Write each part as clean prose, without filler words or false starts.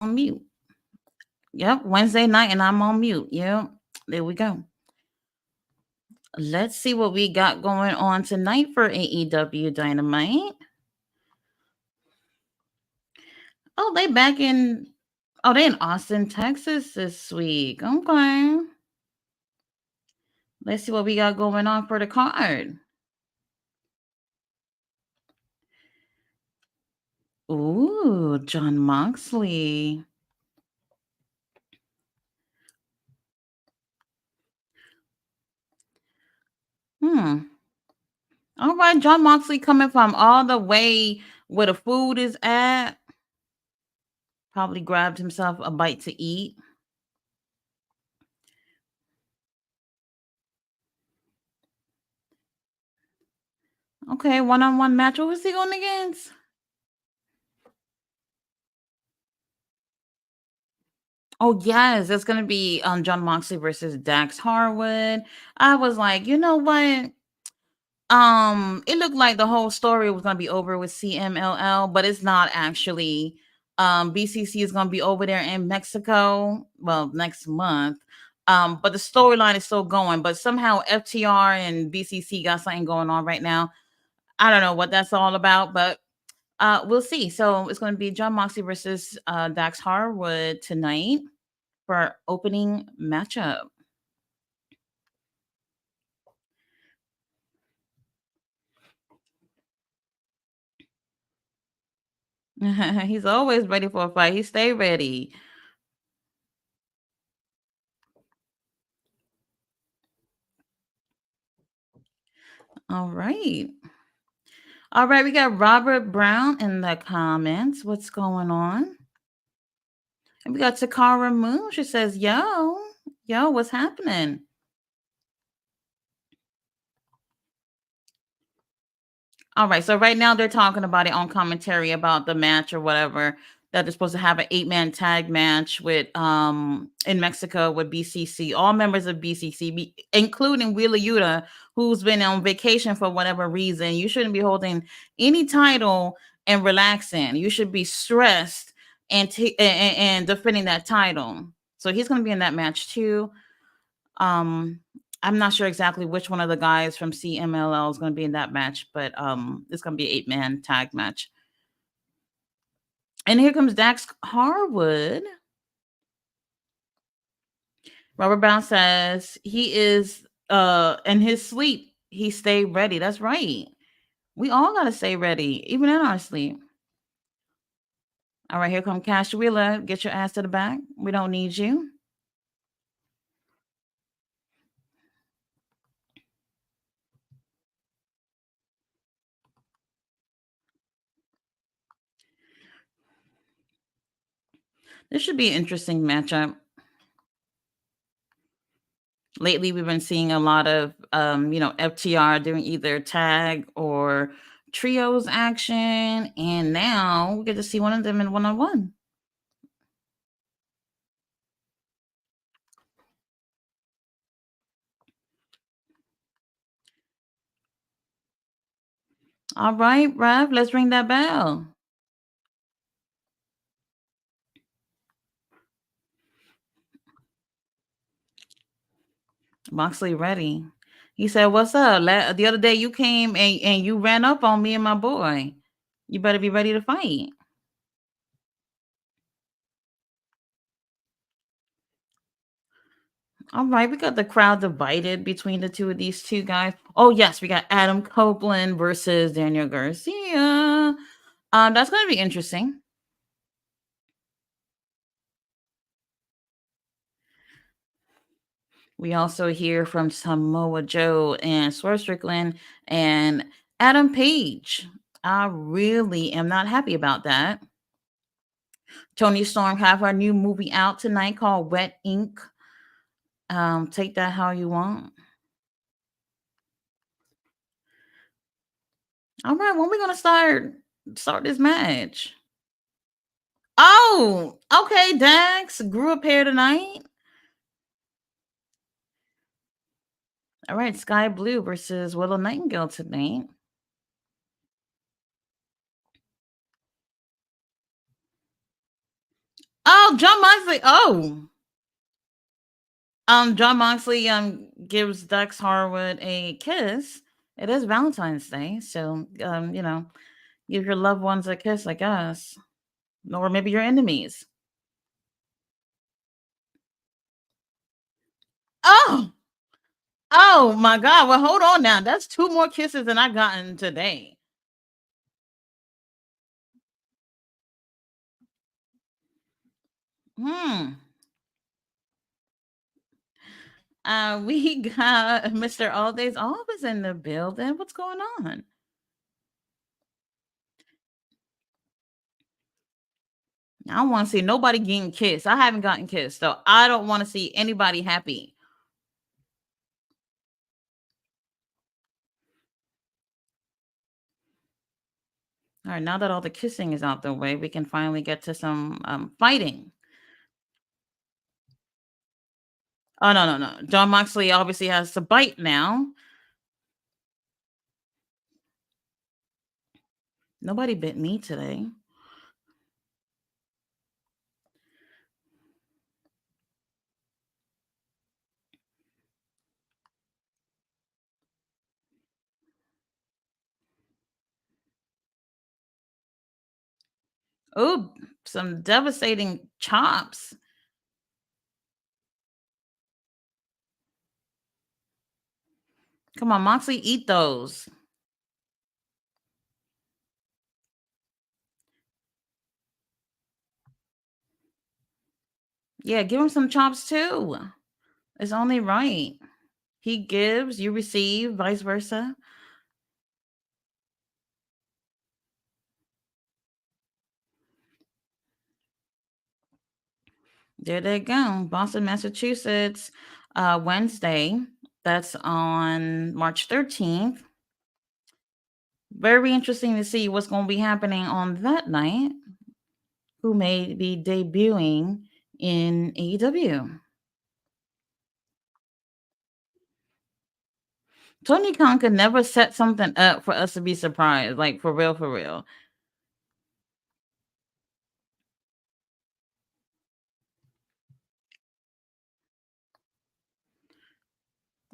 on mute. Yep, Wednesday night, and I'm on mute. Yep, there we go. Let's see what we got going on tonight for AEW Dynamite. Oh, they back in. Oh, they in Austin, Texas this week. Okay. Let's see what we got going on for the card. Ooh, John Moxley. Hmm. All right, John Moxley coming from all the way where the food is at. Probably grabbed himself a bite to eat. Okay, one-on-one match. What was he going against? Oh yes, it's gonna be John Moxley versus Dax Harwood. I was like, you know what? It looked like the whole story was gonna be over with CMLL, but it's not actually. BCC is gonna be over there in Mexico, well, next month. But the storyline is still going. But somehow FTR and BCC got something going on right now. I don't know what that's all about, but we'll see. So it's gonna be John Moxley versus Dax Harwood tonight for our opening matchup. He's always ready for a fight. He stay ready. All right. All right, we got Robert Brown in the comments. What's going on? And we got Takara Moon. She says, yo, what's happening? All right, so right now they're talking about it on commentary about the match or whatever that they're supposed to have an 8-man tag match with in Mexico with BCC, all members of BCC, including Wheeler Yuta, who's been on vacation for whatever reason. You shouldn't be holding any title and relaxing. You should be stressed and defending that title. So he's going to be in that match too. Um, I'm not sure exactly which one of the guys from CMLL is going to be in that match, but it's going to be an 8-man tag match. And here comes Dax Harwood. Robert Brown says he is in his sleep. He stayed ready. That's right. We all gotta stay ready, even in our sleep. All right, here come Cash Wheeler. Get your ass to the back. We don't need you. This should be an interesting matchup. Lately we've been seeing a lot of FTR doing either tag or trios action, and now we get to see one of them in one-on-one. All right, Rev, let's ring that bell. Moxley ready. He said, "What's up? The other day you came and you ran up on me and my boy. You better be ready to fight." All right, we got the crowd divided between the two of these two guys. Oh yes, we got Adam Copeland versus Daniel Garcia. That's going to be interesting. We also hear from Samoa Joe and Swerve Strickland and Adam Page. I really am not happy about that. Tony Storm have our new movie out tonight called Wet Ink. Take that how you want. All right, when we gonna start this match? Oh, okay, Dax grew up here tonight. All right, Sky Blue versus Willow Nightingale tonight. Oh, John Moxley. Oh, John Moxley gives Dex Harwood a kiss. It is Valentine's Day, so give your loved ones a kiss, I guess, or maybe your enemies. Oh, oh my God! Well, hold on now. That's two more kisses than I gotten today. Hmm. We got Mr. All Days Always in the building. What's going on? I don't want to see nobody getting kissed. I haven't gotten kissed, so I don't want to see anybody happy. All right, now that all the kissing is out the way, we can finally get to some fighting. Oh no, no, no! John Moxley obviously has to bite now. Nobody bit me today. Oh, some devastating chops. Come on, Moxley, eat those. Yeah, give him some chops too. It's only right. He gives, you receive, vice versa. There they go. Boston, Massachusetts, Wednesday. That's on March 13th. Very interesting to see what's going to be happening on that night. Who may be debuting in AEW. Tony Khan could never set something up for us to be surprised, like for real, for real.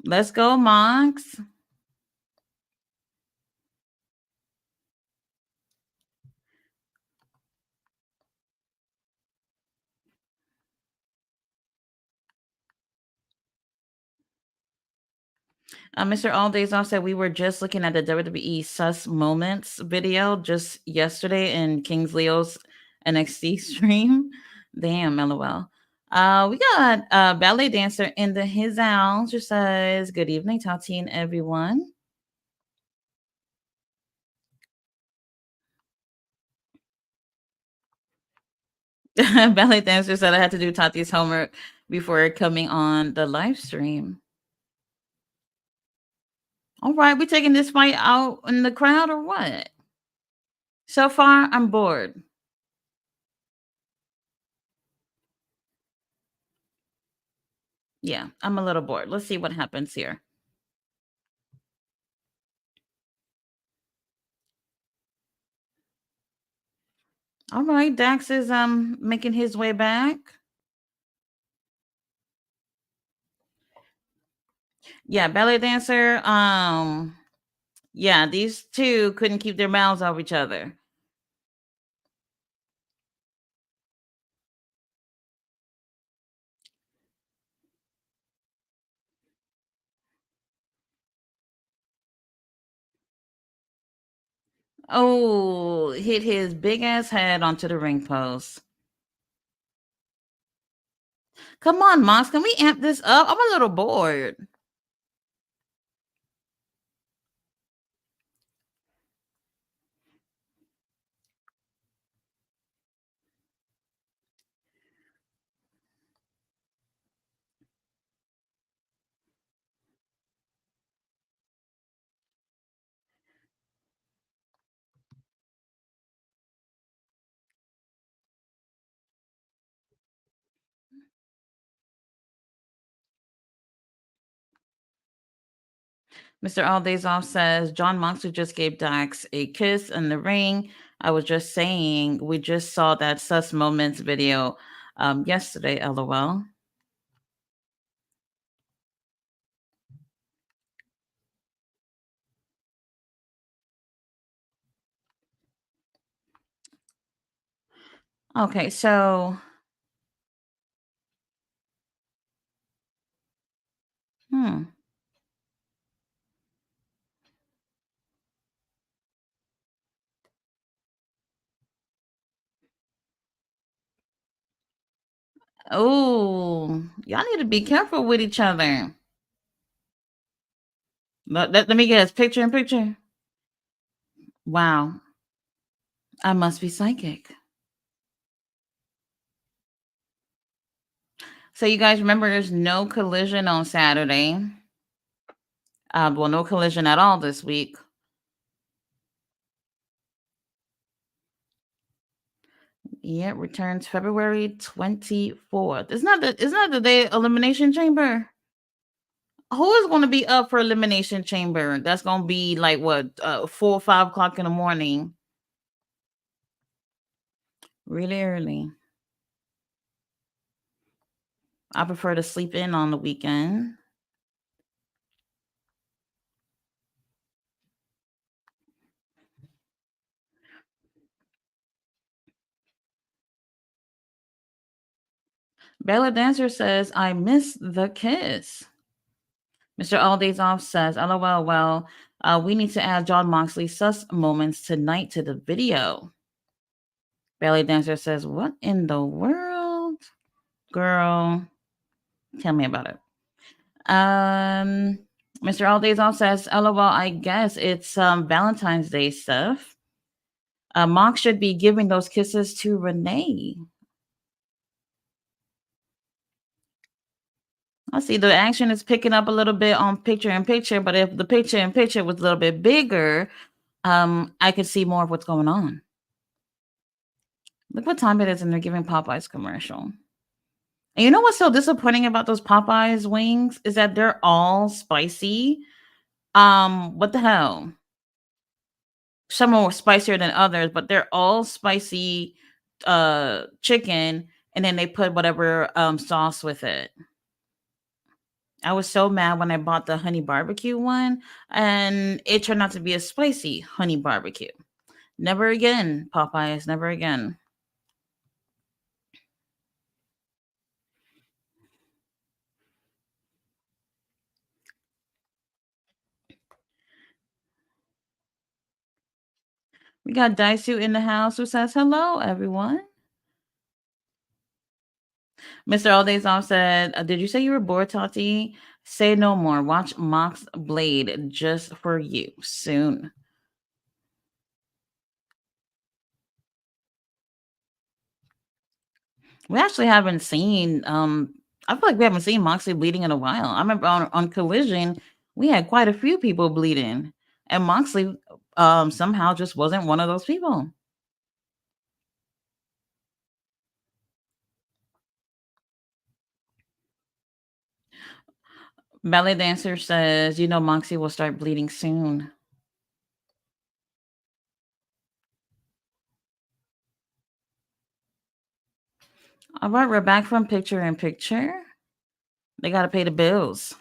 Let's go, Mox. Mr. All Days Off said we were just looking at the WWE Sus Moments video just yesterday in Kings Leo's NXT stream. Damn, LOL. We got ballet dancer in the his house who says, "Good evening, Tati and everyone." Ballet dancer said I had to do Tati's homework before coming on the live stream. All right, we taking this fight out in the crowd or what? So far, I'm bored. Yeah, I'm a little bored. Let's see what happens here. All right, Dax is making his way back. Yeah, ballet dancer. Yeah, these two couldn't keep their mouths off each other. Oh, hit his big ass head onto the ring post. Come on, Mox, can we amp this up? I'm a little bored. Mr. All Days Off says John Moxley just gave Dax a kiss in the ring. I was just saying we just saw that sus moments video yesterday. LOL. Okay, so hmm. Oh, y'all need to be careful with each other. Let me guess. Picture in picture. Wow, I must be psychic. So you guys remember there's no collision on Saturday. Well, no collision at all this week. Yeah, returns February 24th. It's not the day Elimination Chamber. Who is going to be up for Elimination Chamber? That's going to be like what, 4 or 5 o'clock in the morning. Really early. I prefer to sleep in on the weekend. Bella Dancer says, I miss the kiss. Mr. All Days Off says, LOL, well, we need to add John Moxley sus moments tonight to the video. Belly Dancer says, what in the world? Girl, tell me about it. Um, Mr. All Days Off says, LOL, I guess it's Valentine's Day stuff. Mox should be giving those kisses to Renee. I see the action is picking up a little bit on picture in picture, but if the picture in picture was a little bit bigger, I could see more of what's going on. Look what time it is, and they're giving Popeyes commercial. And you know what's so disappointing about those Popeyes wings is that they're all spicy. What the hell? Some are more spicier than others, but they're all spicy chicken, and then they put whatever sauce with it. I was so mad when I bought the honey barbecue one, and it turned out to be a spicy honey barbecue. Never again, Popeyes, never again. We got Daisu in the house who says hello, everyone. Mr. All Days Off said, did you say you were bored, Tati? Say no more. Watch Mox Blade just for you soon. We actually haven't seen, I feel like we haven't seen Moxley bleeding in a while. I remember on Collision, we had quite a few people bleeding, and Moxley somehow just wasn't one of those people. Ballet Dancer says, Moxley will start bleeding soon. All right, we're back from picture in picture. They got to pay the bills.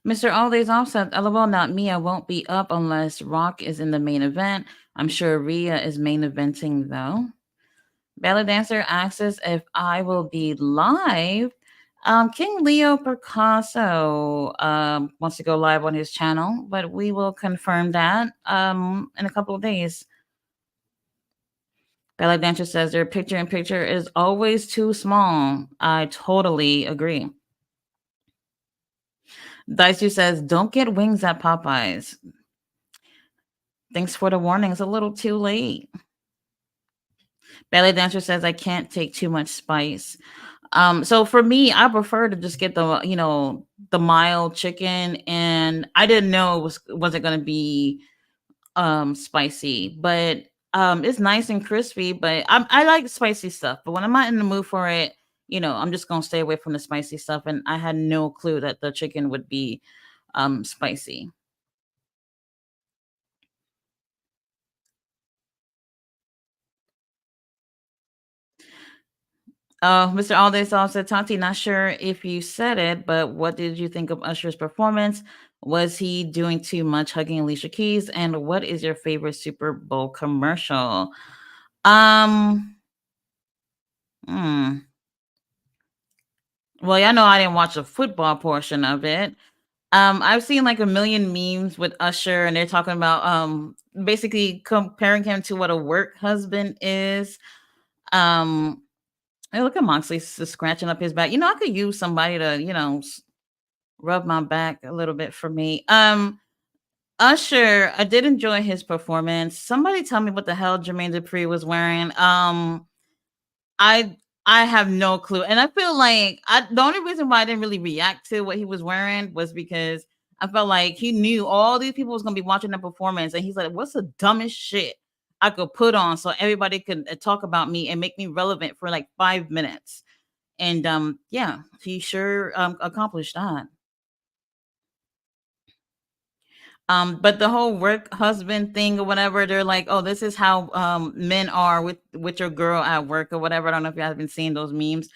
Mr. All Days Off said, LOL, not me. I won't be up unless Rock is in the main event. I'm sure Rhea is main eventing, though. Ballet Dancer asks if I will be live. King Leo Picasso wants to go live on his channel, but we will confirm that in a couple of days. Ballet Dancer says their picture in picture is always too small. I totally agree. Daisu says, don't get wings at Popeyes. Thanks for the warning. It's a little too late. Ballet dancer says I can't take too much spice. So for me, I prefer to just get the mild chicken, and I didn't know it wasn't gonna be spicy, but it's nice and crispy. But I like spicy stuff, but when I'm not in the mood for it, I'm just gonna stay away from the spicy stuff. And I had no clue that the chicken would be spicy. Mr. Alday said, Tati, not sure if you said it, but what did you think of Usher's performance? Was he doing too much hugging Alicia Keys? And what is your favorite Super Bowl commercial? Um, hmm. Well, y'all know I didn't watch the football portion of it. I've seen like a million memes with Usher, and they're talking about basically comparing him to what a work husband is. Um, hey, look at Moxley scratching up his back. I could use somebody to, rub my back a little bit for me. Usher, I did enjoy his performance. Somebody tell me what the hell Jermaine Dupri was wearing. I I have no clue. And I feel like the only reason why I didn't really react to what he was wearing was because I felt like he knew all these people was gonna be watching the performance, and he's like, "What's the dumbest shit I could put on so everybody could talk about me and make me relevant for like 5 minutes?" And yeah, he sure accomplished that. But the whole work husband thing or whatever, they're like, oh, this is how men are with your girl at work or whatever. I don't know if you have been seeing those memes.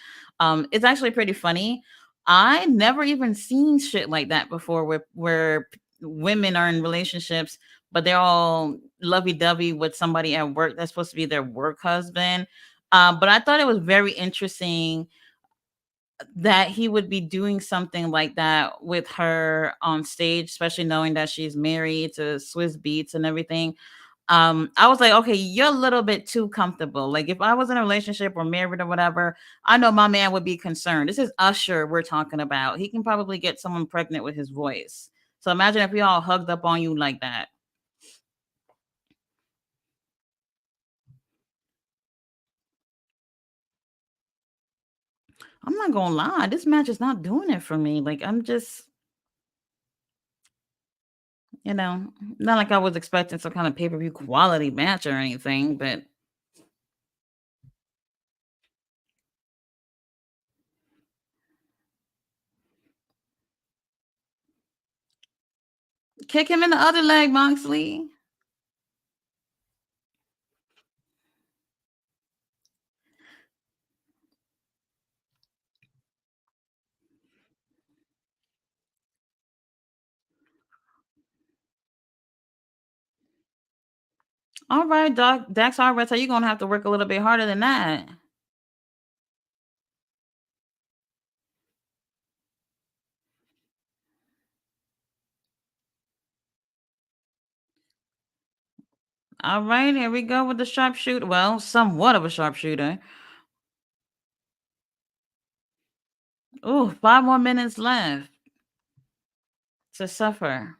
It's actually pretty funny. I never even seen shit like that before, where women are in relationships, but they're all lovey-dovey with somebody at work that's supposed to be their work husband. But I thought it was very interesting that he would be doing something like that with her on stage, especially knowing that she's married to Swiss Beats and everything. I was like, okay, you're a little bit too comfortable. Like, if I was in a relationship or married or whatever, I know my man would be concerned. This is Usher we're talking about. He can probably get someone pregnant with his voice. So imagine if we all hugged up on you like that. I'm not gonna lie, this match is not doing it for me. Like, I'm just, not like I was expecting some kind of pay-per-view quality match or anything, but kick him in the other leg, Moxley. All right, Doc. Dax Harvest, you're gonna have to work a little bit harder than that. All right, here we go with the sharpshooter. Well, somewhat of a sharpshooter. Ooh, 5 more minutes left to suffer.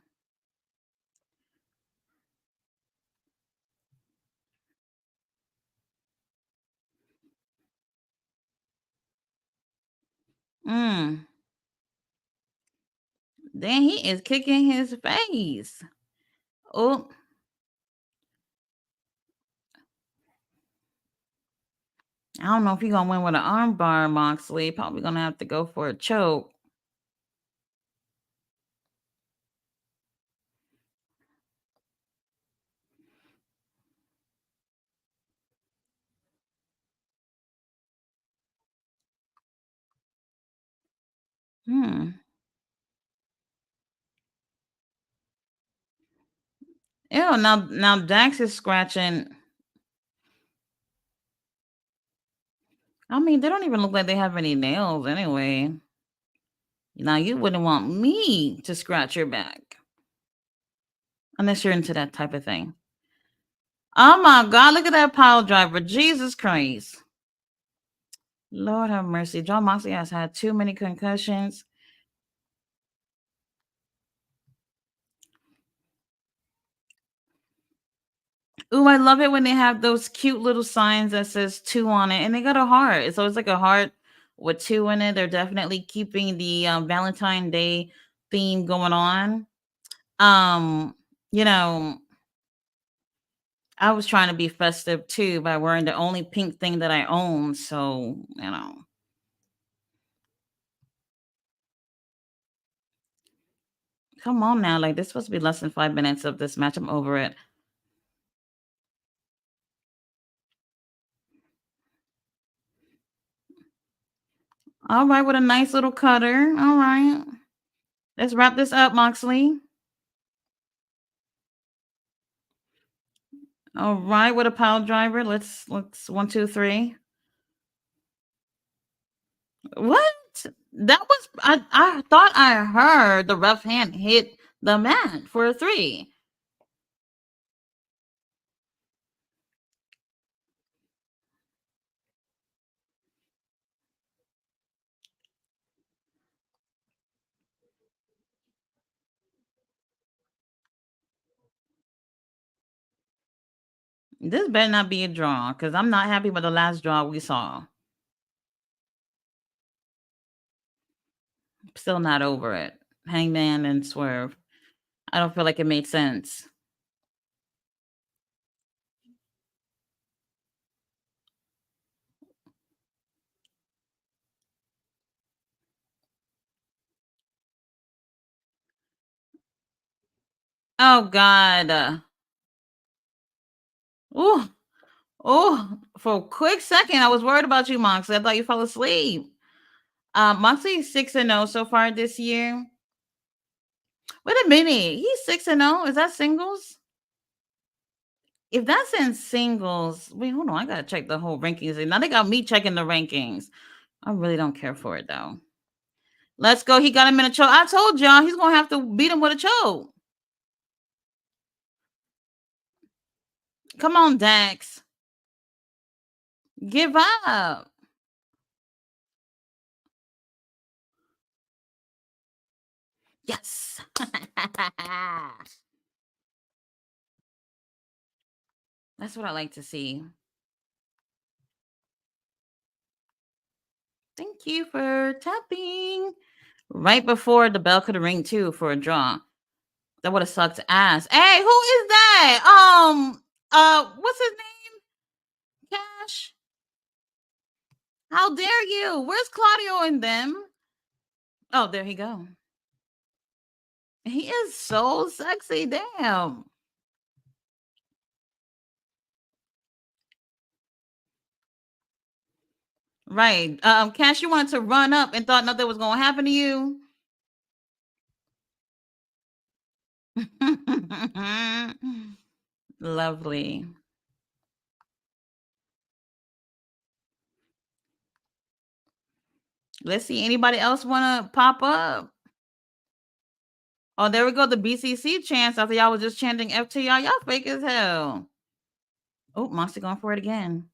Mm. Then he is kicking his face. Oh, I don't know if he's gonna win with an armbar, Moxley. Probably gonna have to go for a choke. Hmm. Ew, now Dax is scratching. I mean, they don't even look like they have any nails anyway. Now you wouldn't want me to scratch your back unless you're into that type of thing. Oh my God, look at that pile driver. Jesus Christ. Lord have mercy. John Moxley has had too many concussions. Ooh, I love it when they have those cute little signs that says two on it, and they got a heart. So it's like a heart with two in it. They're definitely keeping the Valentine Day theme going on. Um, you know, I was trying to be festive too by wearing the only pink thing that I own. So, come on now. Like, this supposed to be less than 5 minutes of this match. I'm over it. All right, with a nice little cutter. All right. Let's wrap this up, Moxley. All right, with a pile driver. Let's 1, 2, 3. What? That was I thought I heard the rough hand hit the mat for a 3. This better not be a draw because I'm not happy with the last draw we saw. Still not over it. Hangman and Swerve. I don't feel like it made sense. Oh God. Oh, oh, for a quick second, I was worried about you, Moxley. I thought you fell asleep. Moxley is 6-0 so far this year. Wait a minute. He's 6-0. Is that singles? If that's in singles, wait, hold on. I gotta check the whole rankings. And now they got me checking the rankings. I really don't care for it though. Let's go. He got him in a choke. I told y'all he's gonna have to beat him with a choke. Come on, Dax. Give up. Yes. That's what I like to see. Thank you for tapping. Right before the bell could ring too for a draw. That would have sucked ass. Hey, who is that? What's his name? Cash. How dare you? Where's Claudio and them? Oh, there he go. He is so sexy. Damn. Right. Cash, you wanted to run up and thought nothing was gonna happen to you. Lovely. Let's see. Anybody else wanna pop up? Oh, there we go. The BCC chants after y'all was just chanting FTR. Y'all fake as hell. Oh, Monster going for it again.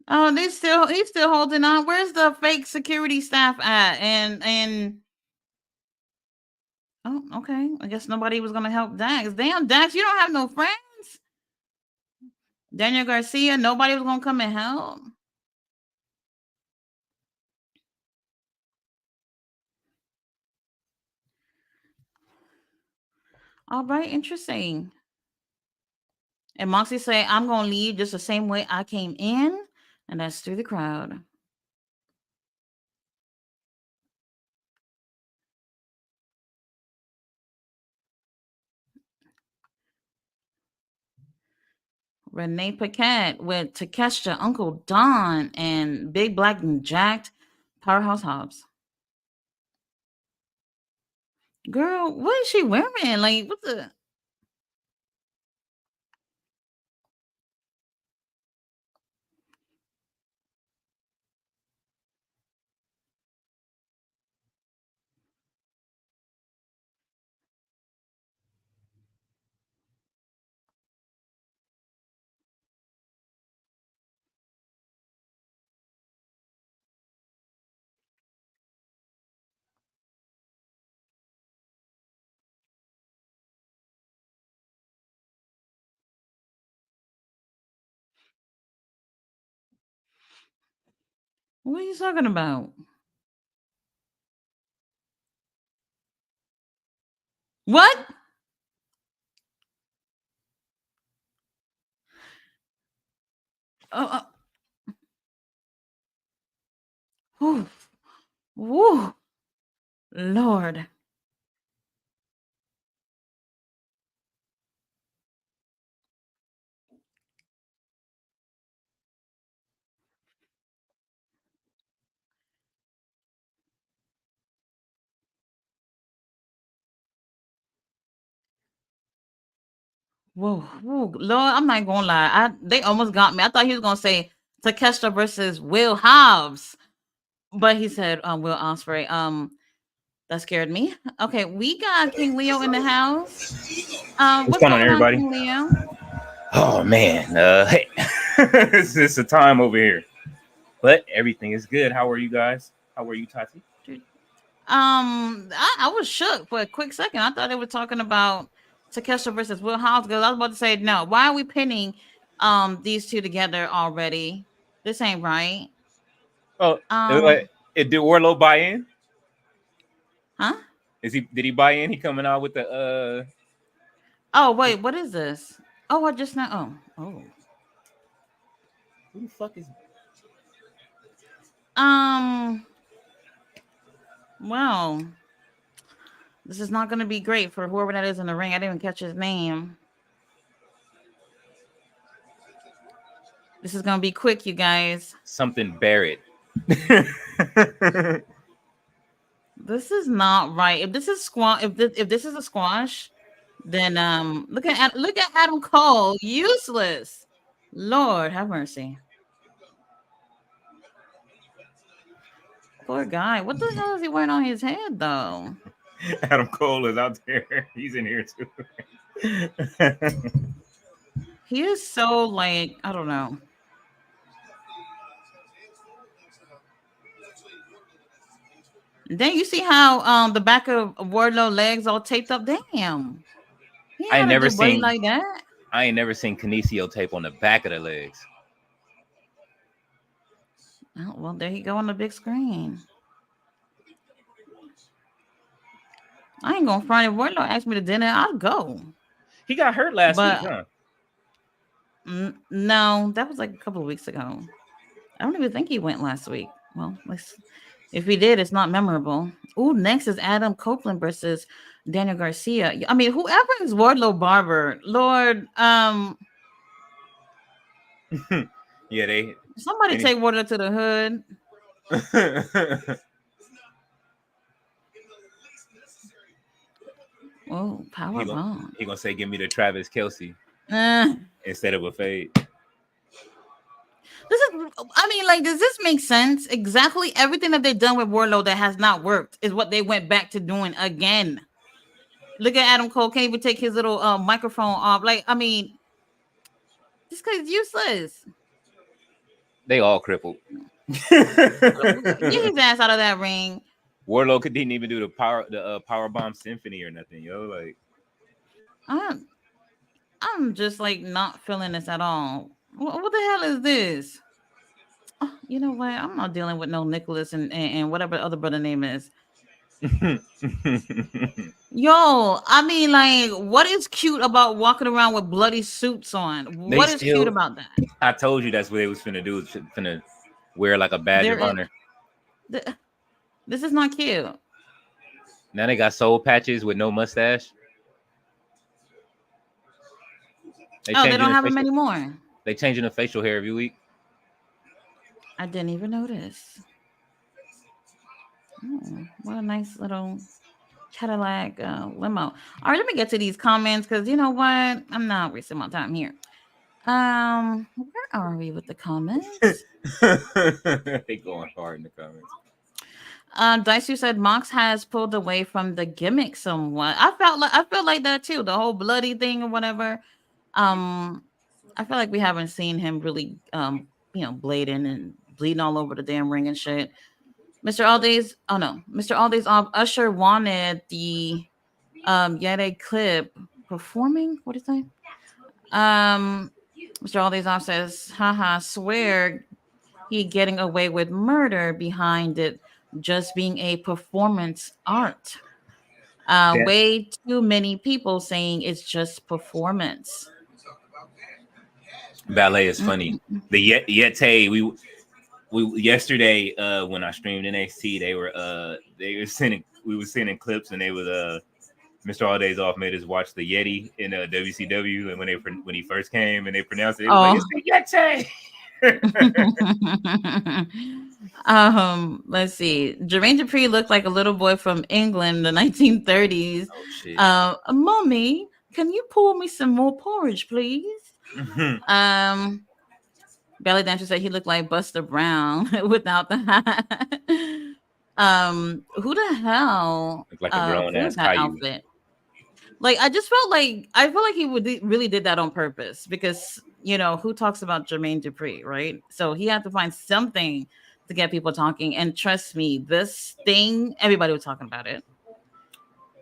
Oh, he's still holding on. Where's the fake security staff at? And oh, okay. I guess nobody was gonna help Dax. Damn, Dax, you don't have no friends. Daniel Garcia, nobody was gonna come and help. All right, interesting. And Moxie say, "I'm gonna leave just the same way I came in," and that's through the crowd. Renee Paquette with Takeshita, Uncle Don, and Big Black and Jacked Powerhouse Hobbs. Girl, what is she wearing? Like, what the? What are you talking about? What? Uh, whew, whew, Lord. Whoa, whoa, Lord, I'm not gonna lie. They almost got me. I thought he was gonna say Takeshita versus Will Hobbs, but he said Will Ospreay. That scared me. Okay, we got King Leo in the house. What's What's going on, going on, everybody? King Leo? Oh man, hey, it's a time over here, but everything is good. How are you guys? How are you, Tati? Dude, I was shook for a quick second. I thought they were talking about Takeshita versus Will Hobbs because I was about to say no. Why are we pinning these two together already? This ain't right. Oh, Um, did Warlow buy in? huh? Is he? Did he buy in? He coming out with the Oh wait, what is this? Oh, I just now. Oh. Who the fuck is? Um. Well, this is not going to be great for whoever that is in the ring. I didn't even catch his name. This is going to be quick, you guys. Something Barrett. This is not right. If this is squash, if this is a squash, then look at Adam Cole, useless. Lord have mercy. Poor guy. What the hell is he wearing on his head though? Adam Cole is out there. He's in here too. He is so like I don't know. Then you see how the back of Wardlow legs all taped up. Damn, he ain't I ain't got a never good body seen. like that. I ain't never seen Kinesio tape on the back of the legs. Oh, well, there you go on the big screen. I ain't gonna front. If Wardlow asked me to dinner, I'll go. He got hurt last week, But huh? no, that was like a couple of weeks ago. I don't even think he went last week. Well, if he did, it's not memorable. Ooh, next is Adam Copeland versus Daniel Garcia. I mean, whoever is Wardlow Barber, Lord, Yeah, somebody they take Wardlow to the hood. Oh, he power gonna bomb. he gonna say, "Give me the Travis Kelsey Uh, instead of a fade." this is, I mean, like, does this make sense? Exactly everything that they've done with Wardlow that has not worked is what they went back to doing again. Look at Adam Cole. Can't even take his little microphone off. Like, I mean, this guy's useless. They all crippled. Get his ass out of that ring. Warlow didn't even do the power bomb symphony or nothing, yo. Like I'm, I'm just like not feeling this at all. What the hell is this? Oh, you know what? I'm not dealing with no Nicholas and whatever other brother name is. Yo, I mean, like, what is cute about walking around with bloody suits on? they What is cute still. about that? I told you that's what they was finna do. Finna wear like a badge There of is, honor. this is not cute. Now they got soul patches with no mustache. They Oh, they changing don't the have him facial. anymore. They changing the facial hair every week. I didn't even notice. Oh, what a nice little Cadillac limo. All right, let me get to these comments because you know what? I'm not wasting my time here. Where are we with the comments? They going hard in the comments. Dicey said Mox has pulled away from the gimmick somewhat. I feel like that too. The whole bloody thing or whatever. Um, I feel like we haven't seen him really blading and bleeding all over the damn ring and shit. Mr. Aldays, oh no, Mr. Aldays Usher wanted the Yeti clip performing. What did he say? Mr. Aldays says, haha, swear he getting away with murder behind it just being a performance art. That Way too many people saying it's just performance. ballet is funny. Mm-mm-mm. The Yeti we yesterday when I streamed NXT, they were sending we were sending clips, and they was Mr. All Days Off made us watch the Yeti in WCW, and when he first came and they pronounced it, it was like Oh. it's the Yeti. Let's see. Jermaine Dupri looked like a little boy from England in the 1930s. Oh shit. Mommy, can you pour me some more porridge, please? Um, Belly Dancer said he looked like Buster Brown without the hat. Who the hell Look like a grown who ass is that Caillou. outfit? Like I felt like he really did that on purpose because who talks about Jermaine Dupri, right? So he had to find something to get people talking. And trust me, this thing, everybody was talking about it.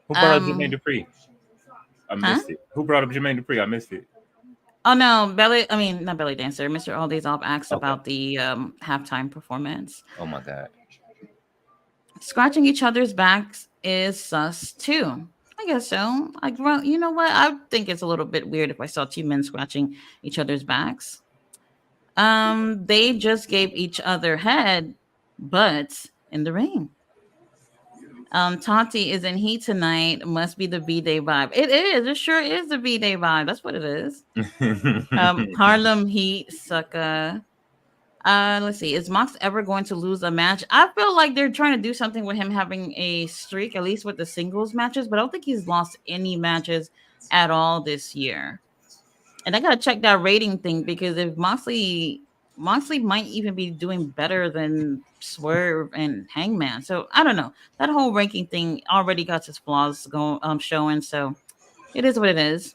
Who brought up Jermaine Um, Dupri? I huh? missed it. Who brought up Jermaine Dupri? I missed it. Oh no, I mean not belly dancer. Mr. All Days Off asked Okay. about the halftime performance. Oh my god. Scratching each other's backs is sus too. I guess so. Like, well, you know what? I think it's a little bit weird if I saw two men scratching each other's backs. They just gave each other head butts in the ring. Tati is in heat tonight. Must be the B-Day vibe. It is. It sure is the B-Day vibe. That's what it is. Harlem Heat, sucker. Let's see. Is Mox ever going to lose a match? I feel like they're trying to do something with him having a streak, at least with the singles matches, but I don't think he's lost any matches at all this year. And I gotta check that rating thing because if Moxley might even be doing better than Swerve and Hangman. So I don't know. That whole ranking thing already got its flaws going showing. So it is what it is.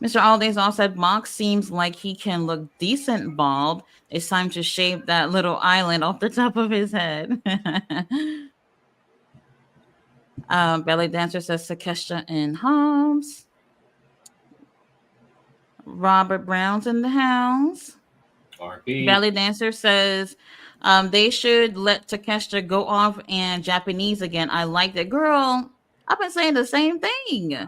Mr. Aldays also said Mox seems like he can look decent bald. It's time to shave that little island off the top of his head. Belly Dancer says Takeshita and Hobbs. Robert Brown's in the house. RP. Belly Dancer says they should let Takeshita go off and Japanese again. I like that. Girl, I've been saying the same thing.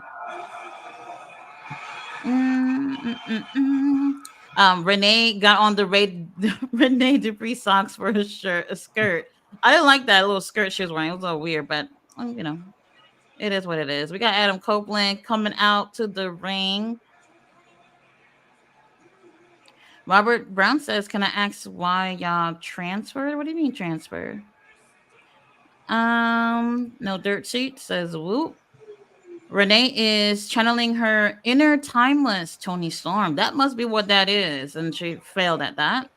Mm, mm, mm, mm. Renee got on the Renee Dupree socks for a skirt. I didn't like that little skirt she was wearing. It was a little weird, but it is what it is. We got Adam Copeland coming out to the ring. Robert Brown says, "Can I ask why y'all transferred? What do you mean transfer?" No dirt sheet says whoop. Renee is channeling her inner timeless Tony Storm. That must be what that is, and she failed at that.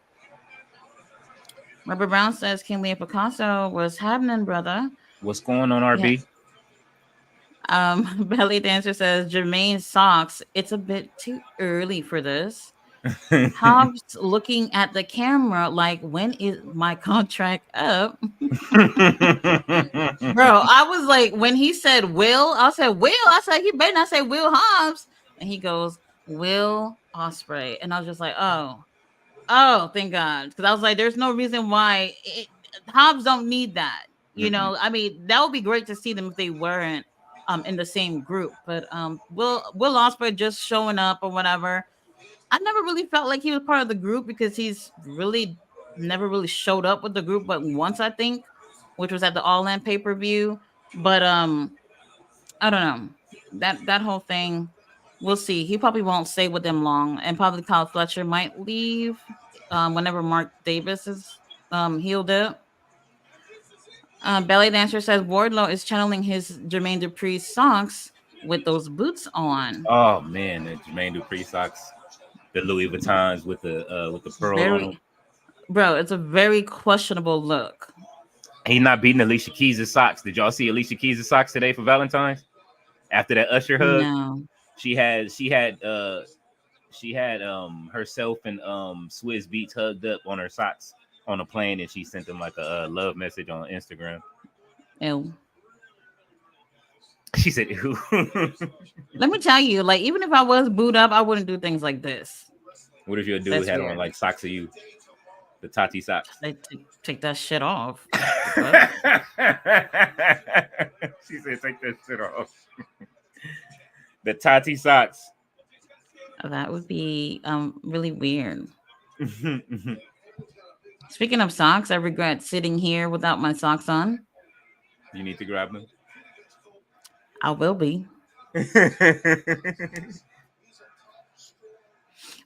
Robert Brown says, "King Leah Picasso was happening, brother." What's going on, Yeah. RB? Belly Dancer says, "Jermaine socks. It's a bit too early for this." Hobbs looking at the camera like, when is my contract up? Bro, I was like, when he said Will, I said, Will, I said, he better not say Will Hobbs. And he goes, Will Osprey. And I was just like, oh, thank God. Because I was like, there's no reason why Hobbs don't need that. I mean, that would be great to see them if they weren't in the same group. But Will Osprey just showing up or whatever. I never really felt like he was part of the group because he's really never really showed up with the group but once, I think, which was at the All In pay-per-view. But I don't know. That whole thing, we'll see. He probably won't stay with them long, and probably Kyle Fletcher might leave whenever Mark Davis is healed up. Belly Dancer says Wardlow is channeling his Jermaine Dupri socks with those boots on. Oh man, the Jermaine Dupri socks, the Louis Vuittons with the pearl on them. Very, bro, it's a very questionable look. He's not beating Alicia Keys' socks. Did y'all see Alicia Keys' socks today for Valentine's? After that Usher hug, No. she had herself and Swizz Beats hugged up on her socks on a plane, and she sent them like a love message on Instagram. Ew. She said, "Ew." Let me tell you, like, even if I was booed up, I wouldn't do things like this. What if your dude That's had weird. on like socks of you? The Tati socks. They take that shit off. She The fuck? said, "Take that shit off." The Tati socks. That would be really weird. You Speaking of socks, I regret sitting here without my socks on. need to grab them. I will be.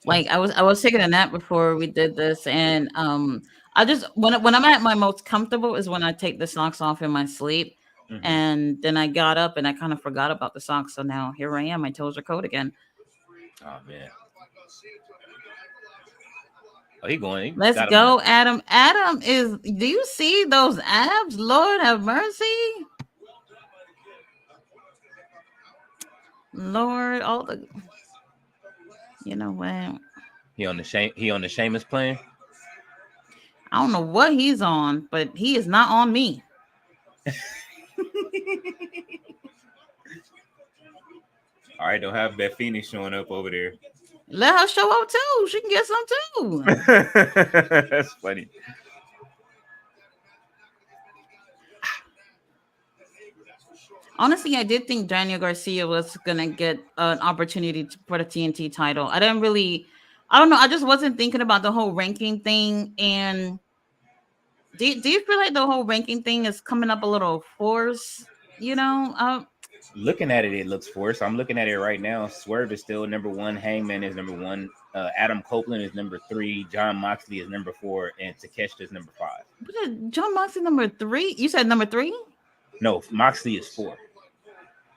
Like I was taking a nap before we did this, and I just when I'm at my most comfortable is when I take the socks off in my sleep, Mhm. and then I got up and I kind of forgot about the socks. So now here I am. My toes are cold again. Oh man. Oh, he going. He Let's got him on. go, Adam. Adam is. Do you see those abs? Lord have mercy. Lord, all the. You know what? He on the shame. He on the Sheamus plan. I don't know what he's on, but he is not on me. All right, don't have Beth Phoenix showing up over there. Let her show up too. She can get some too. That's funny. Honestly, I did think Daniel Garcia was gonna get an opportunity for the TNT title. I didn't really. I don't know. I just wasn't thinking about the whole ranking thing. And do you feel like the whole ranking thing is coming up a little forced? You know, Looking at it, it looks forced. I'm looking at it right now. Swerve is still number one. Hangman is number one. Adam Copeland is number three. John Moxley is number four, and Takeshita is number five. John Moxley number 3. You said number 3. No, Moxley is four.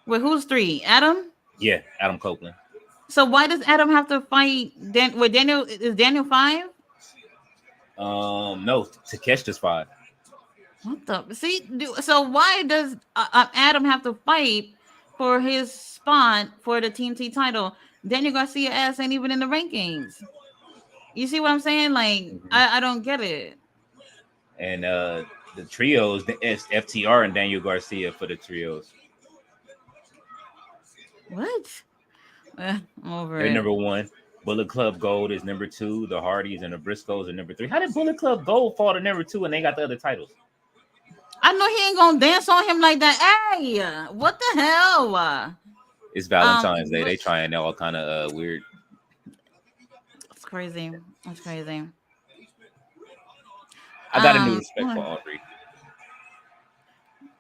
Wait, who's 3? Adam. Yeah, Adam Copeland. So why does Adam have to fight? Wait, Daniel is Daniel 5? No, Takeshita's five. What the? See, so why does Adam have to fight for his spot for the TNT title? Daniel Garcia ass ain't even in the rankings. You see what I'm saying? Like, Mhm. I don't get it. And the trios, it's FTR and Daniel Garcia for the trios. What? I'm over They're it. number one. Bullet Club Gold is number two. The Hardys and the Briscoes are number three. How did Bullet Club Gold fall to number two and they got the other titles? I know he ain't gonna dance on him like that. Hey, what the hell? It's Valentine's Day. But They trying all kind of weird. it's crazy. That's crazy. I got a new respect for Aubrey.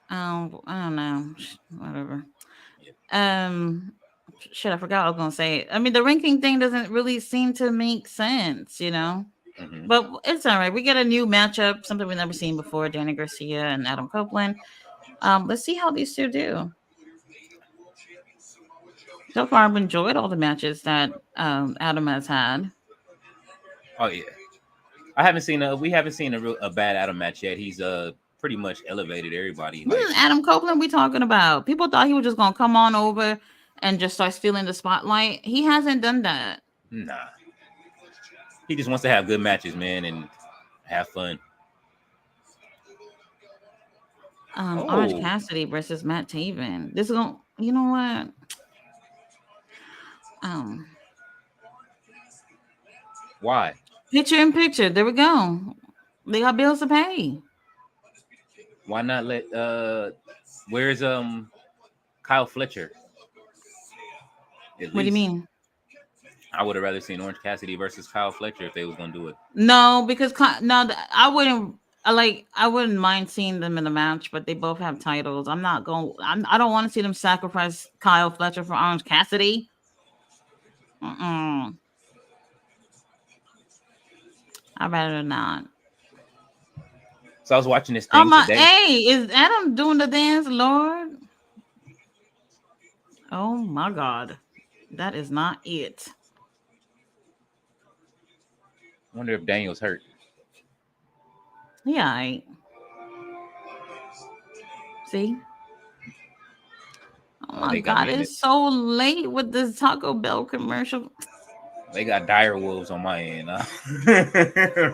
I don't know. Whatever. Yeah. Shit, I forgot what I was gonna say. I mean, the ranking thing doesn't really seem to make sense, you know. Mm-hmm. But it's all right. We get a new matchup, something we've never seen before: Danny Garcia and Adam Copeland. Let's see how these two do. So far, I've enjoyed all the matches that Adam has had. Oh yeah, I haven't seen a. We haven't seen a bad Adam match yet. He's pretty much elevated everybody. This Like, is Adam Copeland we talking about. People thought he was just gonna come on over and just start stealing the spotlight. He hasn't done that. nah, he just wants to have good matches, man, and have fun. Orange Oh, Cassidy versus Matt Taven. This is gonna, you know what? Um, why? Picture in picture. There we go. They got bills to pay. Why not let where's Kyle Fletcher? At What do you least mean? I would have rather seen Orange Cassidy versus Kyle Fletcher if they was gonna do it. No, because no, I wouldn't. I wouldn't mind seeing them in the match, but they both have titles. I'm not going. I don't want to see them sacrifice Kyle Fletcher for Orange Cassidy. Mm-mm. I'd rather not. So I was watching this Oh thing my! today. Hey, is Adam doing the dance, Lord? Oh my God, that is not it. I wonder if Daniel's hurt. Yeah, see. Oh Oh, my they got God, me in it's this. so late with this Taco Bell commercial. They got dire wolves on my end.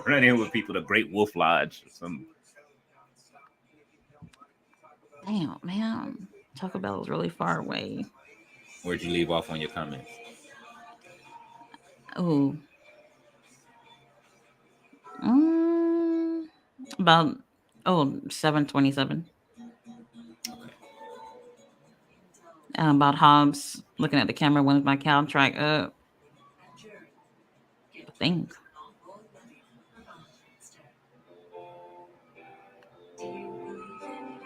Running with people to Great Wolf Lodge. Some. Damn, man. Taco Bell is really far away. Where'd you leave off on your comments? Oh. Mm. About 7:27. About Hobbs looking at the camera when my count track up. I think.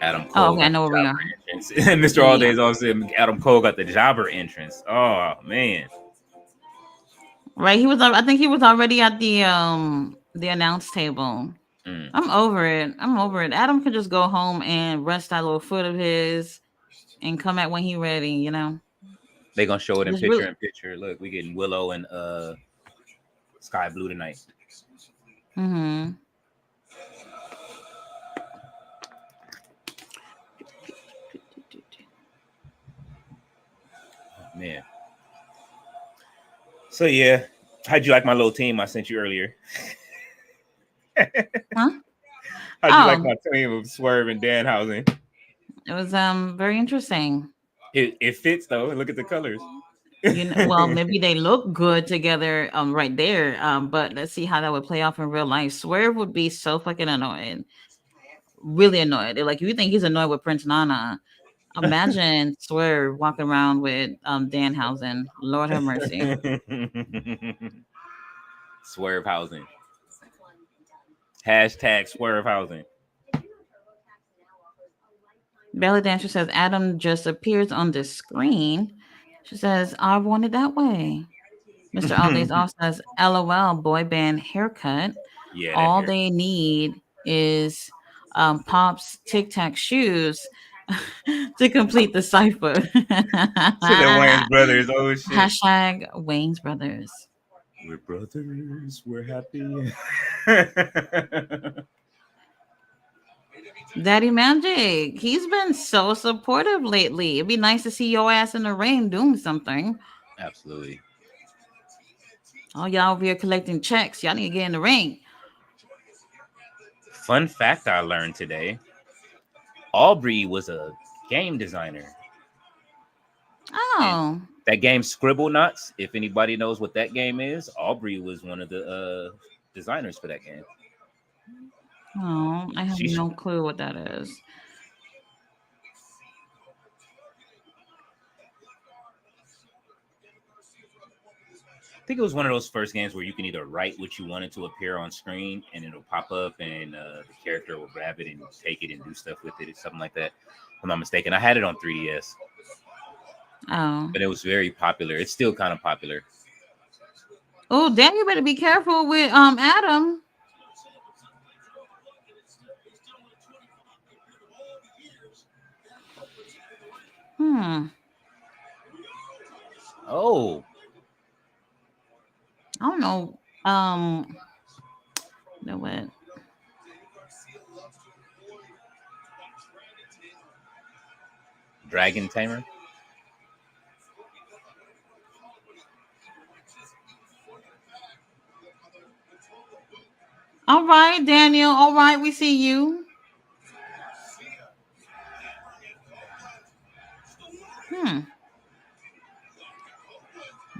Adam Oh, Cole okay. I got know the where we are. jobber entrance. Mr. All Yeah. Days off said Adam Cole got the jobber entrance. Oh man. Right. He was. I think he was already at the announce table. Mm. I'm over it. I'm over it. Adam could just go home and rest that little foot of his and come at when he ready. They gonna show it in Just picture really. in picture. Look, we getting Willow and Sky Blue tonight. Mm-hmm. Man. So yeah, how'd you like my little team I sent you earlier? Huh? How'd you like Oh, my team of Swerve and Danhausen? it was very interesting. It fits though. Look at the colors. Well, maybe they look good together, right there. But let's see how that would play off in real life. Swerve would be so fucking annoyed, really annoyed. Like, if you think he's annoyed with Prince Nana, imagine Swerve walking around with Danhausen. Lord have mercy. Swervehausen. Hashtag Swervehausen. Belly Dancer says Adam just appears on the screen. She says, I want it that way. Mr. Aldays off says, LOL, boy band haircut. Yeah, that All hair. they need is Pop's Tic Tac shoes to complete the cipher. To the Wayne's brothers. Oh shit. Hashtag Wayne's Brothers. We're brothers. We're happy. Daddy Magic, he's been so supportive lately. It'd be nice to see your ass in the ring doing something. Absolutely. Oh, y'all over here collecting checks. Y'all need to get in the ring. Fun fact I learned today: Aubrey was a game designer. And Oh, that game Scribble Knots, if anybody knows what that game is, Aubrey was one of the designers for that game. oh, I have She, no clue what that is. I think it was one of those first games where you can either write what you wanted to appear on screen and it'll pop up and the character will grab it and take it and do stuff with it or something like that. If I'm not mistaken. I had it on 3DS, Oh, but it was very popular. It's still kind of popular. oh, damn! You better be careful with Adam. Hmm. Oh, I don't know. You know what? Dragon Tamer. All right, Daniel. All right, we see you. Hmm.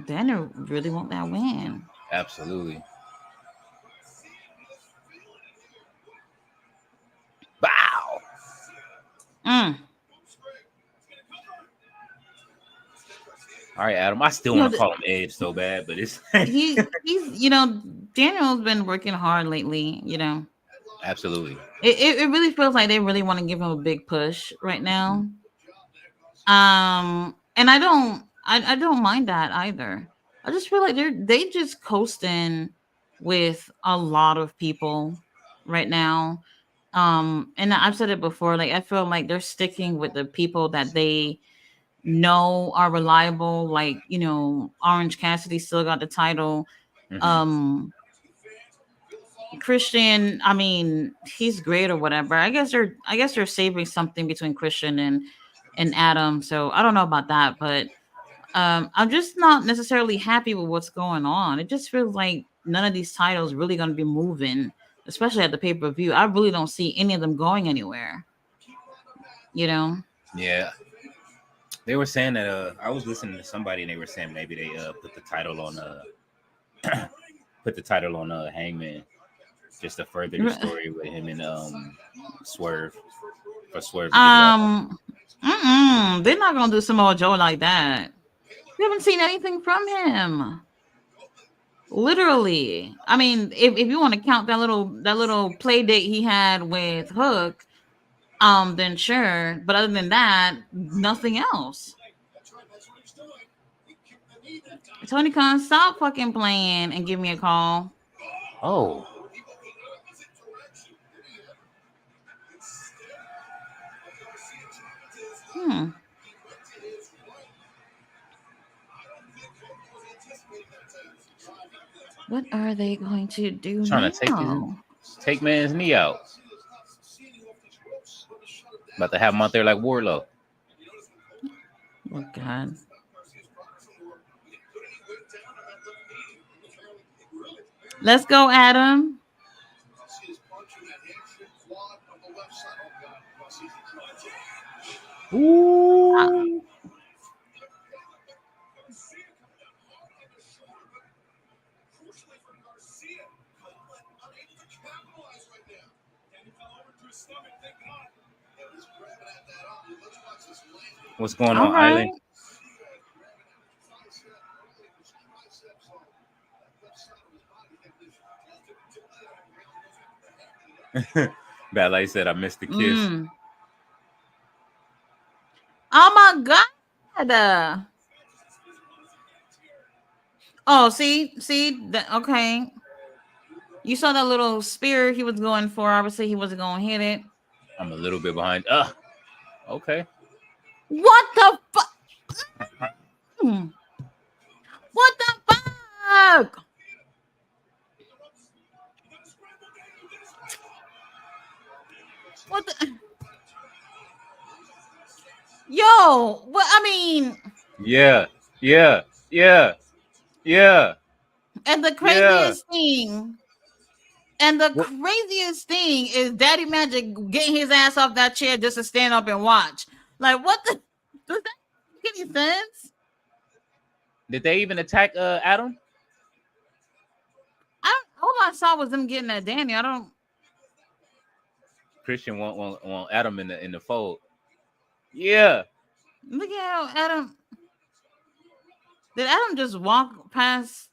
Daniel really want that win. Absolutely. Wow. Mm. All right, Adam. I still You know, want to call him Edge so bad, but it's he's Daniel's been working hard lately. absolutely. It really feels like they really want to give him a big push right now. And I don't mind that either. I just feel like they just coasting with a lot of people right now. And I've said it before, like I feel like they're sticking with the people that they know are reliable. Like, Orange Cassidy still got the title. Mm-hmm. Um Christian, I mean, he's great or whatever. I guess they're saving something between Christian and Adam. So I don't know about that, but I'm just not necessarily happy with what's going on. It just feels like none of these titles really going to be moving, especially at the pay-per-view. I really don't see any of them going anywhere. You know? Yeah, they were saying that. I was listening to somebody and they were saying maybe they put the title on put the title on Hangman. just to further the story with him and Swerve for Swerve to get it off. They're not gonna do Samoa Joe like that. We haven't seen anything from him. Literally. I mean, if you want to count that little play date he had with Hook, then sure. But other than that, nothing else. Tony Khan, stop fucking playing and give me a call. Oh, Hmm. What are they going to do trying to now? take man's knee out. About to have him out there like Warlow. Oh God. Let's go, Adam. Ooh. What's going All on, right. Island? Bad like said, I missed the kiss. Mm. Oh my God. Oh, see, okay. You saw that little spear he was going for. Obviously, he wasn't going to hit it. I'm a little bit behind. Okay. What the fuck? What the fuck? What the? Yo, what? I mean, Yeah, yeah, yeah, yeah, and the yeah. craziest thing, and the What craziest thing is Daddy Magic getting his ass off that chair just to stand up and watch. Like, what the? Does that make any sense? did they even attack Adam? All I saw was them getting at Danny. I don't. Christian want Adam in the fold. Yeah. Look at how Adam. Did Adam just walk past?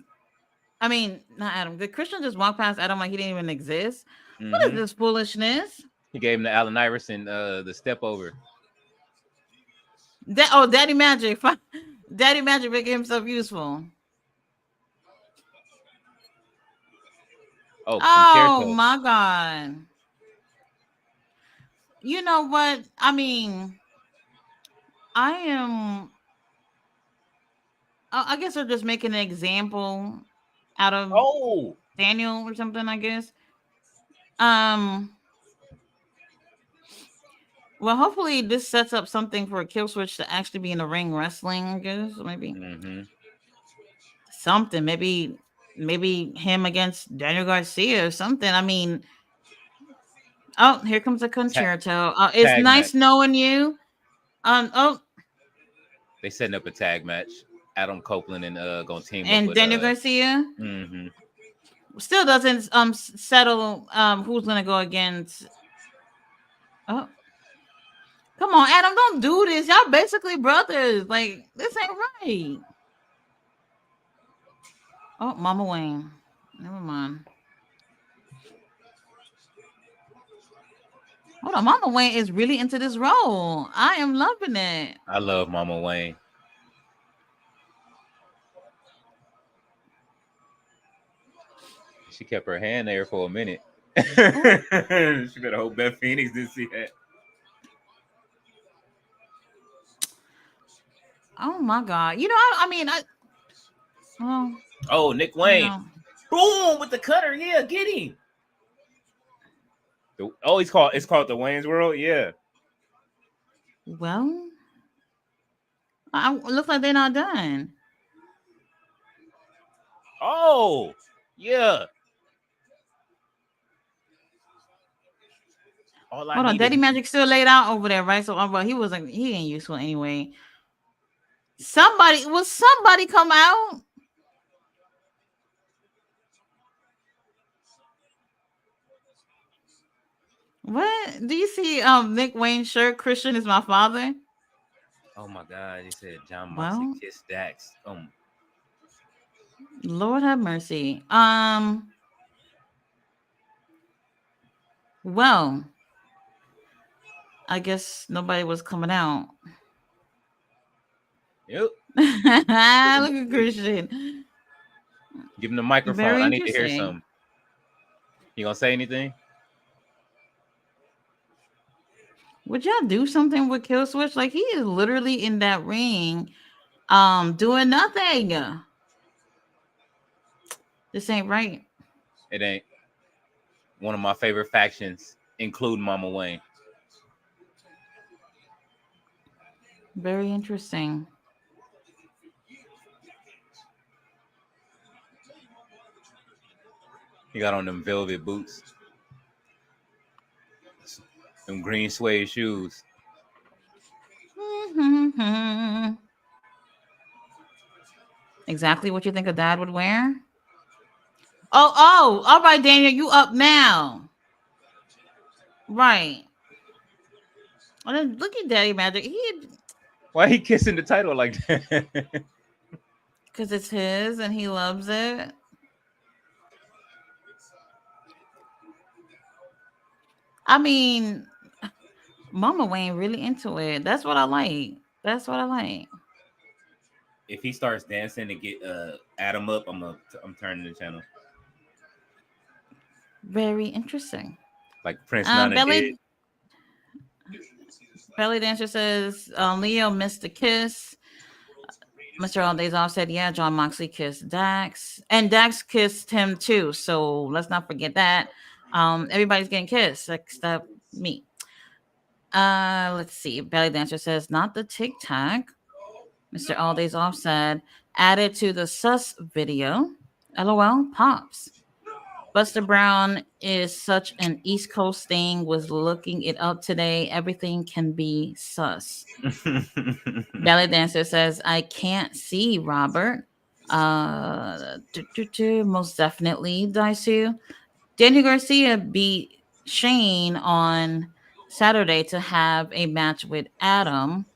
I mean, not Adam. Did Christian just walk past Adam like he didn't even exist? What is Mm-hmm. this foolishness? He gave him the Allen Iverson the step over. Daddy Magic. Daddy Magic making himself useful. Oh, Oh concerto. my God. You know what? I mean, I am. I guess they're just making an example out of Oh, Daniel or something. I guess. Um. Well, hopefully this sets up something for a kill switch to actually be in the ring wrestling. I guess maybe mm-hmm. something. Maybe him against Daniel Garcia or something. I mean, oh, here comes a Ta- concerto. It's tag match. nice knowing you. Oh, They setting up a tag match. Adam Copeland and gonna team up and with Daniel Garcia mm-hmm. still doesn't settle who's gonna go against. Oh, come on, Adam, don't do this. Y'all basically brothers. Like this ain't right. Oh, Mama Wayne. Never mind. Hold on, Mama Wayne is really into this role. I am loving it. I love Mama Wayne. She kept her hand there for a minute. Oh, She better hope Beth Phoenix didn't see that. oh my God. You know, I mean, well, Oh, Nick you Wayne. know, Boom with the cutter. Yeah, get him. Oh, it's called the Wayne's World. Yeah. well, looks like they're not done. Oh, yeah. All I Hold on, need is Daddy Magic still laid out over there, right? So, well, he ain't useful anyway. Somebody come out? What do you see? Nick Wayne's shirt. Christian is my father. Oh my God! He said John Moxley Well, kissed Dax. Lord have mercy. Well, I guess nobody was coming out. Yep. Look at Christian. Give him the microphone. Very I need to hear interesting. something. You gonna say anything? Would y'all do something with Kill Switch? Like he is literally in that ring, doing nothing. This ain't right. It ain't. One of my favorite factions, including Mama Wayne. Very interesting. He got on them velvet boots, them green suede shoes. Exactly what you think a dad would wear. Oh, all right, Daniel, you up now? Right. And then look at Daddy Magic. Why he kissing the title like that? Because it's his and he loves it. I mean, Mama Wayne really into it. That's what I like. That's what I like. If he starts dancing to get Adam up, I'm turning the channel Very interesting. like Prince Nana did. Belly Belly Dancer says Leo missed a kiss. Mr. All Days Off said, yeah, John Moxley kissed Dax. And Dax kissed him too. So let's not forget that. Everybody's getting kissed except me. Let's see. Belly Dancer says, not the TikTok. Mr. All Days Off said, added to the sus video. LOL pops. Buster Brown is such an East Coast thing. Was looking it up today. Everything can be sus. Belly Dancer says, I can't see Robert. Most definitely, Daisu. Daniel Garcia beat Shane on Saturday to have a match with Adam.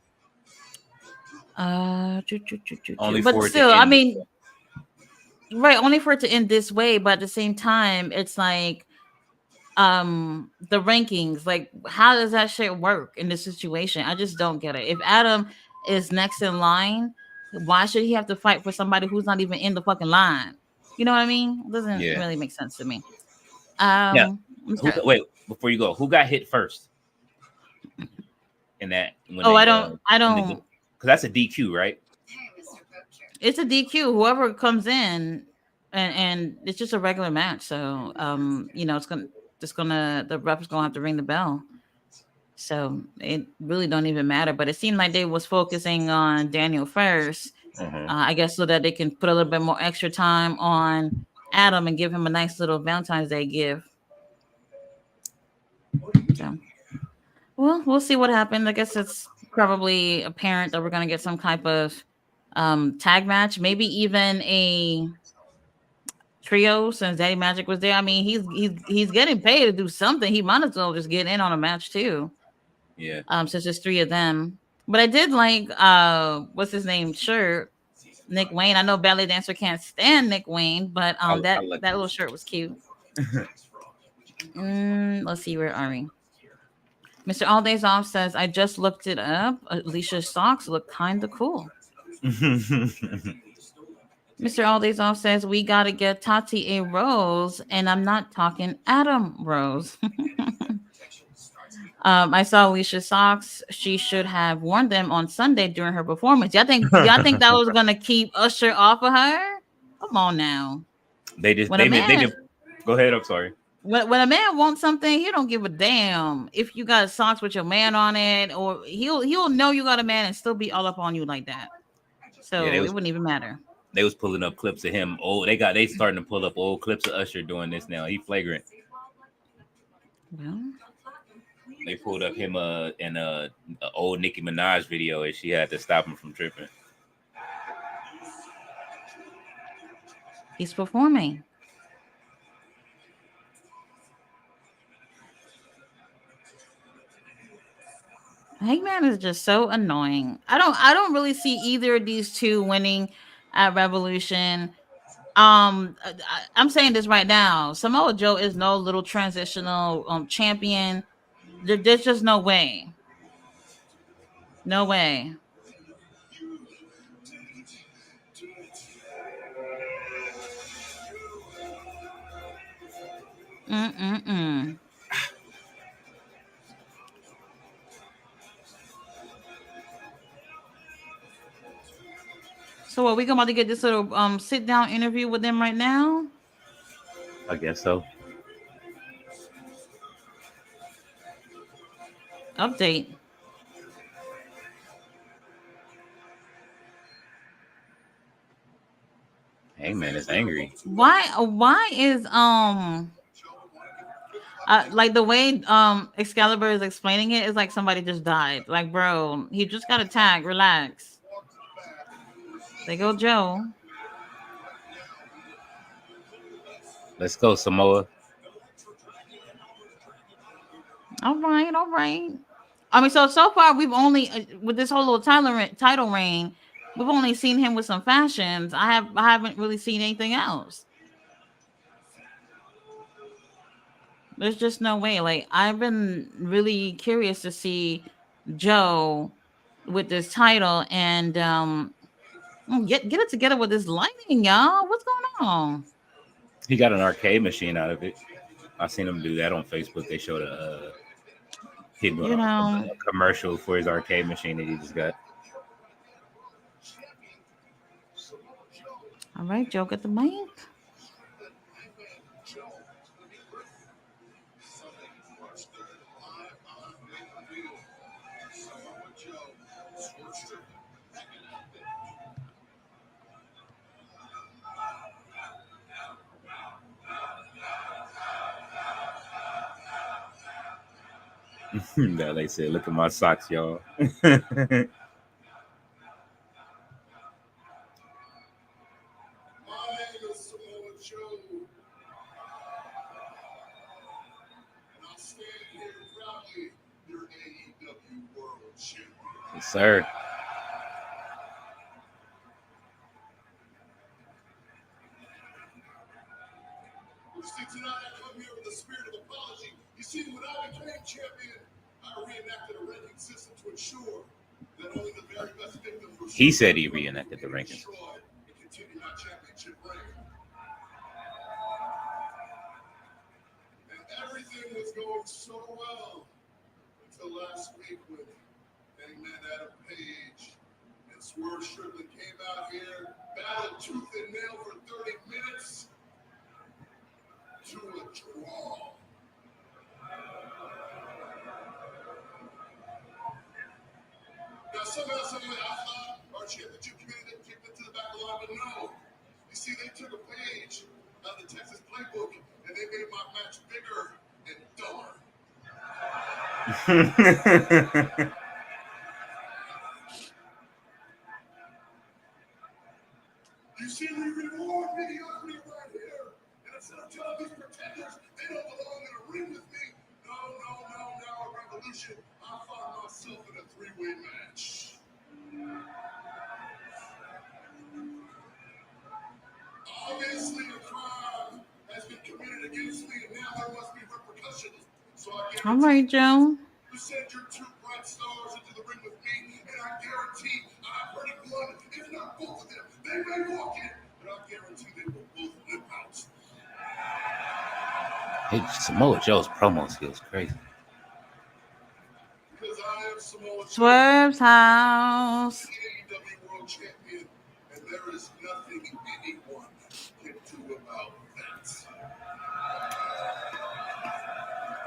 Only But for it to still, I end. mean, right, only for it to end this way, but at the same time, it's like the rankings, like how does that shit work in this situation? I just don't get it. If Adam is next in line, why should he have to fight for somebody who's not even in the fucking line? You know what I mean? It doesn't Yeah. really make sense to me. Yeah. Mr. Wait, before you go, who got hit first in that when Oh, they I because don't. that's a DQ, right? It's a DQ. Whoever comes in, and it's just a regular match. So, the ref's gonna have to ring the bell. So it really don't even matter. But it seemed like they was focusing on Daniel first. I guess so that they can put a little bit more extra time on Adam and give him a nice little Valentine's Day gift. So, well, we'll see what happens. I guess it's probably apparent that we're gonna get some type of tag match, maybe even a trio since Daddy Magic was there. I mean, he's getting paid to do something. He might as well just get in on a match too. Yeah. Since there's three of them. But I did like what's his name shirt, Nick Wayne. I know Ballet Dancer can't stand Nick Wayne, but I that like that little shirt was cute. Let's see, where are we? Mr. All Days Off says, I just looked it up. Alicia's socks look kind of cool. Mr. All Days Off says, we got to get Tati a rose, and I'm not talking Adam Rose. I saw Alicia's socks. She should have worn them on Sunday during her performance. Y'all think that was gonna keep Usher off of her? Come on now. they just When a they man just go ahead. I'm sorry. when a man wants something, he don't give a damn if you got socks with your man on it, or he'll know you got a man and still be all up on you like that. Yeah, So it wouldn't even matter. they was pulling up clips of him. Oh, they starting to pull up old clips of Usher doing this now. He flagrant. Well, They pulled up him in a old Nicki Minaj video, and she had to stop him from tripping. he's performing. Hangman is just so annoying. I don't really see either of these two winning at Revolution. I'm saying this right now. Samoa Joe is no little transitional champion. There's just no way. No way. Mm-mm-mm. So what, we about to get this little sit down interview with them right now? I guess so. Update. Hangman is angry. Why is like the way Excalibur is explaining it is like somebody just died. Like, bro, he just got attacked. Relax. They go Joe. Let's go, Samoa. All right, all right. I mean, so far we've only with this whole little title reign, we've only seen him with some fashions. I haven't really seen anything else. There's just no way. Like, I've been really curious to see Joe with this title and get it together with this lighting, y'all. What's going on? He got an arcade machine out of it. I seen him do that on Facebook. They showed him You know. a commercial for his arcade machine that he just got. All right, Joe, get the mic. Now they said, "Look at my socks, y'all." Yes, sir. He said he reenacted the rankings. Everything was going so well until last week when Hangman Adam Page and Swerve Strickland came out here, battled tooth and nail for 30 minutes to a draw. Now, somehow, some way, I thought our championship community kicked it to the back of the line, but no. You see, they took a page out of the Texas playbook and they made my match bigger and dumber. You see, we reward mediocrity right here. And instead of telling these pretenders they don't belong in a ring with me, no, now at Revolution, I find myself in a three-way match. Obviously, a crime has been committed against me, and now there must be repercussions. So I All right, Joe. You send your two bright stars into the ring with me, and I guarantee I've heard it one, if not both of them. They may walk in, but I guarantee they will both limp out. Hey, Samoa Joe's promo skills crazy. Because I am Samoa Joe, Swerve's house. AEW World Champion, and there is nothing anyone can do about that.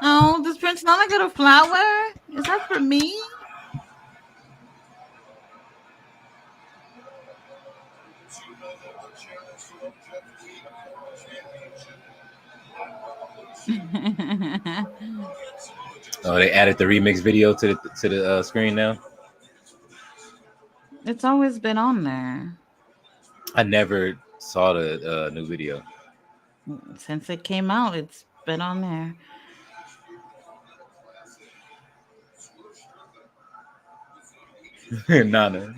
Oh, does Prince Nana get a flower? Is that for me? Oh, they added the remix video to the screen now. It's always been on there. I never saw the new video. Since it came out, it's been on there. Nana.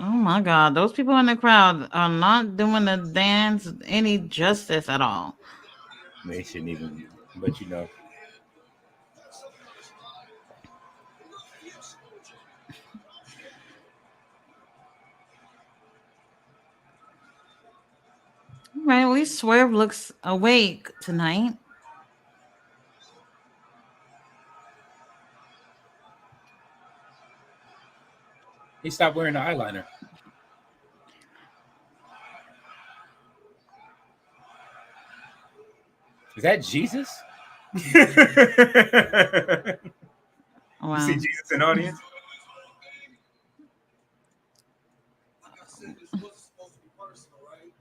Oh my God, those people in the crowd are not doing the dance any justice at all. They shouldn't even, but you know. Right, at least Swerve looks awake tonight. He stopped wearing the eyeliner. Is that Jesus? You see Wow. Jesus in the audience? Like I said, this wasn't supposed to be personal, right?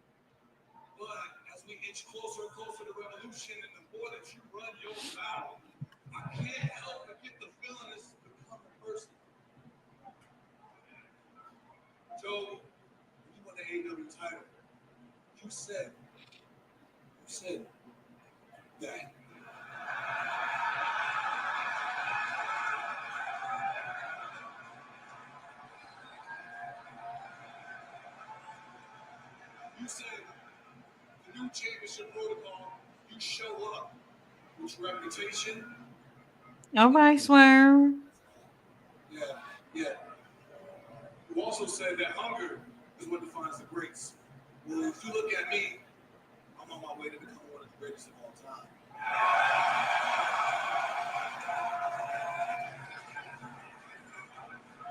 But as we inch closer and closer to revolution, and the more that you run your mouth, I can't help but get the feeling this is becoming personal. Joe, when you won the AEW title, you said that. You said the new championship protocol, you show up with your reputation. All right, Swerve. Yeah. You also said that hunger is what defines the greats. Well, if you look at me, I'm on my way to become one of the greatest of all time.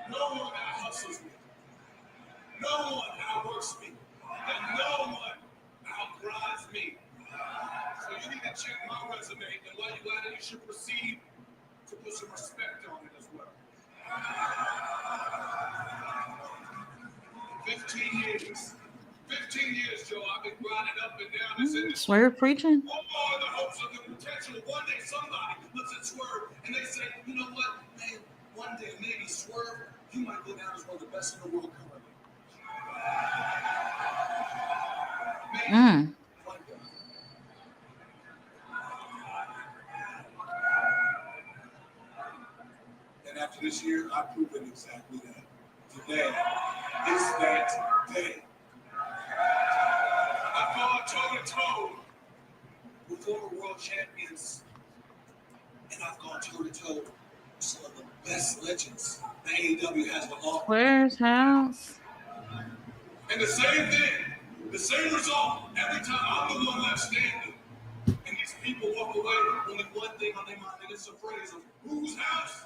No one out-hustles me. No one outworks me. And no one outgrinds me. So you need to check my resume, and while you at it, you should proceed to put some respect on it as well. 15 years. 15 years, Joe. I've been grinding up and down this industry. Swerve preaching. All in the hopes of the potential one day somebody looks at Swerve and they say, you know what, man, one day maybe Swerve, you might go down as one of the best in the world currently. Maybe one day. And after this year, I've proven exactly that. Today is that day. I've gone toe to toe with former world champions, and I've gone toe to toe with some of the best legends that AEW has to offer. Swerve's house. And the same thing, the same result every time I'm the one left standing. And these people walk away with only one thing on their mind, and it's a phrase of whose house?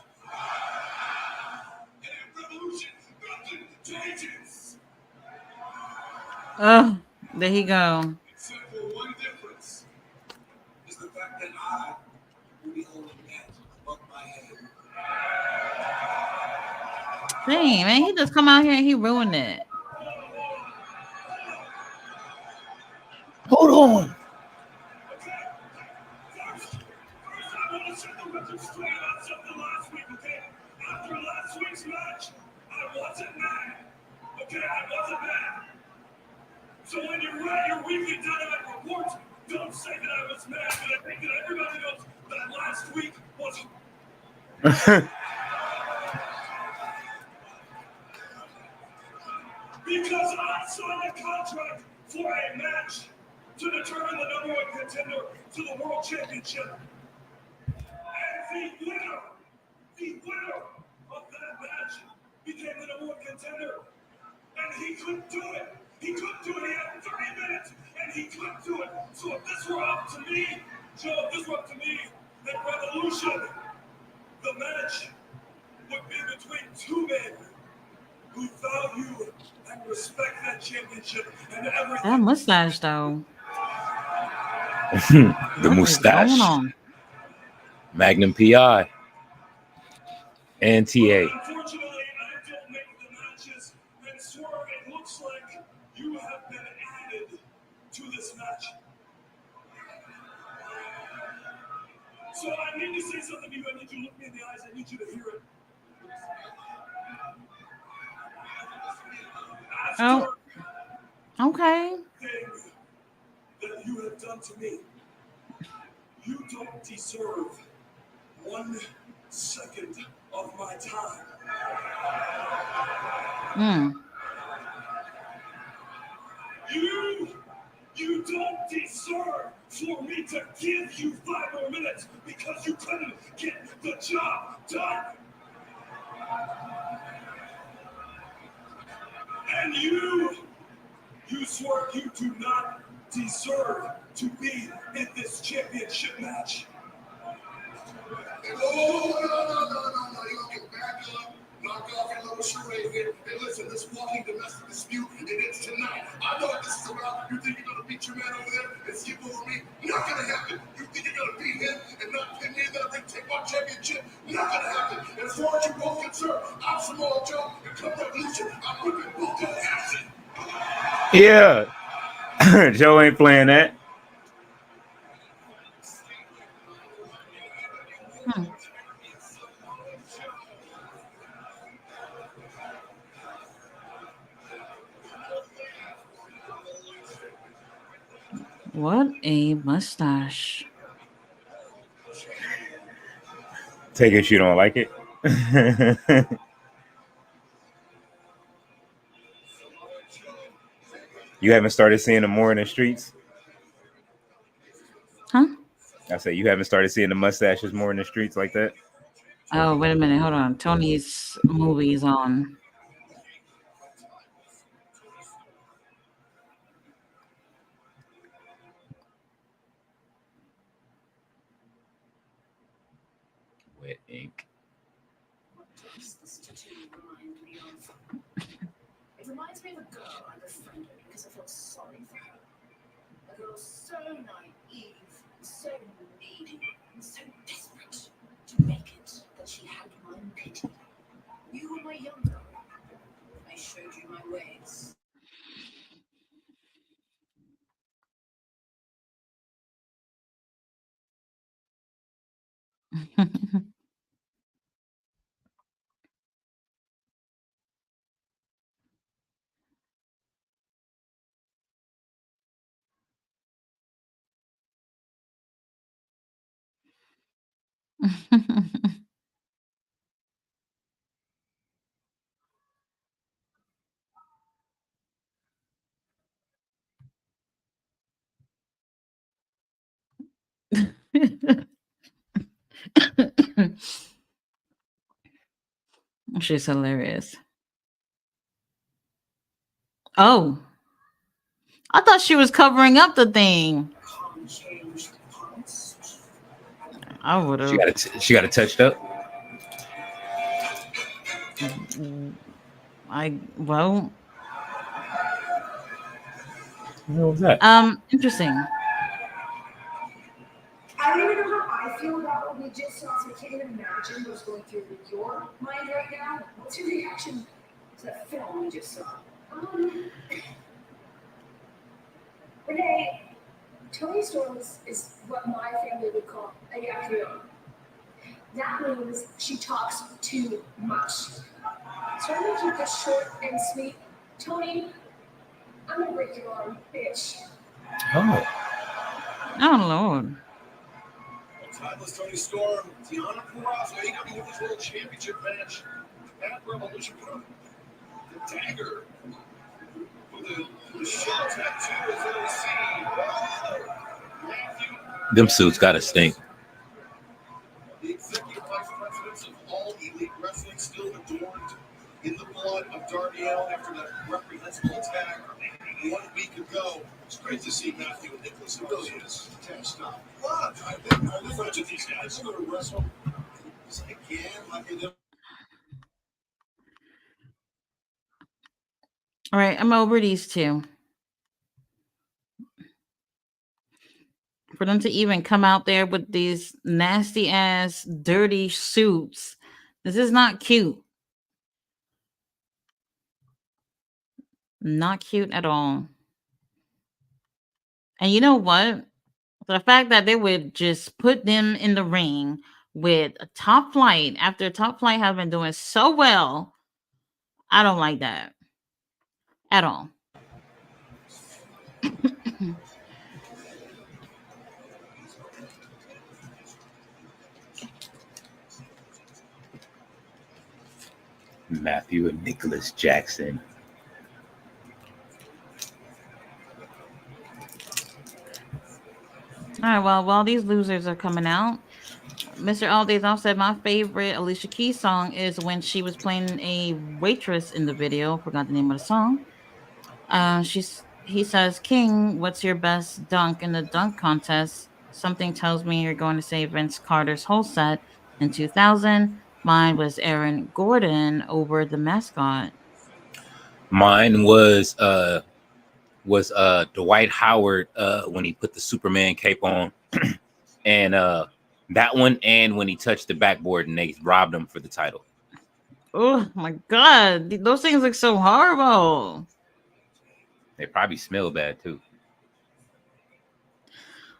And in Revolution, nothing changes. Oh, there he go. Except for one difference, is the fact that I will be holding that above my head. Dang, man, he just come out here and he ruined it. Hold on. First, I want to set the record straight about something last week, okay? After last week's match, I wasn't mad. Okay, I wasn't mad. So when you write your weekly Dynamite reports, don't say that I was mad, but I think that everybody knows that last week was... Because I signed a contract for a match to determine the number one contender to the World Championship. And the winner of that match became the number one contender. And he couldn't do it. He couldn't do it. He had 30 minutes, and he couldn't do it. So if this were up to me, Joe, if this were up to me, then Revolution, the match would be between two men who value and respect that championship and everything. That mustache, though. The What is mustache. going on? Magnum PI. And TA. Unfortunately, I don't make the matches, and Swerve, it looks like you have been added to this match. So I need to say something to you. I need you to look me in the eyes. I need you to hear it. Oh, okay. Thing that you have done to me. You don't deserve 1 second of my time. Mm. You don't deserve for me to give you 5 more minutes because you couldn't get the job done. And you swore you do not deserve to be in this championship match. Oh, no. You don't get back up, knock off your little charade here. Hey, listen, this walking domestic dispute, it ends tonight. I know what this is about. You think you're going to beat your man over there and skip over me? Not going to happen. You think you're going to beat him and not pin me in that ring, take my championship? Not going to happen. And as far as you both concerned, I'm Samoa Joe, and come Revolution, I'm ripping both your asses. Yeah. Joe ain't playing that. Hmm. What a mustache. Take it you don't like it. You haven't started seeing them more in the streets? Huh? I say you haven't started seeing the mustaches more in the streets like that? Oh, wait a minute. Hold on. Tony's movie's on. Wet ink. It reminds me of a girl I befriended because I felt sorry for her. A girl so naive, so needy, and so desperate to make it that she had my pity. You were my young girl. I showed you my ways. She's hilarious. Oh, I thought she was covering up the thing. I would have. She got it touched up. Well. What was that? Interesting. I don't even know how I feel about what we just saw, so I can't even imagine what's going through your mind right now. What's your reaction to that film we just saw? Renee, Tony Storm is what my family would call a yakuyo. That means she talks too much. So I'm gonna keep this short and sweet. Tony, I'm gonna break your arm, bitch. Oh. Oh Lord. Timeless Tony Storm, Deanna Purrazzo, AEW World Championship match at Revolution Pro. The dagger with the shell tattoo is on the scene. Them suits gotta stink. The executive vice presidents of All Elite Wrestling still adorned in the blood of Darby Allin after that reprehensible attack 1 week ago. It's great to see Matthew and Nicholas. It really is. Can't stop. What? I think I'm friends with these guys. I'm going to wrestle again like I did. All right, I'm over these two. For them to even come out there with these nasty ass, dirty suits, this is not cute. Not cute at all. And you know what? The fact that they would just put them in the ring with a Top Flight after Top Flight have been doing so well, I don't like that at all. Matthew and Nicholas Jackson. All right, well, while these losers are coming out, Mr. All Days Off said my favorite Alicia Keys song is when she was playing a waitress in the video. Forgot the name of the song. He says, King, what's your best dunk in the dunk contest? Something tells me you're going to say Vince Carter's whole set in 2000. Mine was Aaron Gordon over the mascot. Mine was Dwight Howard when he put the Superman cape on, and that one, and when he touched the backboard and they robbed him for the title. Oh my god, those things look so horrible. They probably smell bad too.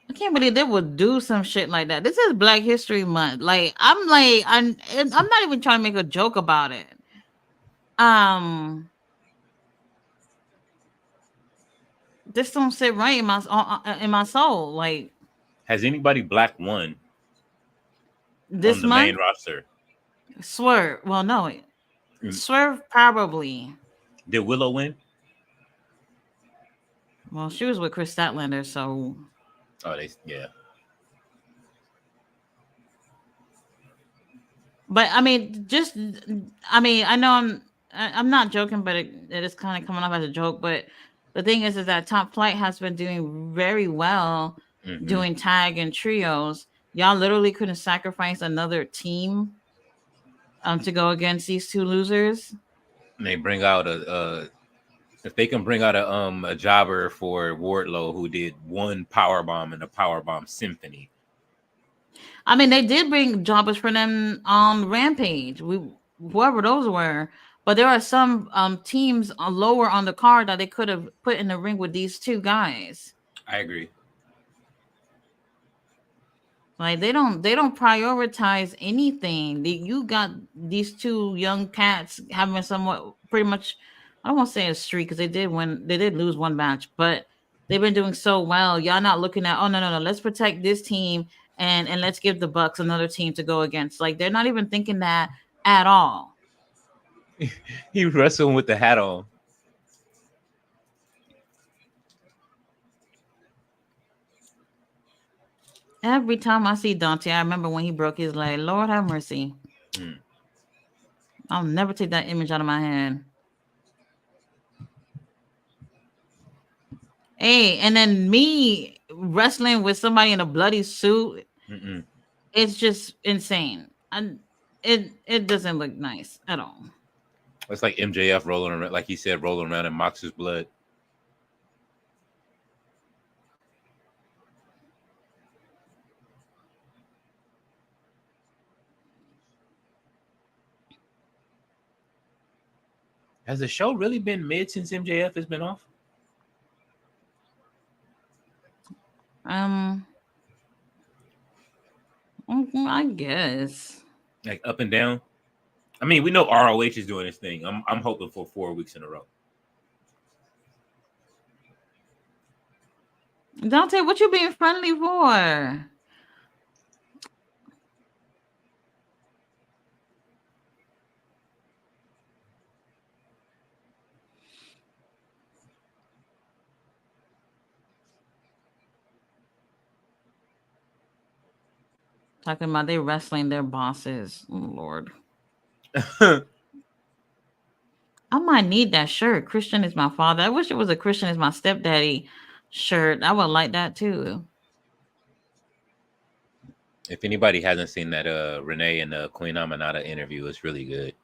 I can't believe they would do some shit like that. This is Black History Month. I'm not even trying to make a joke about it. This don't sit right in my soul. Like, has anybody black won this on the month? main roster? Swerve. Well, no, Swerve probably. Did Willow win? Well, she was with Chris Statlander, so. Oh, yeah. But I mean, I know I'm not joking, but it is kind of coming off as a joke. But the thing is that Top Flight has been doing very well doing tag and trios. Y'all literally couldn't sacrifice another team to go against these two losers. And they bring out if they can bring out a jobber for Wardlow who did one powerbomb in a powerbomb symphony. I mean, they did bring jobbers for them on Rampage. Whoever those were, but there are some teams lower on the card that they could have put in the ring with these two guys. I agree. Like they don't prioritize anything. You got these two young cats having somewhat pretty much. I don't want to say a streak because they did lose one match, but they've been doing so well. Y'all not looking at no. Let's protect this team and let's give the Bucks another team to go against. Like they're not even thinking that at all. He wrestling with the hat on. Every time I see Dante, I remember when he broke his leg. Lord have mercy. I'll never take that image out of my head. Hey, and then me wrestling with somebody in a bloody suit. It's just insane. It doesn't look nice at all. It's like MJF rolling around, like he said, rolling around in Mox's blood. Has the show really been mid since MJF has been off? I guess. Like up and down. I mean, we know ROH is doing this thing. I'm hoping for 4 weeks in a row. Dante, what you being friendly for? Talking about they wrestling their bosses. Oh, Lord. I might need that shirt. Christian is my father. I wish it was a Christian is my stepdaddy shirt. I would like that too. If anybody hasn't seen that Renee and Queen Aminata interview, it's really good.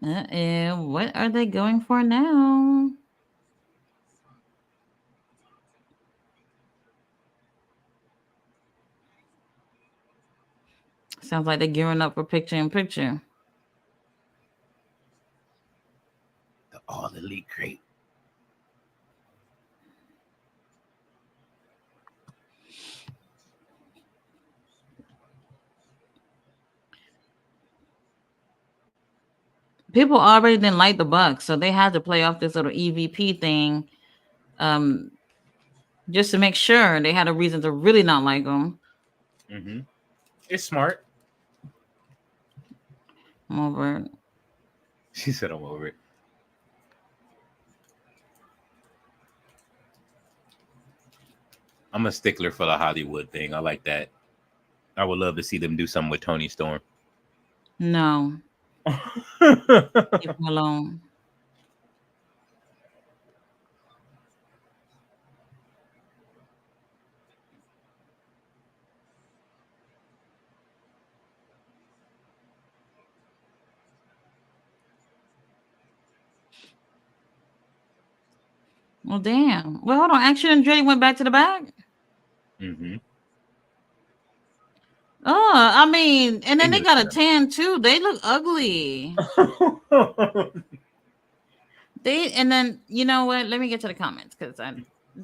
What are they going for now? Sounds like they're gearing up for picture in picture. The All Elite Crate. People already didn't like the Bucks, so they had to play off this little EVP thing, just to make sure they had a reason to really not like them. It's smart. I'm over it. She said I'm over it. I'm a stickler for the Hollywood thing. I like that. I would love to see them do something with Tony Storm. No, leave him alone. Well, damn. Well, hold on. Action and Dre went back to the back. Mm-hmm. Oh, I mean, and They then knew they to got a send tan too. They look ugly. them. They and then you know what? Let me get to the comments because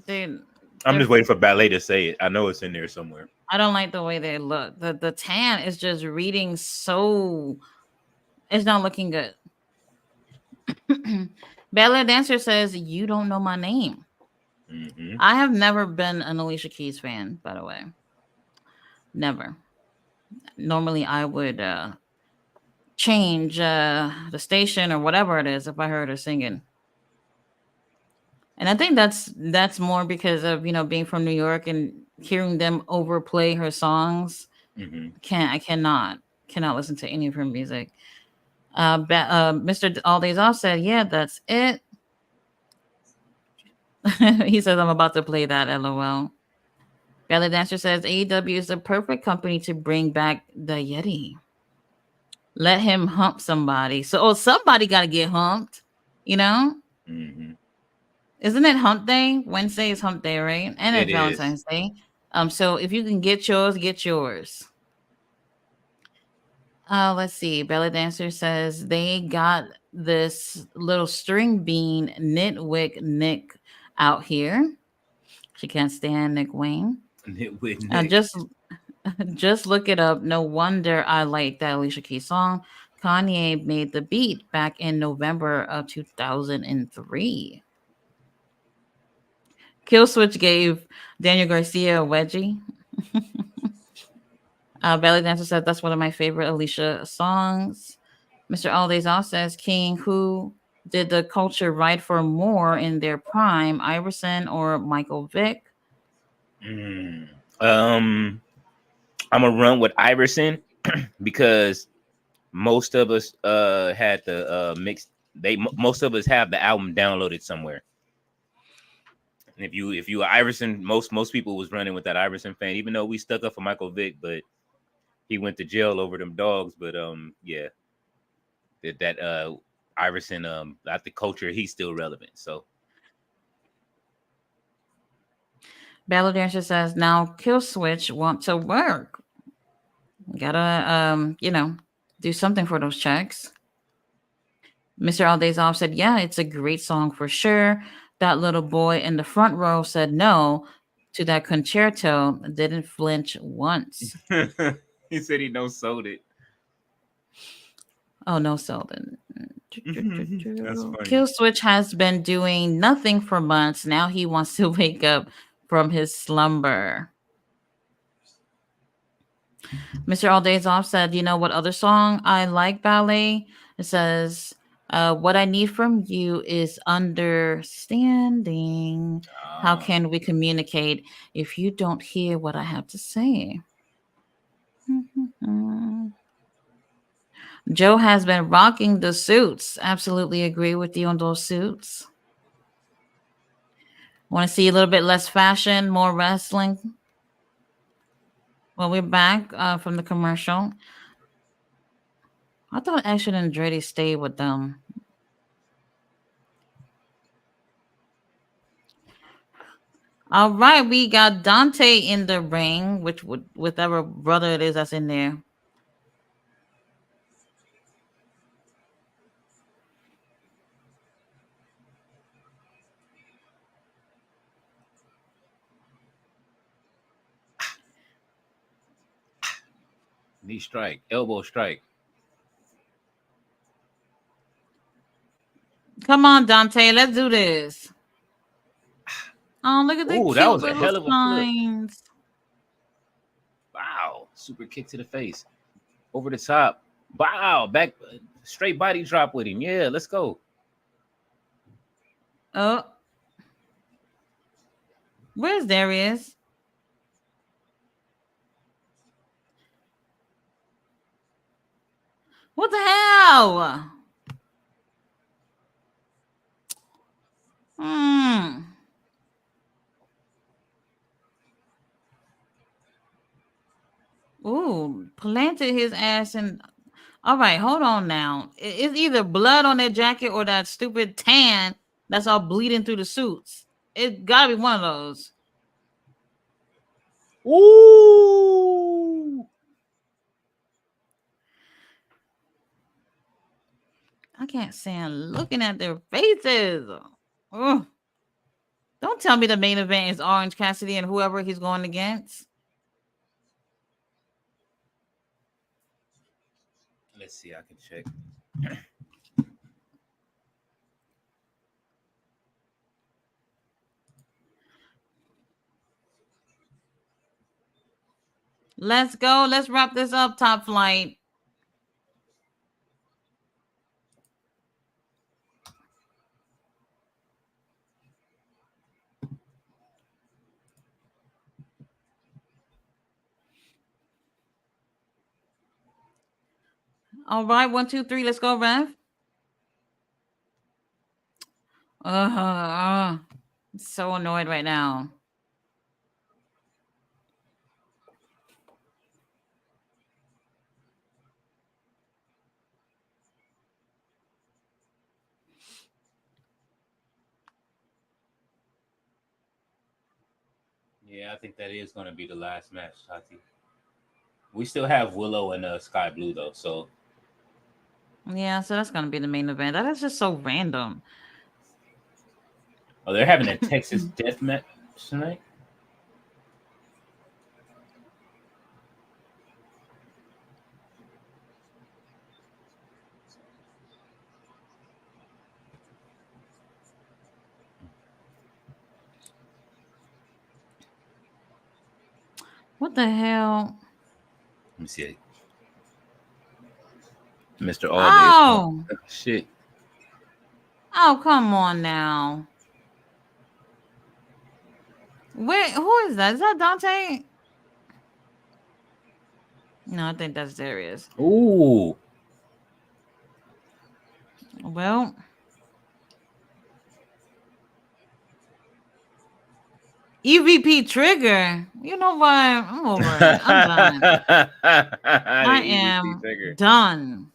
they I'm they're just waiting for Ballet to say it. I know it's in there somewhere. I don't like the way they look. The tan is just reading so it's not looking good. Ballet Dancer says you don't know my name. Mm-hmm. I have never been an Alicia Keys fan, by the way. Never. Normally I would change the station or whatever it is if I heard her singing. And I think that's more because of being from New York and hearing them overplay her songs. Mm-hmm. I cannot listen to any of her music. Mr. All Days Off said, "Yeah, that's it." He says, "I'm about to play that." LOL. Belly Dancer says, "AEW is the perfect company to bring back the Yeti. Let him hump somebody. So, somebody got to get humped. You know." Mm-hmm. Isn't it Hump Day? Wednesday is Hump Day, right? And It it's is. Valentine's Day. So if you can get yours, get yours. Let's see. Belly Dancer says they got this little string bean Nitwick Nick out here. She can't stand Nick Wayne. With Uh, Nick. just just look it up. No wonder I like that Alicia Keys song. Kanye made the beat back in November of 2003. Killswitch gave Daniel Garcia a wedgie. Belly Dancer said that's one of my favorite Alicia songs. Mr. Aldays Off says King, who did the culture right for more in their prime, Iverson or Michael Vick? Mm. Um, I'm gonna run with Iverson because most of us had the mix. Most of us have the album downloaded somewhere. And if you were Iverson, most people was running with that Iverson fan, even though we stuck up for Michael Vick, but he went to jail over them dogs. But yeah, that Iverson at the culture, he's still relevant. So Belly Dancer says now Killswitch want to work. Gotta do something for those checks. Mr. Aldays Off said, yeah, it's a great song for sure. That little boy in the front row said no to that concerto, didn't flinch once. he said he no sold it. Oh, no, Selden. That's funny. Killswitch has been doing nothing for months. Now he wants to wake up from his slumber. Mr. All Days Off said, you know what other song I like, Ballet? It says, what I need from you is understanding. How Ah. can we communicate if you don't hear what I have to say? Joe has been rocking the suits. Absolutely agree with you on those suits. Want to see a little bit less fashion, more wrestling? Well, we're back from the commercial. I thought Action and Andretti stayed with them. All right, we got Dante in the ring, which would whatever brother it is that's in there. Knee strike, elbow strike. Come on, Dante, let's do this. Oh, look at the Oh, that cute was a little hell of a flip. signs. Wow. Super kick to the face. Over the top. Wow, back straight body drop with him. Yeah, let's go. Oh, where's Darius? What the hell? Hmm. Ooh, planted his ass in. All right, hold on now. It's either blood on that jacket or that stupid tan that's all bleeding through the suits. It gotta be one of those. Ooh. I can't stand looking at their faces. Ugh. Don't tell me the main event is Orange Cassidy and whoever he's going against. Let's see, I can check. Let's go. Let's wrap this up, Top Flight. All right, 1, 2, 3. Let's go, Rev. I'm so annoyed right now. Yeah, I think that is going to be the last match, Tati. We still have Willow and Sky Blue though, so Yeah, so that's gonna be the main event. That is just so random. oh, they're having a Texas Death Match tonight. What the hell? Let me see. Mr. All Day. Oh, Shit. oh, come on now. Wait, who is that? Is that Dante? No, I think that's Darius. Ooh. Well, EVP Trigger. You know what? I'm over it. I'm done. The I EVP am trigger. done.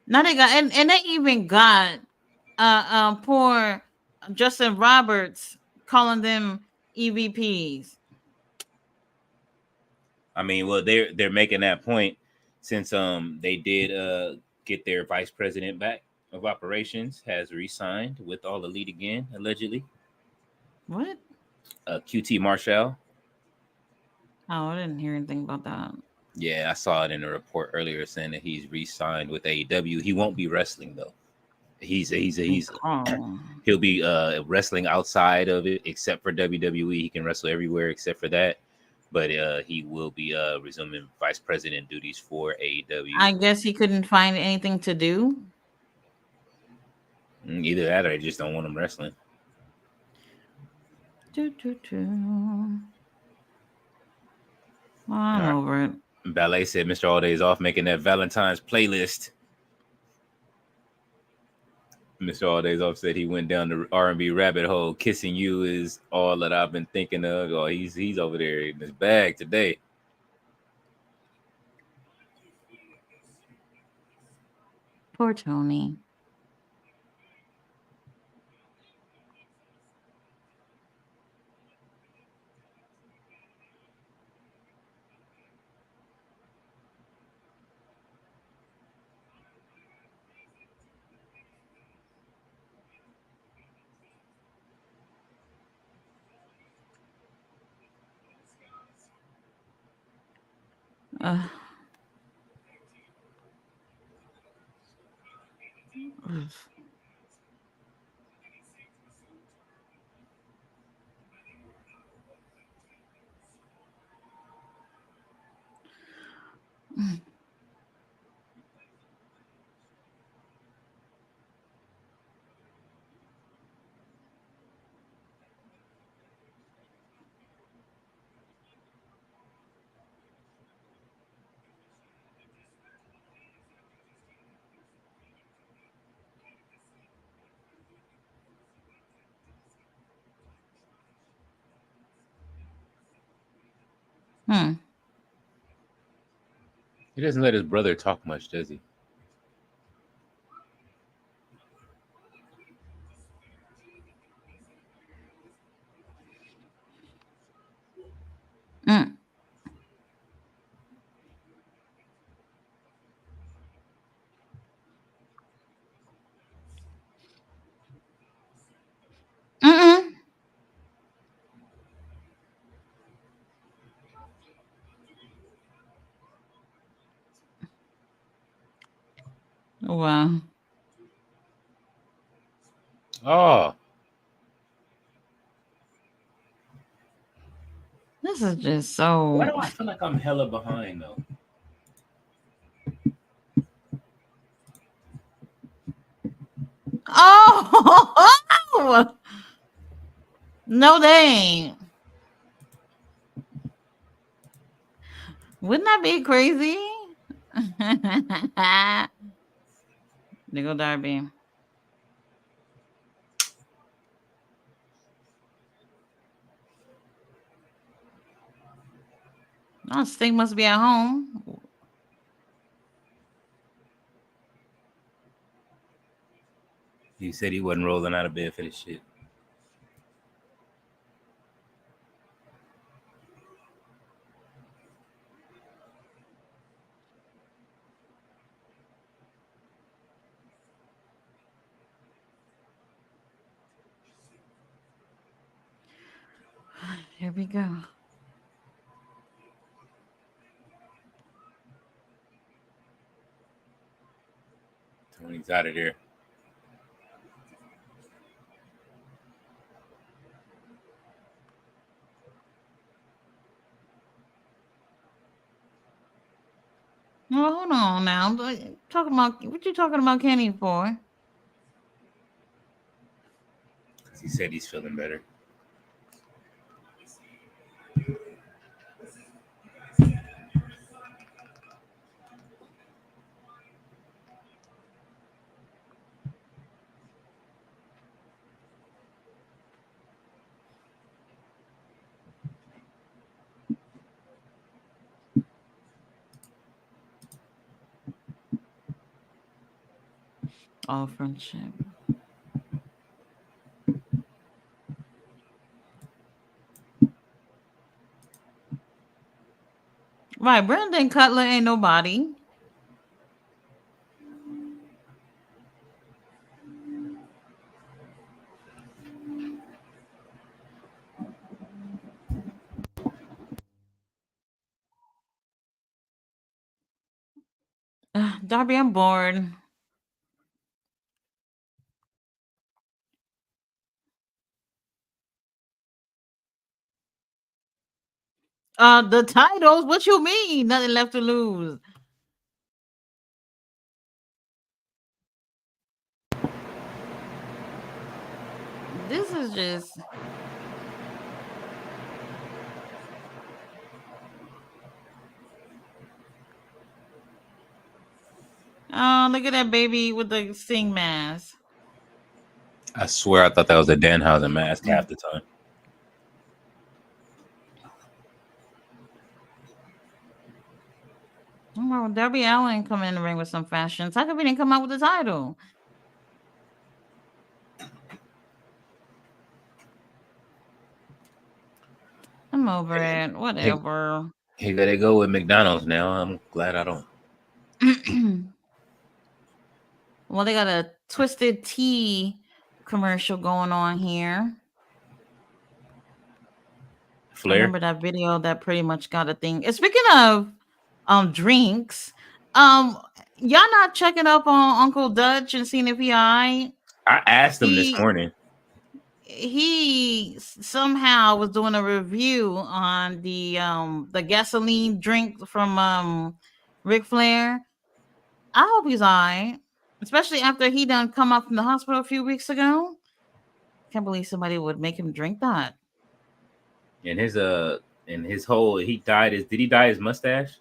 Now they got and they even got poor Justin Roberts calling them EVPs. I mean, well, they're making that point since they did get their vice president back of operations has re-signed with All Elite again, allegedly. What? QT Marshall. Oh, I didn't hear anything about that. Yeah, I saw it in a report earlier saying that he's re-signed with AEW. He won't be wrestling though. He's Oh. he'll be wrestling outside of it, except for WWE. He can wrestle everywhere except for that. But he will be resuming vice president duties for AEW. I guess he couldn't find anything to do. Either that, or they just don't want him wrestling. Doo, doo, doo. Well, I'm All right. over it. Ballet said Mr. All Day is off making that Valentine's playlist. Mr. All Day's off said he went down the R&B rabbit hole. Kissing You is all that I've been thinking of. Oh, he's over there in his bag today. Poor Tony. Uh, Hmm. He doesn't let his brother talk much, does he? Mm. Mm-mm. Wow. Oh, This is just why so. do I feel like I'm hella behind though? Oh no, they ain't. Wouldn't that be crazy? Nickel Darby. Oh, Sting must be at home. He said he wasn't rolling out of bed for this shit. Here we go. Tony's out of there. Well, hold on now. Talking about what you talking about Kenny for? He said he's feeling better. All friendship. Right, Brandon Cutler ain't nobody. Darby, I'm bored. The titles. What you mean? Nothing left to lose. This is just. Oh, look at that baby with the sing mask. I swear I thought that was a Danhausen mask half the time. Oh, Darby Allin come in the ring with some fashions. How come he didn't come out with the title? I'm over it. Whatever. He let it go with McDonald's now. I'm glad I don't. Well, they got a Twisted Tea commercial going on here. I Flair. remember that video that pretty much got a thing. And speaking of drinks, y'all not checking up on Uncle Dutch and seeing if he alright? I asked him this He morning. he somehow was doing a review on the gasoline drink from Ric Flair. I hope he's alright. Especially after he done come up from the hospital a few weeks ago. Can't believe somebody would make him drink that. And his whole he dyed his did he dye his mustache?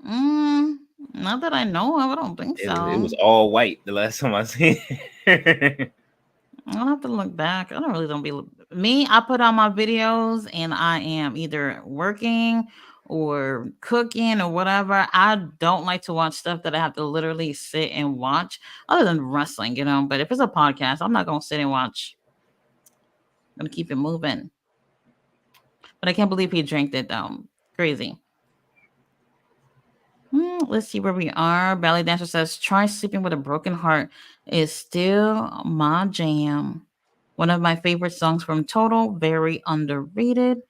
Not that I know of. I don't think It was so. all white the last time I seen it. I'll have to look back. I don't be me. I put on my videos and I am either working or cooking or whatever. I don't like to watch stuff that I have to literally sit and watch, other than wrestling, you know. But if it's a podcast, I'm not gonna sit and watch. I'm gonna keep it moving. But I can't believe he drank it though. Crazy. Let's see where we are. Ballet Dancer says, try sleeping with a broken heart is still my jam. One of my favorite songs from Total, very underrated.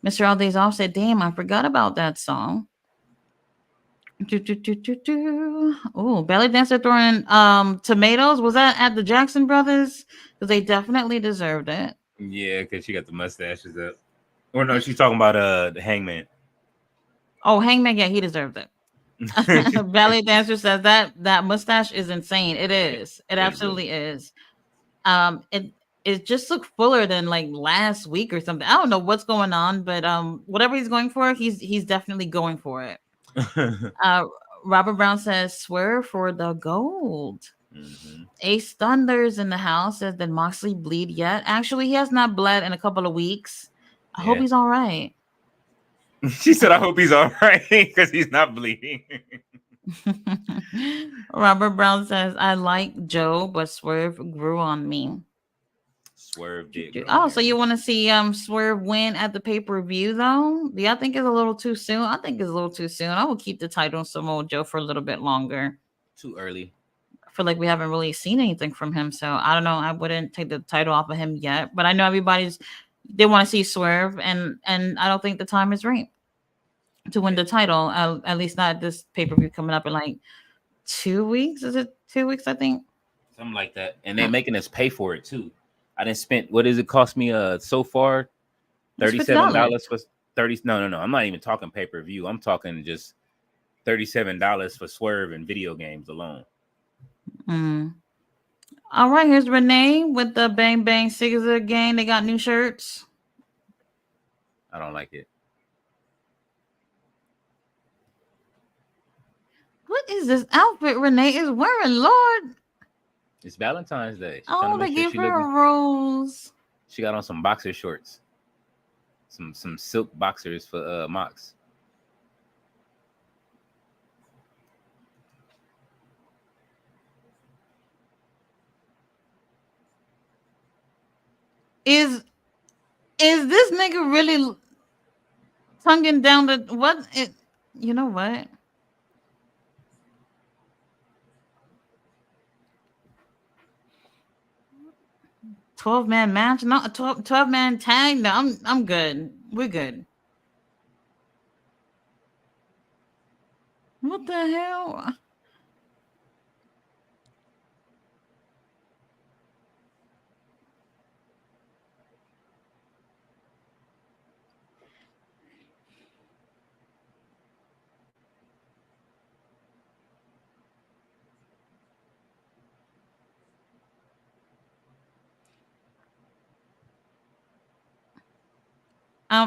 Mr. All Days Off said, damn, I forgot about that song. Oh, Ballet Dancer throwing tomatoes. Was that at the Jackson Brothers? Because they definitely deserved it. Yeah, because she got the mustaches up. Or no, she's talking about the Hangman. Oh, Hangman, yeah, he deserved it. Ballet Dancer says that mustache is insane. It is. It absolutely is. It just looked fuller than like last week or something. I don't know what's going on, but whatever he's going for, he's definitely going for it. Uh Robert Brown says swear for the gold. Mm-hmm. Ace Thunder's in the house says, did Moxley bleed yet? Actually, he has not bled in a couple of weeks. I hope he's all right. She said, I hope he's all right because he's not bleeding. Robert Brown says, I like Joe, but Swerve grew on me. Swerve did. Oh, so you want to see Swerve win at the pay-per-view though? Do y'all think it's a little too soon? I think it's a little too soon. I will keep the title on Samoa Joe for a little bit longer. Too early. I feel like we haven't really seen anything from him, so I don't know. I wouldn't take the title off of him yet, but I know they want to see Swerve, and I don't think the time is right to win the title. At least not this pay-per-view coming up in like 2 weeks. Is it 2 weeks? I think something like that, and they're making us pay for it too. I didn't spend what does it cost me so far? $37 for 30. No. I'm not even talking pay-per-view. I'm talking just $37 for Swerve and video games alone. All right, here's Renee with the Bang Bang Zigzag Gang. They got new shirts. I don't like it. What is this outfit Renee is wearing, Lord? It's Valentine's Day. They gave her a rose. She got on some boxer shorts. Some silk boxers for Mox. Is this nigga really tonguing down the what? You know what? $12-man match? No, 12-man tag? No, I'm good. We're good. What the hell?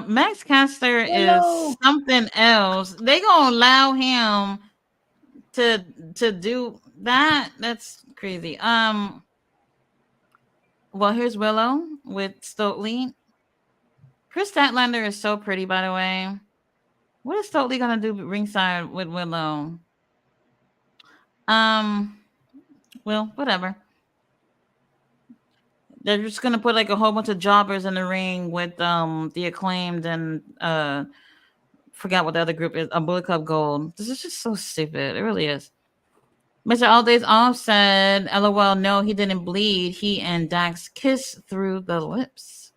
Max Caster is something else. They gonna allow him to do that. That's crazy. Well, here's Willow with Stokely. Chris Statlander is so pretty, by the way. What is Stokely gonna do ringside with Willow? Well, whatever. They're just gonna put like a whole bunch of jobbers in the ring with the Acclaimed and forgot what the other group is, a Bullet Club Gold. This is just so stupid. It really is. Mr. All Days Off said, LOL, no, he didn't bleed. He and Dax kissed through the lips.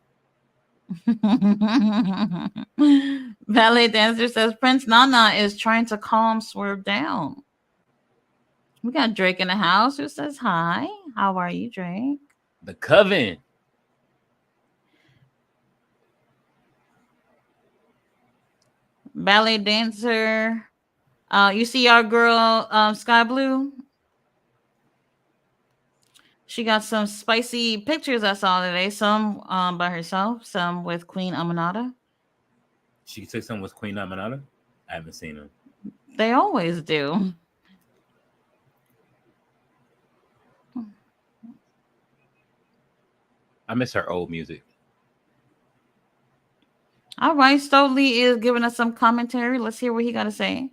Ballet Dancer says Prince Nana is trying to calm Swerve down. We got Drake in the house who says hi. How are you, Drake? The Coven. ballet dancer. You see our girl, Sky Blue. She got some spicy pictures I saw today. Some by herself, some with Queen Aminata. She took some with Queen Aminata. I haven't seen them. They always do. I miss her old music. All right, Stoley is giving us some commentary. Let's hear what he got to say.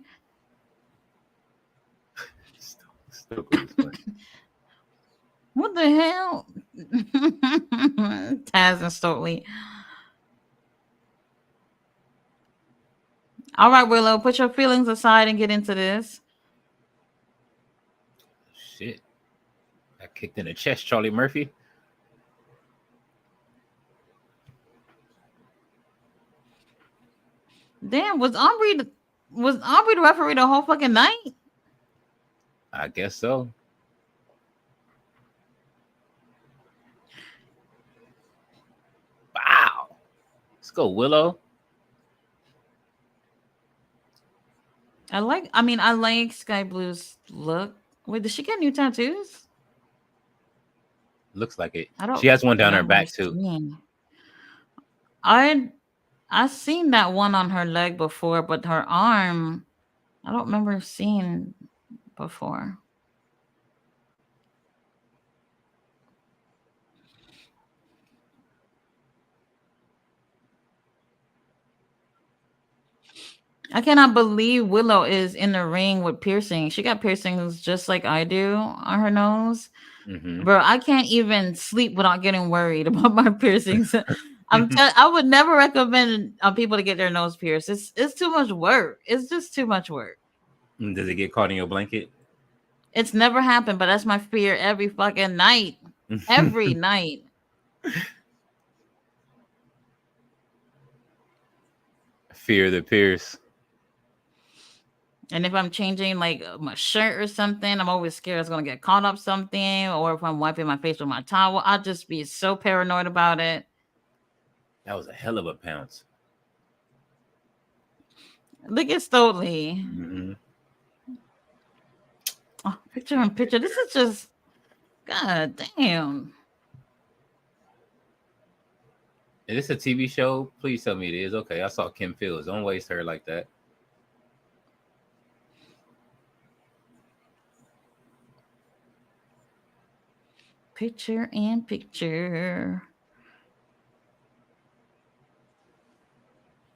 What the hell? Taz and Stoley. All right, Willow, put your feelings aside and get into this. Shit. I kicked in the chest, Charlie Murphy. Damn, was Aubrey the referee the whole fucking night? I guess so. Wow. Let's go, Willow. I like Sky Blue's look. Wait, did she get new tattoos? Looks like it. I don't She has one down her remember back too. seeing. I seen that one on her leg before, but her arm, I don't remember seeing before. I cannot believe Willow is in the ring with piercing. She got piercings just like I do on her nose. Mm-hmm. Bro, I can't even sleep without getting worried about my piercings. I would never recommend people to get their nose pierced. It's too much work. It's just too much work. Does it get caught in your blanket? It's never happened, but that's my fear every fucking night. Every night. Fear the pierce. And if I'm changing like my shirt or something, I'm always scared it's gonna get caught up something. Or if I'm wiping my face with my towel, I'll just be so paranoid about it. That was a hell of a pounce. Look at Stoley. Mm-hmm. Oh, picture in picture. This is just god damn. Is this a TV show? Please tell me it is. Okay, I saw Kim Fields. Don't waste her like that. Picture in picture.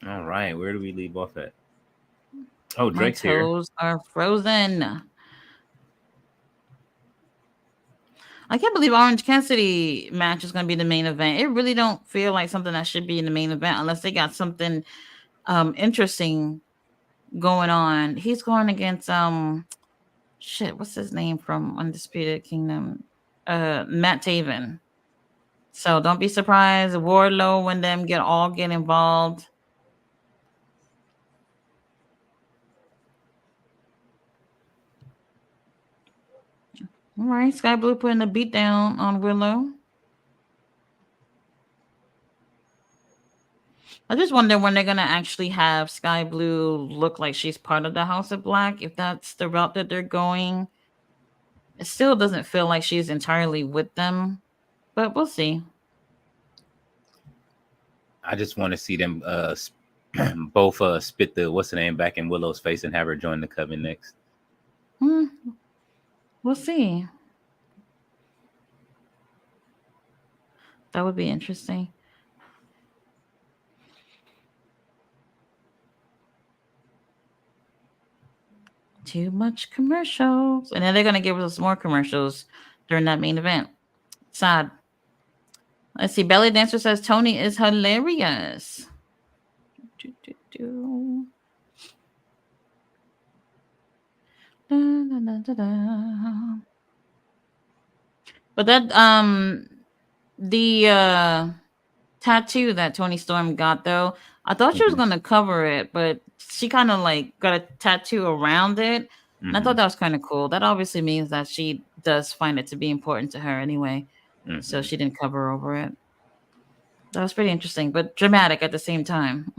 All right, where do we leave off at? Oh, My Drake's here. toes are frozen. I can't believe Orange Cassidy match is going to be the main event. It really don't feel like something that should be in the main event unless they got something interesting going on. He's going against shit, what's his name from Undisputed Kingdom? Matt Taven. So don't be surprised Wardlow when them get involved. All right, Sky Blue putting a beat down on Willow. I just wonder when they're gonna actually have Sky Blue look like she's part of the House of Black. If that's the route that they're going, it still doesn't feel like she's entirely with them, but we'll see. I just want to see them both spit the what's the name back in Willow's face and have her join the coven next. We'll see. That would be interesting. Too much commercials. And then they're going to give us more commercials during that main event. Sad. Let's see. Belly Dancer says Tony is hilarious. But that the tattoo that Tony Storm got though, I thought she was gonna cover it, but she kind of like got a tattoo around it. And I thought that was kind of cool. That obviously means that she does find it to be important to her anyway. So she didn't cover over it. That was pretty interesting, but dramatic at the same time.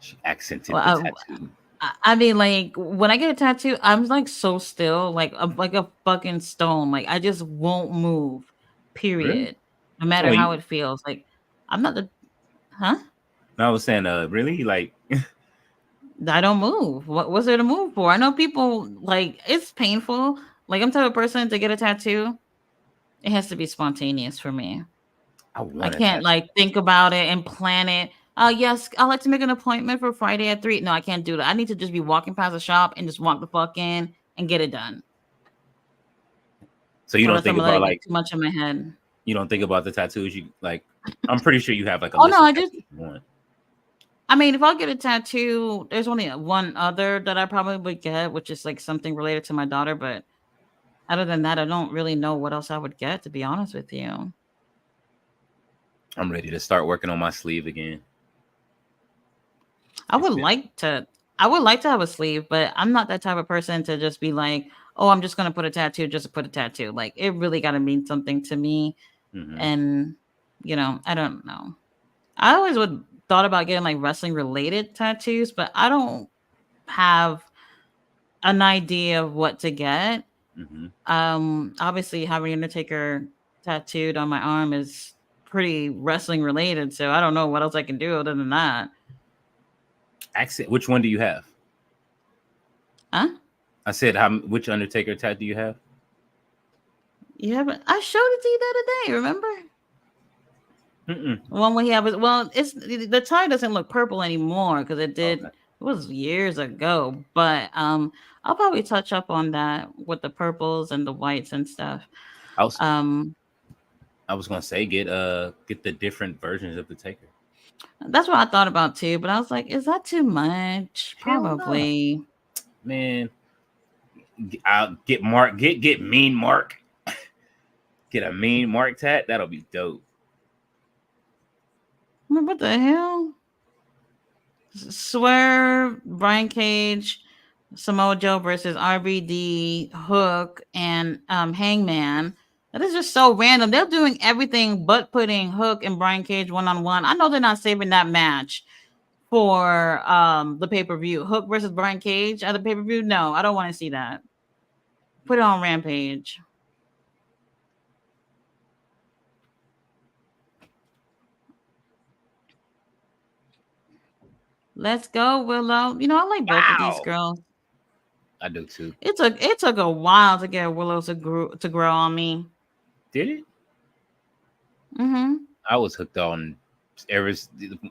She accented the Well, tattoo. I mean, like when I get a tattoo, I'm like so still, like a fucking stone. Like I just won't move. Really? Period. No So matter when how you, it feels. Like I'm not the huh? no, I was saying, really, like, I don't move. What's there to move for? I know people like it's painful. Like I'm the type of person to get a tattoo. It has to be spontaneous for me. I I want a can't tattoo. like think about it and plan it. Yes, I'd like to make an appointment for Friday at 3. No, I can't do that. I need to just be walking past the shop and just walk the fuck in and get it done. So you Or don't else I'm think gonna let about it get like too much in my head. you don't think about the tattoos. You like, I'm pretty sure you have like a Oh no, list of I just tattoos you want. I mean if I'll get a tattoo, there's only one other that I probably would get, which is like something related to my daughter, but other than that, I don't really know what else I would get, to be honest with you. I'm ready to start working on my sleeve again. I It's would been like to I would like to have a sleeve, but I'm not that type of person to just be like, "Oh, I'm just gonna put a tattoo just to put a tattoo." Like it really got to mean something to me, hmm and I don't know. I always would thought about getting like wrestling related tattoos, but I don't have an idea of what to get. hmm Obviously having Undertaker tattooed on my arm is pretty wrestling related, so I don't know what else I can do other than that. accent. Which one do you have? Huh? I said, which Undertaker tattoo do you have? You haven't? I showed it to you the other day. Remember Mm-mm. one when he had? Well, it's the tie doesn't look purple anymore because it did. Okay. It was years ago, but I'll probably touch up on that with the purples and the whites and stuff. I was Um, I was gonna say get the different versions of the Taker. that's what I thought about too. But I was like, is that too much? Hell no, Probably. man. I'll get Mark. Get mean Mark. Get a mean Mark tat. That'll be dope. What the hell? Swerve, Brian Cage, Samoa Joe versus RVD, Hook, and Hangman. That is just so random. They're doing everything but putting Hook and Brian Cage one on one. I know they're not saving that match for the pay per view. Hook versus Brian Cage at the pay per view. No, I don't want to see that. Put it on Rampage. Let's go, Willow. I like both of these Wow, girls. I do too. It took a while to get Willow to grow on me. Did it? Mm-hmm. I was hooked on ever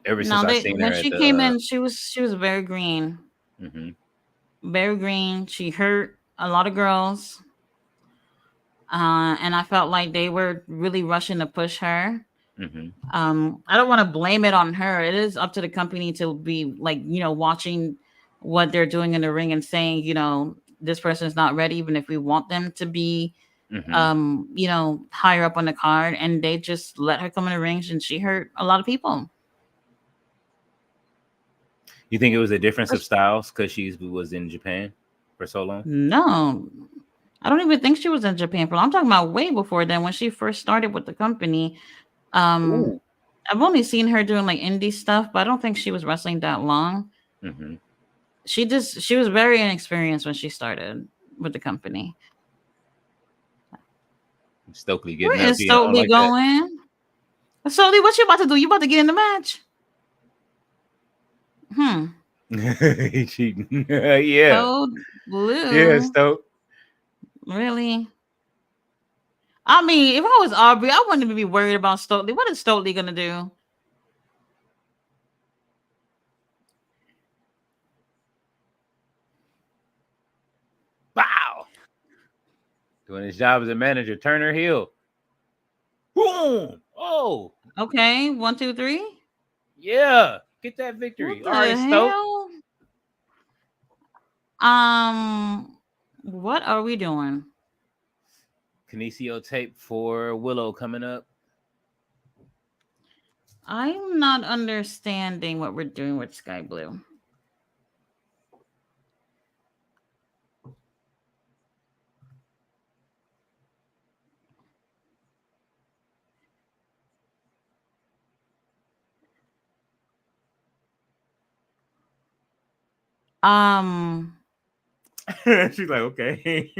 ever since No, I they seen her when at she the. came in, she was very green, hmm very green. She hurt a lot of girls, and I felt like they were really rushing to push her. hmm I don't want to blame it on her. It is up to the company to be like watching what they're doing in the ring and saying this person is not ready, even if we want them to be hmm higher up on the card, and they just let her come in the ring and she hurt a lot of people. You think it was a difference of styles because she was in Japan for so long? No, I don't even think she was in Japan for long. I'm talking about way before then when she first started with the company. Um, Ooh. I've only seen her doing like indie stuff, but I don't think she was wrestling that long. hmm She was very inexperienced when she started with the company. Stokely getting Where up is here on Stokely like that. going? Stokely, what you about to do? You about to get in the match? Hmm. He cheating. Yeah. So Yeah, blue. Stoke. Really? I mean, if I was Aubrey, I wouldn't even be worried about Stokely. What is Stokely gonna do? Wow. Doing his job as a manager. Turner Hill. Boom. Oh, Okay, 1, 2, 3. yeah. Get that What victory. All the right, Stoke. hell? Um, what are we doing? Kinesio tape for Willow coming up. I'm not understanding what we're doing with Sky Blue. Um, She's like, okay.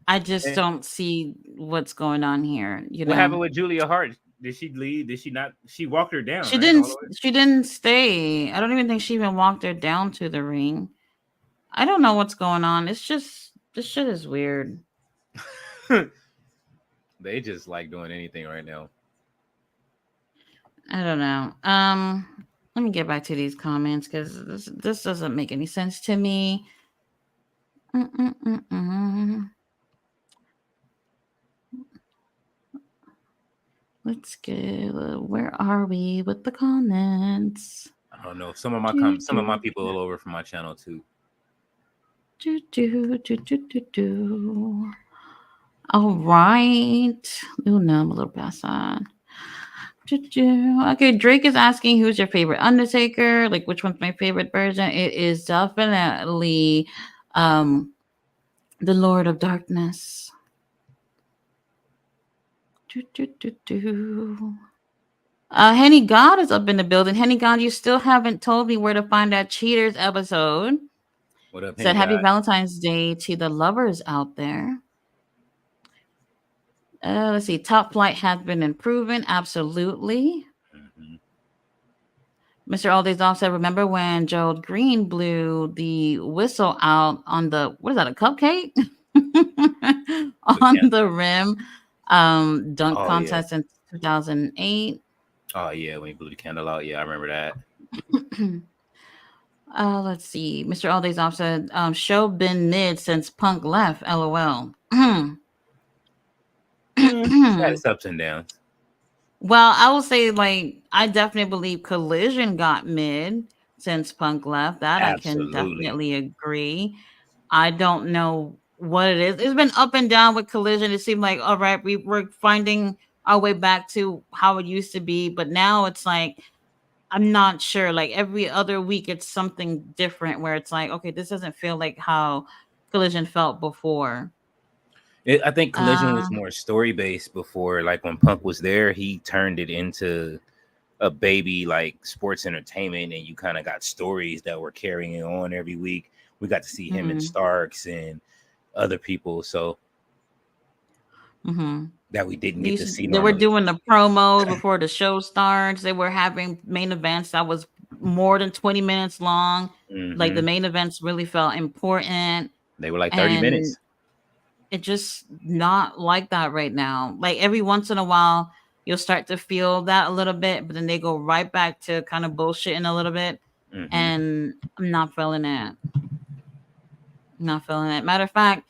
I just And don't see what's going on here. You what know, happened with Julia Hart? Did she leave? Did she not? She walked her down, she right? didn't. All the way. She didn't stay. I don't even think she even walked her down to the ring. I don't know what's going on. It's just this shit is weird. They just like doing anything right now. I don't know. Let me get back to these comments because this doesn't make any sense to me. Mm-mm-mm-mm. Let's go. Where are we with the comments? I don't know. Do, Some of my do, people all over from my channel too. do, do, do, do, do, do. All right. Oh no, I'm a little past that. Okay, Drake is asking who's your favorite Undertaker? Like which one's my favorite version? It is definitely um the Lord of Darkness. Do, do, do, do. Henny God is up in the building. Henny God, you still haven't told me where to find that Cheaters episode. What up, Henny Said happy God? Valentine's Day to the lovers out there. Let's see. Top Flight has been improving. Absolutely. Mm-hmm. Mr. Aldays off said, remember when Gerald Green blew the whistle out on the, what is that, a cupcake? The On can- the rim dunk oh yeah. contest in 2008. Oh yeah. When he blew the candle out. Yeah, I remember that. Let's see. Mr. Aldays off said, show been mid since Punk left. LOL. It's had its ups and downs. Well, I will say, like, I definitely believe Collision got mid since Punk left. That I can Absolutely. definitely agree. I don't know what it is. It's been up and down with Collision. It seemed like, all right, we're finding our way back to how it used to be. But now it's like, I'm not sure. Like, every other week, it's something different where it's like, okay, this doesn't feel like how Collision felt before. I think Collision Uh, was more story based before. Like when Punk was there, he turned it into a baby like sports entertainment, and you kind of got stories that were carrying on every week. We got to see him and mhm, Starks and other people, so mhm. that we didn't get to see They were normally. doing the promos before the show starts. They were having main events that was more than 20 minutes long. Like Hmm. the main events really felt important. They were like 30 And minutes. it just not like that right now. Like every once in a while, you'll start to feel that a little bit, but then they go right back to kind of bullshitting a little bit. Hmm. And I'm not feeling it. Not feeling it. Matter of fact,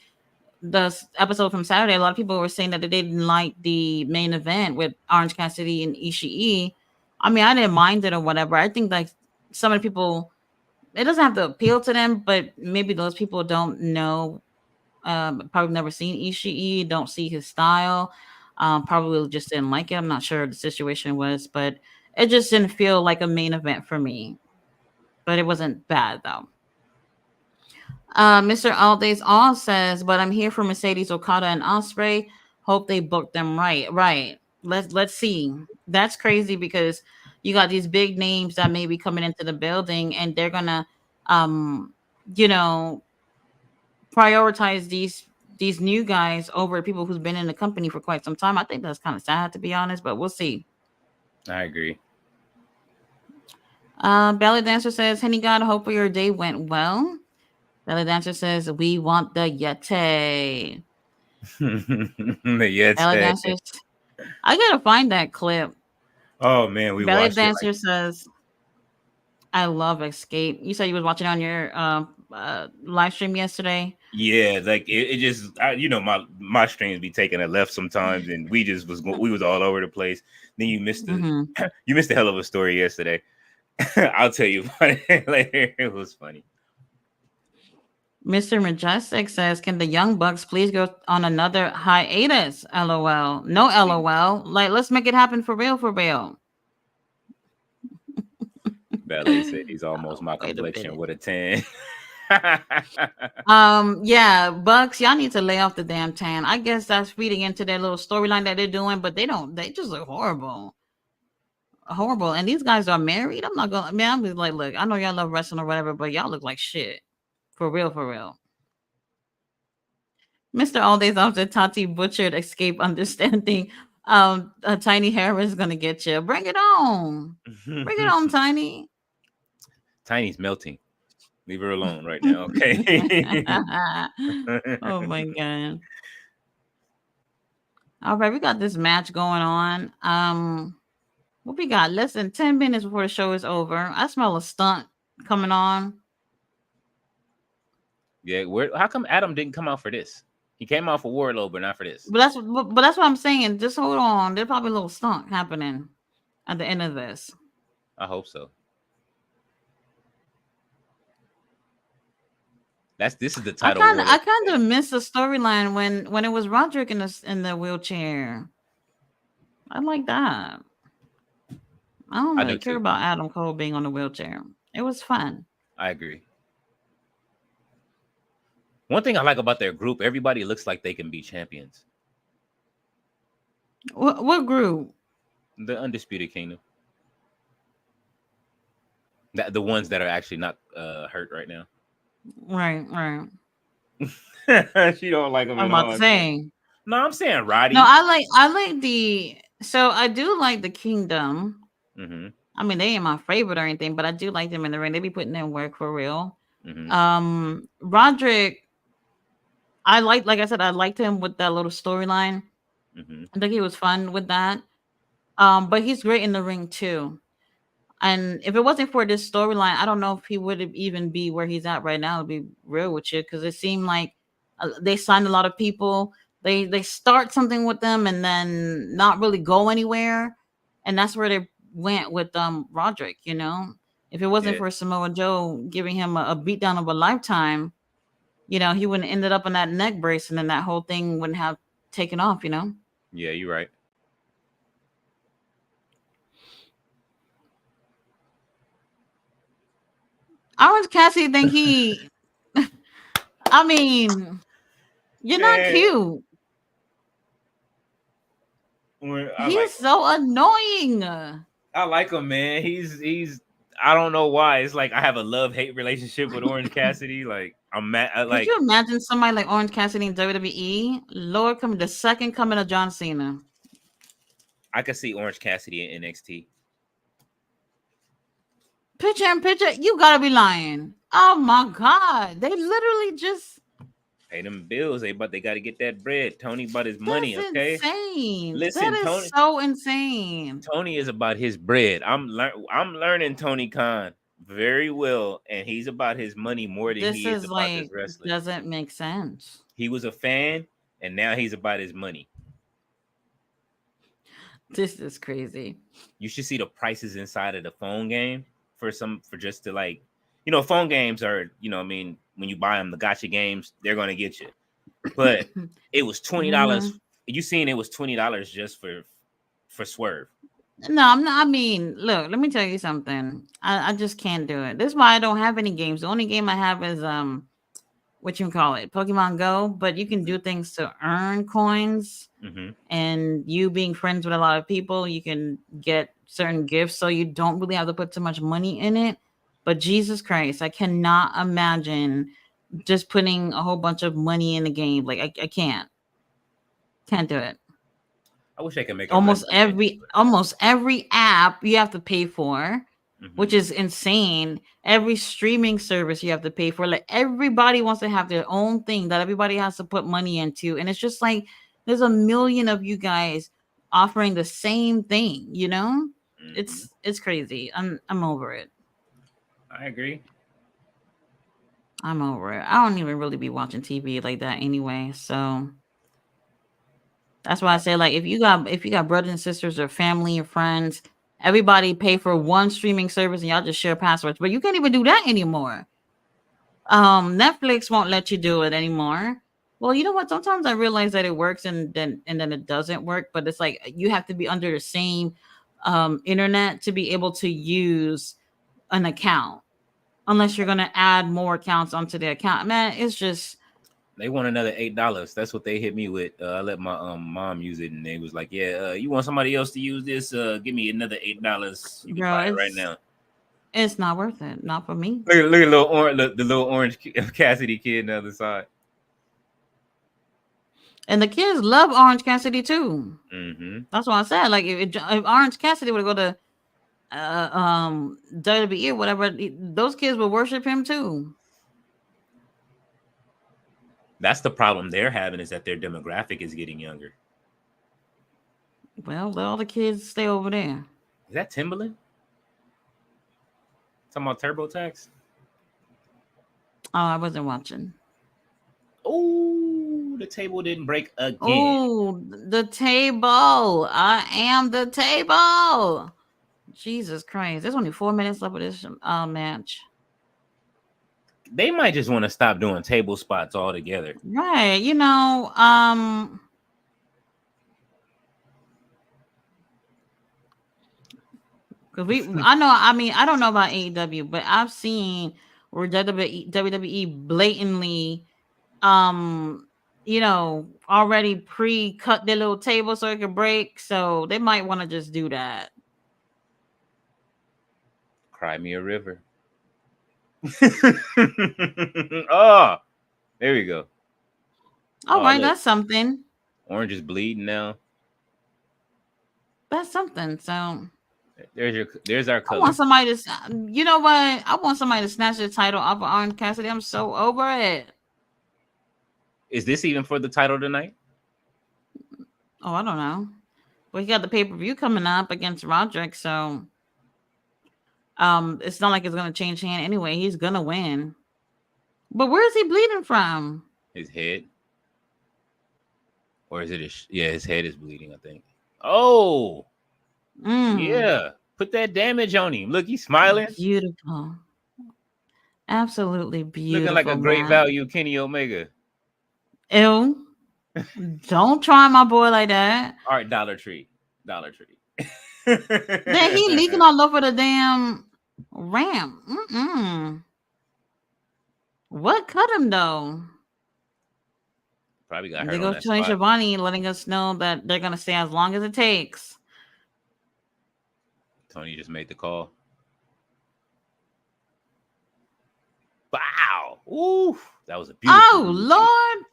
episode from Saturday, a lot of people were saying that they didn't like the main event with Orange Cassidy and Ishii. I mean, I didn't mind it or whatever. I think like some of the people, it doesn't have to appeal to them, but maybe those people don't know, probably never seen Ishii, don't see his style, probably just didn't like it. I'm not sure what the situation was, but it just didn't feel like a main event for me. But it wasn't bad though. Mr. Aldays All says, but I'm here for Mercedes Okada and Osprey. Hope they book them right. Right. Let's see. That's crazy because you got these big names that may be coming into the building and they're gonna um you know prioritize these new guys over people who's been in the company for quite some time. I think that's kind of sad to be honest, but we'll see. I agree. Belly Dancer says, Henny God, hope your day went well. Belly Dancer says, we want the Yeti. Yes. Belly dancers. I gotta find that clip. Oh man, we Belly watched it like dancer says, "I love Escape." You said you was watching on your live stream yesterday. yeah, like it just my streams be taking a left sometimes, and we was all over the place. Then you missed the Mm-hmm. you missed a hell of a story yesterday. I'll tell you about it later. It was funny. Mr. Majestic says, "Can the Young Bucks please go on another hiatus?" LOL. No LOL. Like, let's make it happen for real, for real. Ballet said he's almost Oh, my wait a complexion minute. with a 10. Yeah, Bucks, y'all need to lay off the damn tan. I guess that's feeding into their little storyline that they're doing, but they don't. They just look horrible. horrible. And these guys are married. I'm not gonna, man. I'm just like, look, I know y'all love wrestling or whatever, but y'all look like shit. For real, for real. Mr. All Days after Tati butchered escape understanding. A tiny hair is gonna get you. Bring it on. Bring it on, Tiny. Tiny's melting. Leave her alone right now, okay? Oh my god. All right, we got this match going on. What we got? Less than 10 minutes before the show is over. I smell a stunt coming on. Yeah, how come Adam didn't come out for this? He came out for Wardlow, but not for this. But that's what I'm saying. Just hold on. There's probably a little stunt happening at the end of this. I hope so. This is the title. I kind of missed the storyline when it was Roderick in the wheelchair. I like that. I don't really care about Adam Cole being on the wheelchair. It was fun. I agree. One thing I like about their group, everybody looks like they can be champions. What group? The Undisputed Kingdom. The ones that are actually not hurt right now. Right. She don't like them. I'm about to say. No, I'm saying Roddy. No, I like the. So I do like the Kingdom. Mm-hmm. I mean, they ain't my favorite or anything, but I do like them in the ring. They be putting in work for real. Mm-hmm. Roderick, like I said, I liked him with that little storyline. Mm-hmm. I think he was fun with that. But he's great in the ring too. And if it wasn't for this storyline, I don't know if he would even be where he's at right now. To be real with you, because it seemed like they signed a lot of people. They start something with them and then not really go anywhere, and that's where they went with Roderick. You know, if it wasn't for Samoa Joe giving him a beatdown of a lifetime, you know, he wouldn't have ended up in that neck brace, and then that whole thing wouldn't have taken off. You know. Yeah, you're right. Orange Cassidy think he. I mean, you're not cute. He's so annoying. I like him, man. He's. I don't know why. It's like I have a love-hate relationship with Orange Cassidy. Like I'm mad. Could you imagine somebody like Orange Cassidy in WWE? Lord, the second coming of John Cena. I could see Orange Cassidy in NXT. Picture in picture, you gotta be lying. Oh my god, they literally just pay them bills. They got to get that bread. Tony bought his money. That's okay, insane. Listen, that is Tony, so insane. Tony is about his bread. I'm learning Tony Khan very well, and he's about his money more than he is about his wrestling. Doesn't make sense. He was a fan, and now he's about his money. This is crazy. You should see the prices inside of the phone game for just to like, you know, phone games are, you know, I mean, when you buy them, the gotcha games, they're gonna get you. But it was $20. Mm-hmm. You seen it was $20 just for Swerve. No, I'm not. I mean, look, let me tell you something. I just can't do it. This is why I don't have any games. The only game I have is what you call it, Pokemon Go. But you can do things to earn coins, mm-hmm. and you being friends with a lot of people, you can get certain gifts. So you don't really have to put too much money in it. But Jesus Christ, I cannot imagine just putting a whole bunch of money in the game. Like I can't do it. I wish I could make almost every app you have to pay for, mm-hmm. which is insane. Every streaming service you have to pay for. Like everybody wants to have their own thing that everybody has to put money into, and it's just like there's a million of you guys offering the same thing. You know, mm-hmm. it's crazy. I'm over it. I agree. I'm over it. I don't even really be watching TV like that anyway, so. That's why I say, like, if you got brothers and sisters or family or friends, everybody pay for one streaming service and y'all just share passwords. But you can't even do that anymore. Netflix won't let you do it anymore. Well, you know what? Sometimes I realize that it works and then it doesn't work. But it's like you have to be under the same internet to be able to use an account, unless you're gonna add more accounts onto the account. Man, it's just They want another $8. That's what they hit me with. I let my mom use it, and they was like, "Yeah, you want somebody else to use this? Give me another $8. You can Bro, buy it right now." it's not worth it. Not for me. Look at little orange, the little orange Cassidy kid on the other side. And the kids love Orange Cassidy too. Mm-hmm. That's what I said. Like if Orange Cassidy would go to WWE or whatever, those kids would worship him too. That's the problem they're having, is that their demographic is getting younger. Well, let all the kids stay over there. Is that Timberland? Talking about TurboTax? Oh, I wasn't watching. Oh, the table didn't break again. Oh, the table. I am the table. Jesus Christ. There's only 4 minutes left of this match. They might just want to stop doing table spots altogether. Right. Because I don't know about AEW, but I've seen where WWE blatantly already pre-cut their little table so it could break. So they might want to just do that. Cry me a river. Oh, there we go. All right, that's something. Orange is bleeding now. That's something. So there's our color. I want somebody to, you know what? I want somebody to snatch the title off of Orange Cassidy. I'm so over it. Is this even for the title tonight? Oh, I don't know. Well, he got the pay-per-view coming up against Roderick, so it's not like it's gonna change hand anyway. He's gonna win. But where is he bleeding from? His head. Or is it his head is bleeding, I think. Oh. Yeah. Put that damage on him. Look, he's smiling. Beautiful. Absolutely beautiful. Looking like a great value Kenny Omega. Ew. Don't try my boy like that. All right, Dollar Tree. Then he leaking all over the damn ramp. What cut him though? Probably got hurt. There goes Tony Schiavone letting us know that they're gonna stay as long as it takes. Tony just made the call. Wow. Ooh, that was a beautiful. Oh, DDT. Lord.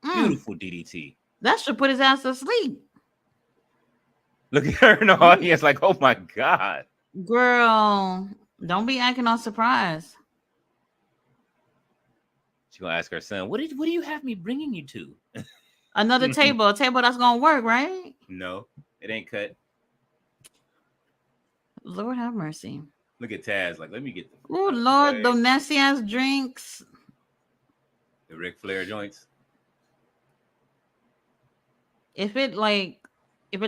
Beautiful DDT. That should put his ass to sleep. Look at her in the audience like, oh my God. Girl, don't be acting all surprised. She's gonna ask her son, what do you have me bringing you to? Another table, a table that's gonna work, right? No, it ain't cut. Lord have mercy. Look at Taz, like, let me get the oh Lord, the nasty ass drinks. The Ric Flair joints. If it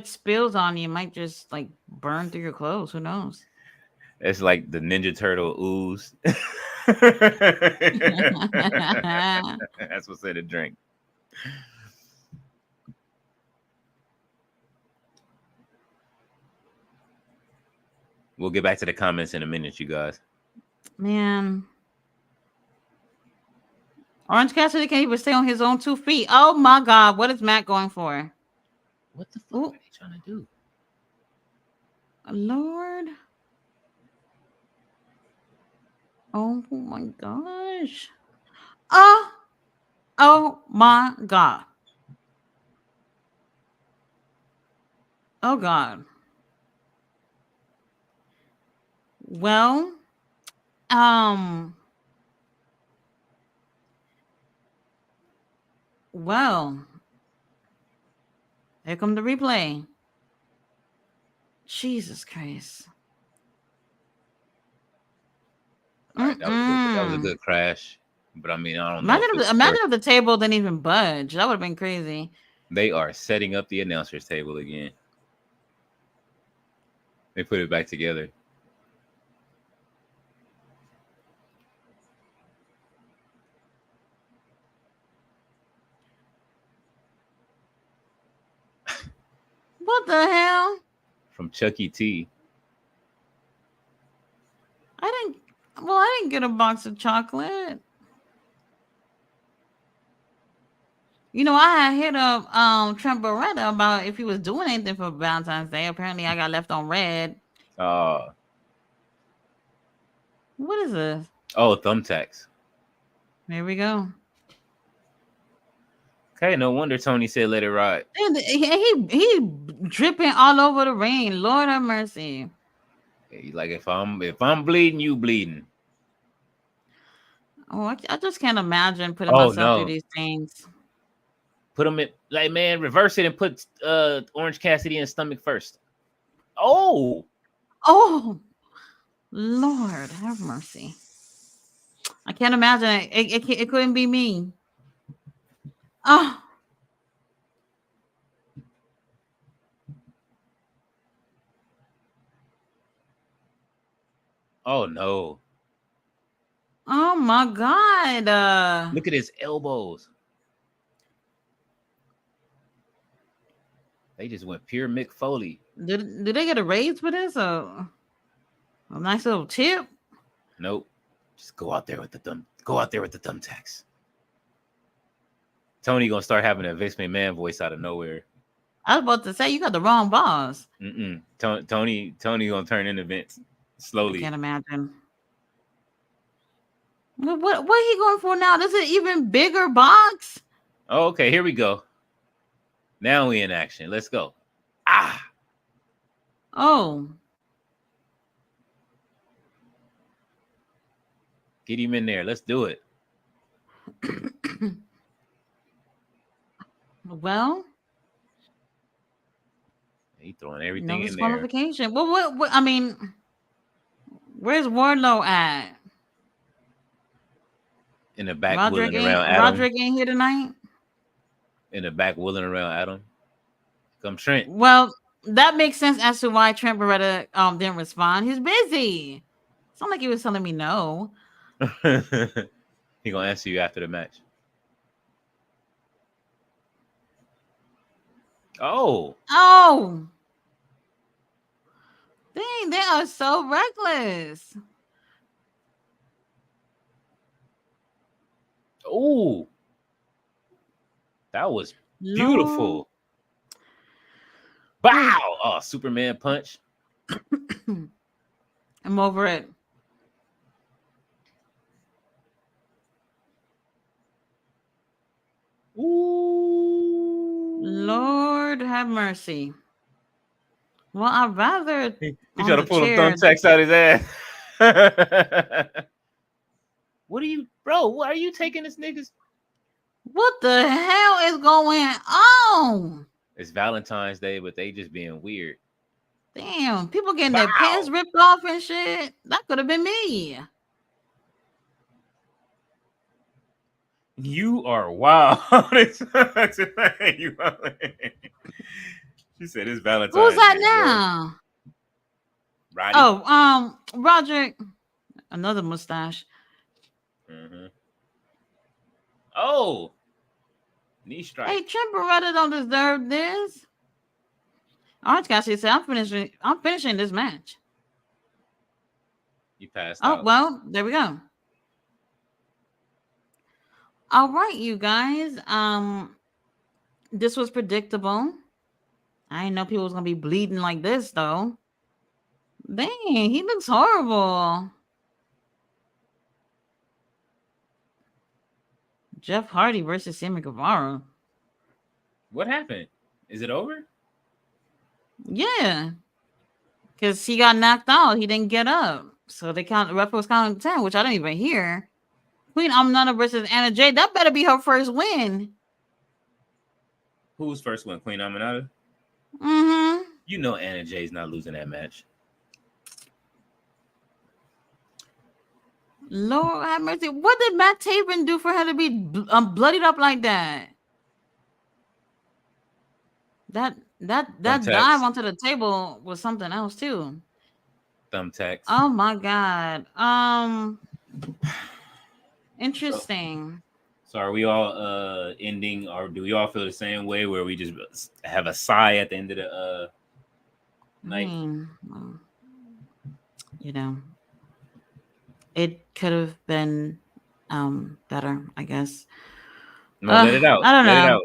spills on you, it might just like burn through your clothes. Who knows? It's like the Ninja Turtle ooze. That's what's in the drink. We'll get back to the comments in a minute, you guys. Man. Orange Cassidy can't even stay on his own 2 feet. Oh my God. What is Matt going for? What the fuck are they trying to do? Lord. Oh my gosh. Oh my God. Oh God. Well, here come the replay. Jesus Christ. All right, that was a good crash. But I mean, I don't know. Imagine if the table didn't even budge. That would have been crazy. They are setting up the announcer's table again. They put it back together. What the hell? From Chuck E. T. I didn't get a box of chocolate. I had hit up Trent Beretta about if he was doing anything for Valentine's Day. Apparently, I got left on red. Uh What is this? oh, thumbtacks. There we go. Okay, no wonder Tony said let it ride. And he dripping all over the ring. Lord have mercy. He's like, if I'm bleeding, you bleeding. Oh, I just can't imagine putting Oh myself through no. these things. Put him in, like, man, reverse it and put Orange Cassidy in his stomach first. Oh, Oh, Lord have mercy. I can't imagine it. It couldn't be me. Oh, oh no. oh my God. Look at his elbows. They just went pure Mick Foley. Did they get a raise for this? Or a nice little tip? Nope. Just go out there with the thumbtacks. Tony gonna start having a Vince McMahon voice out of nowhere. I was about to say you got the wrong boss. Tony gonna turn into Vince I slowly. can't imagine. What he going for now? This is an even bigger box. Oh, okay, here we go. Now we in action. Let's go. Ah, Oh, get him in there. Let's do it. well, He throwing no everything in there disqualification. Well, what? I mean, where's Wardlow at? in the back, wheeling around Adam. Roderick ain't here tonight. In the back, wheeling around Adam. Come Trent. Well, that makes sense as to why Trent Beretta didn't respond. He's busy. It's not like he was telling me no. He gonna answer you after the match. Oh, Oh, dang, they are so reckless. oh, that was Lord. beautiful. Bow! Oh, Superman punch. I'm over it. Ooh. Lord have mercy. Well, I'd rather He on trying to the pull them chair. thumbtacks out his ass. What are you, bro? Why are you taking this niggas? What the hell is going on? It's Valentine's Day, but they just being weird. Damn, people getting their Bow! pants ripped off and shit. That could have been me. You are wild. You- She said it's Valentine's Who's that Day, bro. now? Roddy. Oh, Roderick. Another mustache. Mhm. Oh, knee strike. Hey, Trent Beretta don't deserve this. Orange Cassidy said, I'm finishing this match. You passed Oh, out. well, there we go. All right, you guys. This was predictable. I didn't know people was gonna be bleeding like this though. Dang, he looks horrible. Jeff Hardy versus Sammy Guevara. What happened? Is it over? Yeah, because he got knocked out. He didn't get up, so the ref was counting 10, which I didn't even hear. Queen Aminata versus Anna Jay. That better be her first win. Who's first win? Queen Aminata? Mm-hmm. You know Anna Jay's not losing that match. Lord have mercy. What did Matt Taven do for her to be bloodied up like that? That Thumbtacks. dive onto the table was something else too. Thumbtacks. Oh my God. Interesting. So are we all ending, or do we all feel the same way where we just have a sigh at the end of the night? Well, it could have been better, I guess. No, let it out. I don't Let it know. out.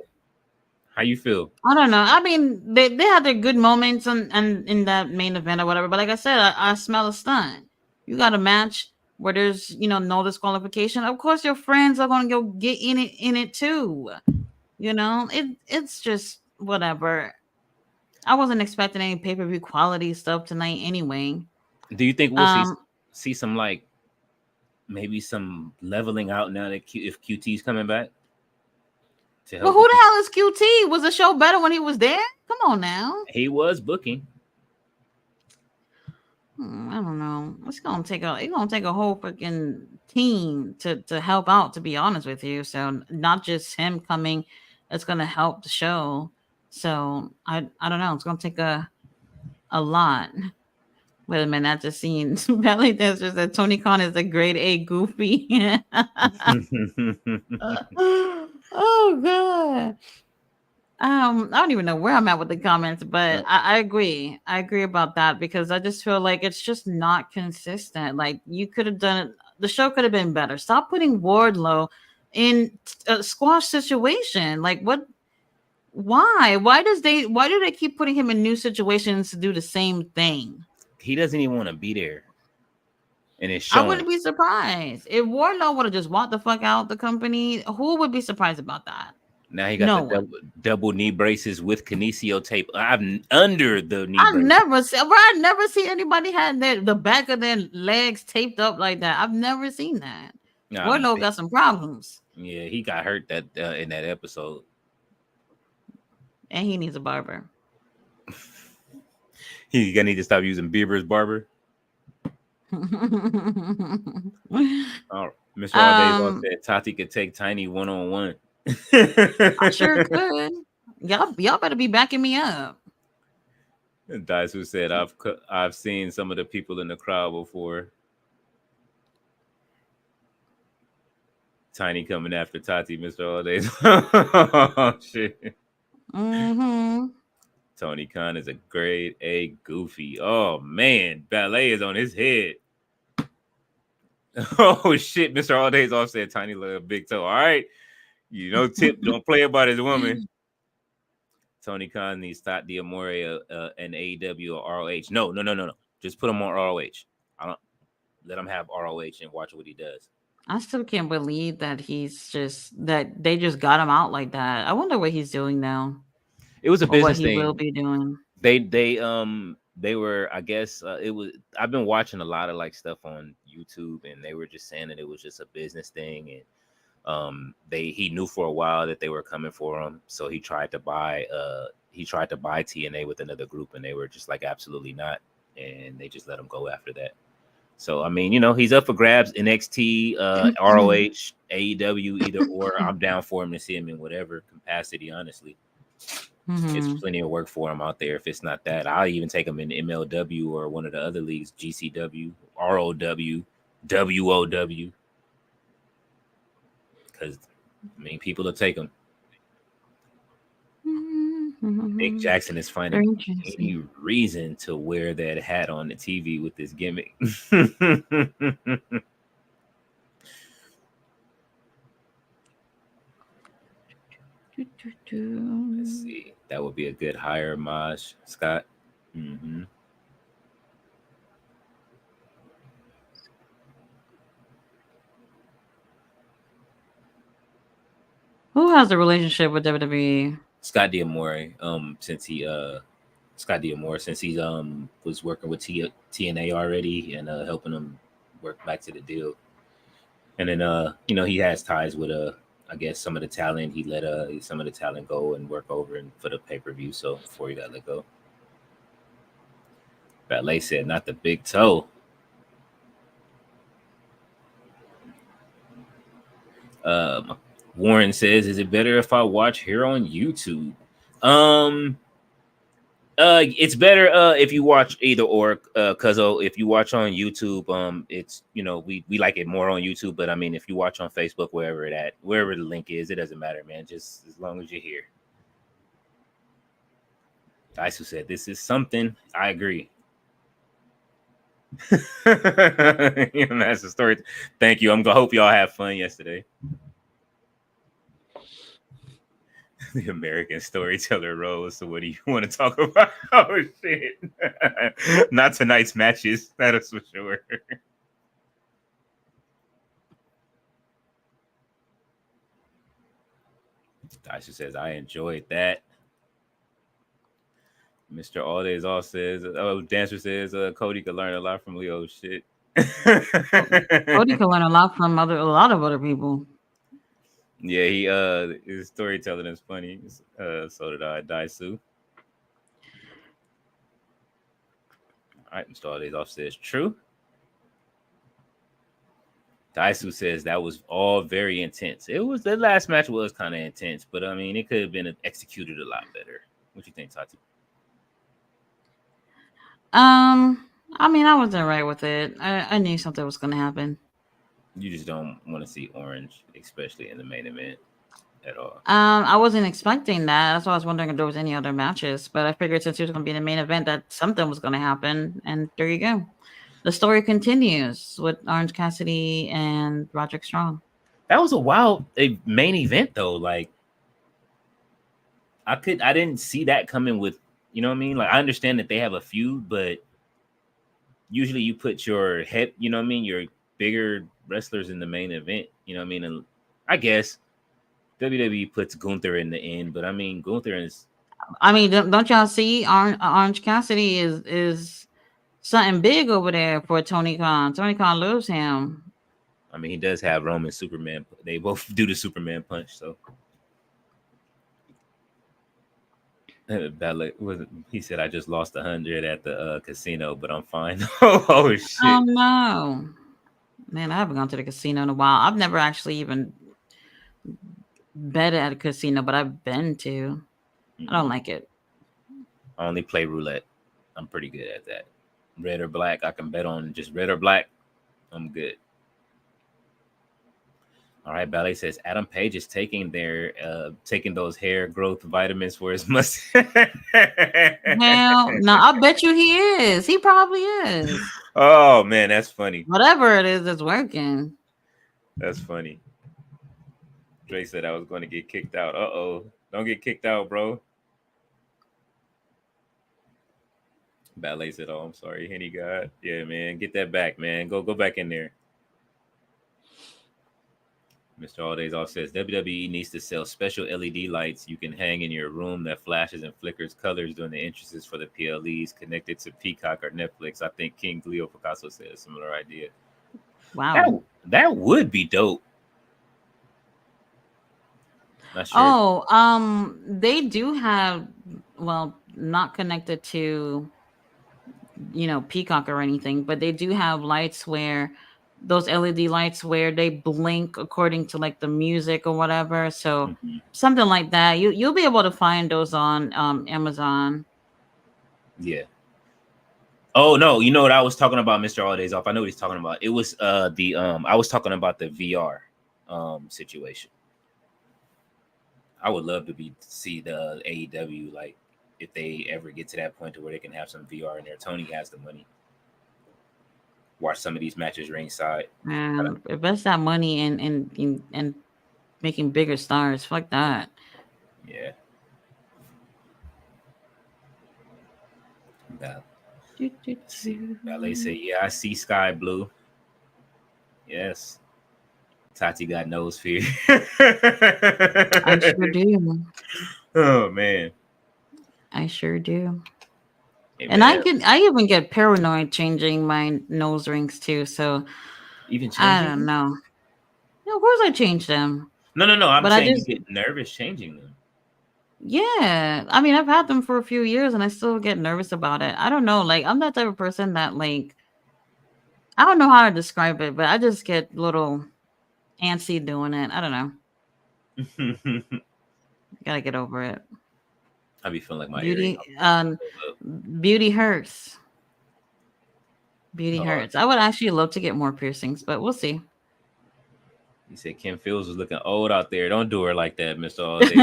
How you feel? I don't know. I mean, they had their good moments and in that main event or whatever. But like I said, I smell a stunt. You got a match where there's no disqualification. Of course, your friends are gonna go get in it too. It's just whatever. I wasn't expecting any pay per view quality stuff tonight anyway. Do you think we'll Um, see some like maybe some leveling out now that if QT's coming back to well, help who with the the, hell is QT? Was the show better when he was there? Come on now. he was booking. I don't know. It's gonna take a whole freaking team to help out. To be honest with you, so not just him coming, it's gonna help the show. So I don't know. It's gonna take a lot. Wait a minute, I just seen ballet dancers that Tony Khan is a grade A goofy. Oh god. I don't even know where I'm at with the comments, but I agree. I agree about that because I just feel like it's just not consistent. Like you could have done it. The show could have been better. Stop putting Wardlow in a squash situation. Like what? Why? Why do they keep putting him in new situations to do the same thing? He doesn't even want to be there, and it's I showing. wouldn't be surprised if Wardlow would have just walked the fuck out the company. Who would be surprised about that? Now he got No the one. double knee braces with kinesio tape. I'm under the knee I brace. never see. Bro, I never see anybody had the back of their legs taped up like that. I've never seen that. Nah, Wardlow got some problems, yeah, he got hurt that in that episode. and he needs a barber. He gonna need to stop using Bieber's barber. Oh, Mr. All Days all um, said Tati could take Tiny 1-on-1. I sure could. Y'all better be backing me up. Dice who said I've seen some of the people in the crowd before. Tiny coming after Tati, Mr. All Days. Oh shit. Mm-hmm. Tony Khan is a grade A goofy. Oh man, ballet is on his head. Oh shit, Mr. All Days off said Tiny little big toe. All right. Tip, don't play about his woman. Tony Khan needs Thought Diamore and AEW or ROH. No. Just put him on ROH. I don't let him have ROH and watch what he does. I still can't believe that that they just got him out like that. I wonder what he's doing now, It was a or what business he will thing. be doing. They were, I guess it was, I've been watching a lot of like stuff on YouTube, and they were just saying that it was just a business thing, and he knew for a while that they were coming for him, so he tried to buy TNA with another group, and they were just like absolutely not, and they just let him go after that. So I mean, he's up for grabs. NXT, ROH, AEW, either or. I'm down for him to see him in whatever capacity, honestly. It's Mm-hmm. plenty of work for him out there. If it's not that, I'll even take him in MLW or one of the other leagues, GCW, ROW, WOW, because I mean, people will take him. Nick Jackson is Very finding interesting. any reason to wear that hat on the TV with this gimmick. Let's see. That would be a good hire, Maj Scott. Mm-hmm. Who has a relationship with WWE? Scott D'Amore. Scott D'Amore, since he was working with TNA already and helping him work back to the deal. And then he has ties with I guess some of the talent. He let some of the talent go and work over and for the pay-per-view, so before he got let go. Ballet said not the big toe. Warren says, is it better if I watch here on YouTube? It's better if you watch either or, cause if you watch on YouTube, it's we like it more on YouTube, but I mean if you watch on Facebook, wherever the link is, it doesn't matter, man. Just as long as you're here. Daisu said this is something. I agree. That's the story. Thank you. Hope y'all have fun yesterday. The American storyteller role. So what do you want to talk about? Oh shit! Not tonight's matches. That is for sure. Tasha says I enjoyed that. Mr. All Days Off says, oh, Dancer says, Cody could learn a lot from Leo. Shit. Cody can learn a lot from a lot of other people. Yeah, his storytelling is funny. So did I, Daisu. All right, Mr. All Days Off says true. Daisu says that was all very intense. It was the last match was kind of intense, but I mean it could have been executed a lot better. What you think, Tati? I mean, I wasn't right with it. I knew something was gonna happen. You just don't want to see Orange, especially in the main event, at all. I wasn't expecting that. That's why I was wondering if there was any other matches. But I figured since he was gonna be in the main event, that something was gonna happen. And there you go. The story continues with Orange Cassidy and Roderick Strong. That was a main event though. Like I didn't see that coming with, you know what I mean? Like I understand that they have a feud, but usually you put your head, you know what I mean, your bigger wrestlers in the main event, you know what I mean? And I guess WWE puts Gunther in the end, but I mean Gunther is I mean, don't y'all see Orange Cassidy is something big over there for Tony Khan. Tony Khan loves him. I mean he does have Roman Superman. They both do the Superman punch, so Ballet was he said I just lost 100 at the casino, but I'm fine. Oh shit. Oh no. Man, I haven't gone to the casino in a while. I've never actually even bet at a casino, but I've been to. I don't like it. I only play roulette. I'm pretty good at that. Red or black, I can bet on just red or black. I'm good. All right, Ballet says Adam Page is taking those hair growth vitamins for his mustache. Hell, no, I bet you he is. He probably is. Oh man, that's funny. Whatever it is, it's working. That's funny. Dre said I was going to get kicked out. Uh-oh. Don't get kicked out, bro. Ballet said, oh, I'm sorry, Henny God. Yeah, man. Get that back, man. Go back in there. Mr. All Days Off says WWE needs to sell special LED lights you can hang in your room that flashes and flickers colors during the entrances for the PLEs connected to Peacock or Netflix. I think King Leo Picasso said a similar idea. Wow. That would be dope. Not sure. Oh, they do have, well, not connected to, Peacock or anything, but they do have lights where those LED lights where they blink according to like the music or whatever. So something like that. You'll be able to find those on Amazon. Yeah. Oh no, you know what I was talking about, Mr. All Days Off. I know what he's talking about. It was I was talking about the VR situation. I would love to see the AEW, like if they ever get to that point to where they can have some VR in there. Tony has the money. Watch some of these matches ringside. Man, invest that money in making bigger stars. Fuck that. Yeah. Ballet say, yeah, I see sky blue. Yes. Tati got nose fear. I sure do. Oh man. I sure do. Hey, And man. I even get paranoid changing my nose rings too. So Even changing I don't know. Yeah, of course I change them. No. I'm But saying you get nervous changing them. Yeah. I mean, I've had them for a few years and I still get nervous about it. I don't know. Like, I'm that type of person that, like, I don't know how to describe it, but I just get little antsy doing it. I don't know. Gotta get over it. I be feeling like my Beauty, earring. beauty hurts. Beauty hurts. I would actually love to get more piercings, but we'll see. You said Kim Fields was looking old out there. Don't do her like that, Mr. All Day.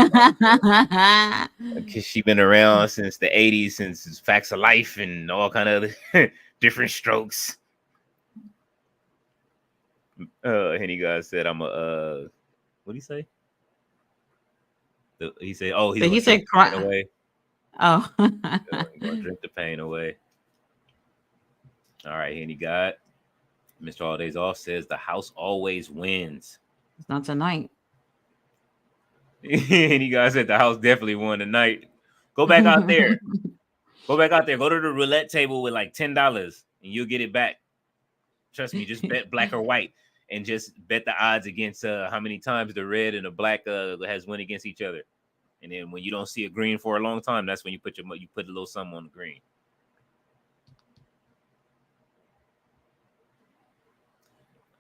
Because she been around since the 80s, since Facts of Life and all kind of different strokes. Henny God said, I'm a, what do you say? He said, "Oh, he's But gonna he drink said the pain cry. away. Oh. He's gonna drink the pain away." All right, Henny God. Mr. All Days Off says the house always wins. It's not tonight. Henny God said the house definitely won tonight. Go back out there. Go back out there. Go to the roulette table with like $10 and you'll get it back. Trust me. Just bet black or white and just bet the odds against how many times the red and the black has went against each other. And then when you don't see a green for a long time, that's when you put a little something on the green.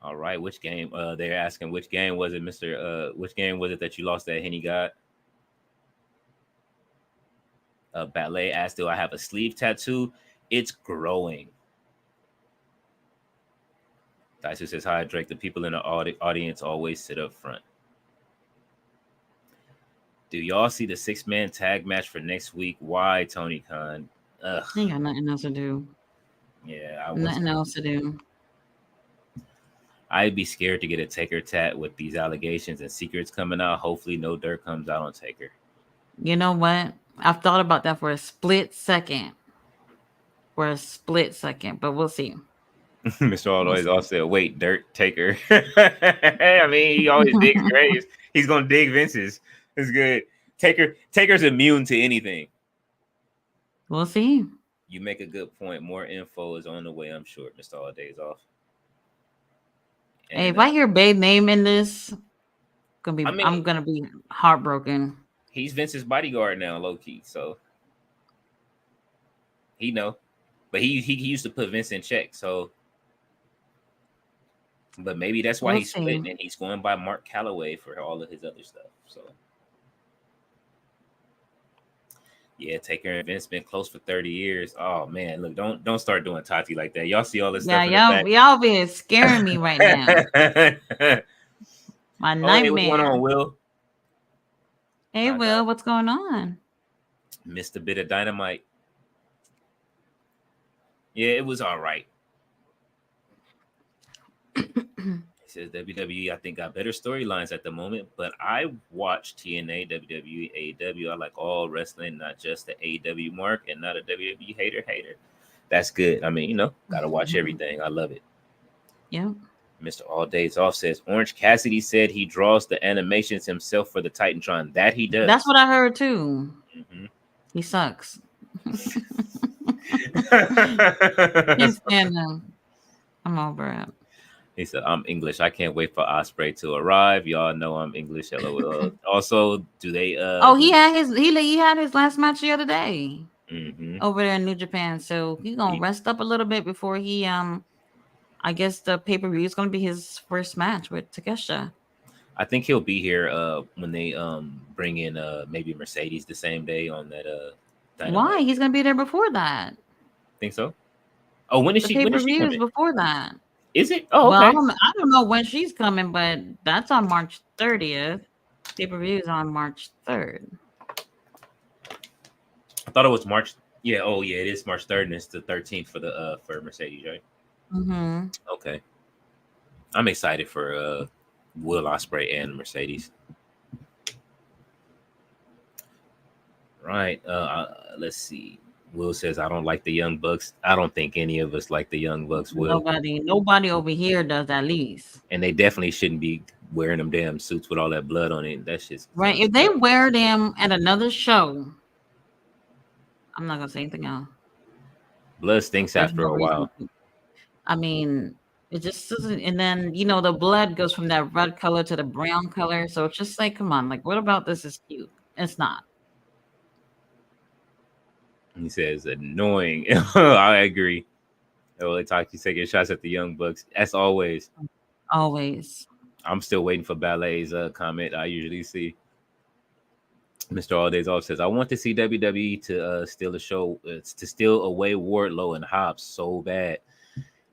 All right, which game? They're asking which game was it, Mister? Which game was it that you lost that Henny God? Ballet asked, "Do I have a sleeve tattoo? It's growing." Dyson says, "Hi, Drake. The people in the audience always sit up front." Do y'all see the 6-man tag match for next week? Why, Tony Khan? Ugh. Ain't got nothing else to do. Yeah, Nothing else to do. I'd be scared to get a Taker tat with these allegations and secrets coming out. Hopefully, no dirt comes out on Taker. You know what? I've thought about that for a split second. But we'll see. Mr. Always also said, "Wait, dirt Taker." I mean, he always digs graves. He's gonna dig Vince's. It's good. Taker's immune to anything. We'll see. You make a good point. More info is on the way, I'm sure. Mr. All Days Off. And, hey, if I hear Babe name in this, I'm gonna be heartbroken. He's Vince's bodyguard now, low key. So he know, but he used to put Vince in check. So, but maybe that's why he's splitting and he's going by Mark Calloway for all of his other stuff. So. Yeah, Taker and Vince been close for 30 years. Oh man, look, don't start doing Tati like that. Y'all see all this stuff. Yeah, y'all be scaring me right now. My nightmare. Hey, what's going on, Will? Hey, Will, what's going on? Missed a bit of Dynamite. Yeah, it was all right. He says WWE, I think, got better storylines at the moment, but I watch TNA, WWE, AEW. I like all wrestling, not just the AEW mark and not a WWE hater. That's good. I mean, gotta watch everything. I love it. Yeah. Mr. All Days Off says Orange Cassidy said he draws the animations himself for the Titantron. That he does. That's what I heard too. Mm-hmm. He sucks. I'm over it. He said, "I'm English. I can't wait for Ospreay to arrive. Y'all know I'm English. LOL." Also, do they? He had his last match the other day over there in New Japan. So he's gonna rest up a little bit before he I guess the pay-per-view is gonna be his first match with Takeshita. I think he'll be here when they bring in maybe Mercedes the same day on that. Dynamite. Why? He's gonna be there before that. Think so? Oh, when is she? Pay-per-view is before that. Is it? Oh, okay. Well, I don't know when she's coming, but that's on March 30th. Pay-per-view is on March 3rd. I thought it was March. Yeah. Oh, yeah. It is March 3rd, and it's the 13th for the for Mercedes, right? Mm-hmm. Okay. I'm excited for Will Ospreay and Mercedes. Right. Let's see. Will says, "I don't like the Young Bucks." I don't think any of us like the Young Bucks. Will. Nobody over here does, at least. And they definitely shouldn't be wearing them damn suits with all that blood on it. That's just right. If they wear them at another show, I'm not gonna say anything else. Blood stinks after a while. I mean, it just doesn't. And then the blood goes from that red color to the brown color. So it's just like, come on, like, what about this is cute? It's not. He says, "Annoying." I agree. Oh, they talk. He's taking shots at the Young Bucks. As always. Always. I'm still waiting for Ballet's comment. I usually see. Mr. All Days Off says, "I want to see WWE to steal a show, to steal away Wardlow and Hobbs so bad.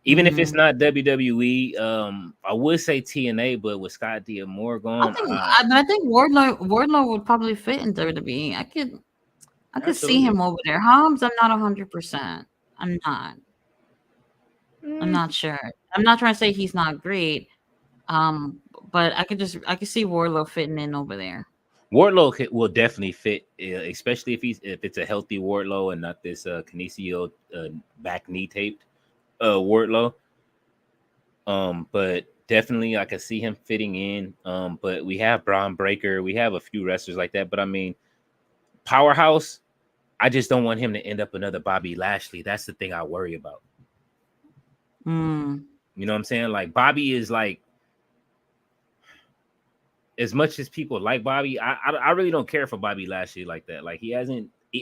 Even if it's not WWE, I would say TNA, but with Scott D'Amore gone, I think Wardlow would probably fit in WWE. I could see him over there. Hobbs, I'm not 100%. I'm not. I'm not sure. I'm not trying to say he's not great. But I could see Wardlow fitting in over there. Wardlow will definitely fit, especially if it's a healthy Wardlow and not this Kinesio back knee taped Wardlow. But definitely I could see him fitting in. But we have Braun Breaker, we have a few wrestlers like that. But I mean, Powerhouse, I just don't want him to end up another Bobby Lashley. That's the thing I worry about. Mm. You know what I'm saying? Like Bobby is like, as much as people like Bobby, I really don't care for Bobby Lashley like that. Like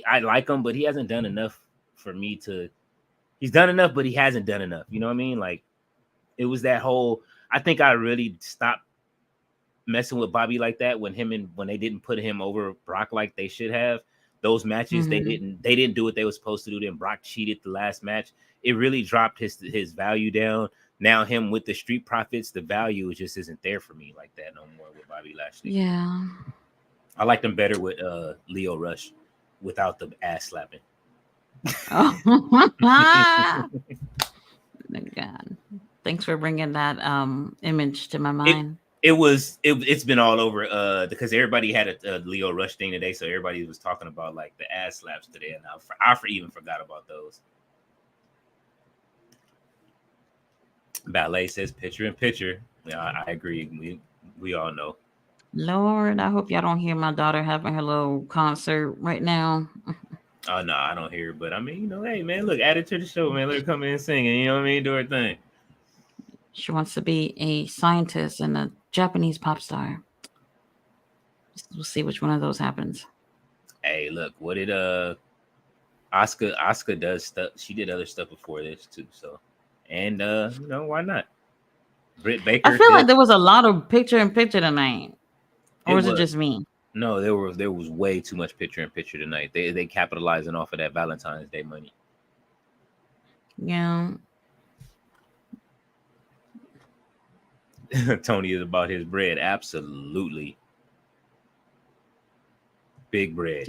I like him, but he hasn't done enough for me to. He's done enough, but he hasn't done enough. You know what I mean? Like it was that whole. I think I really stopped messing with Bobby like that when they didn't put him over Brock like they should have. Those matches they didn't do what they were supposed to do. Then Brock cheated the last match. It really dropped his value down. Now him with the Street Profits, the value just isn't there for me like that no more with Bobby Lashley. Yeah. I liked him better with Leo Rush without the ass slapping. Oh. God. Thanks for bringing that image to my mind. It's been all over because everybody had a Leo Rush thing today, so everybody was talking about like the ass slaps today, and I even forgot about those. Ballet says picture in picture. Yeah, I agree. We all know. Lord, I hope y'all don't hear my daughter having her little concert right now. Oh no, I don't hear it, but I mean, hey man, look, add it to the show, man. Let her come in and sing, and you know what I mean, do her thing. She wants to be a scientist and a Japanese pop star. We'll see which one of those happens. Hey, look, what did Oscar does stuff. She did other stuff before this too, so and why not? Britt Baker. I feel like there was a lot of picture in picture tonight, or was it just me? No, there was way too much picture in picture tonight. They capitalizing off of that Valentine's Day money. Yeah. Tony is about his bread. Absolutely. Big bread.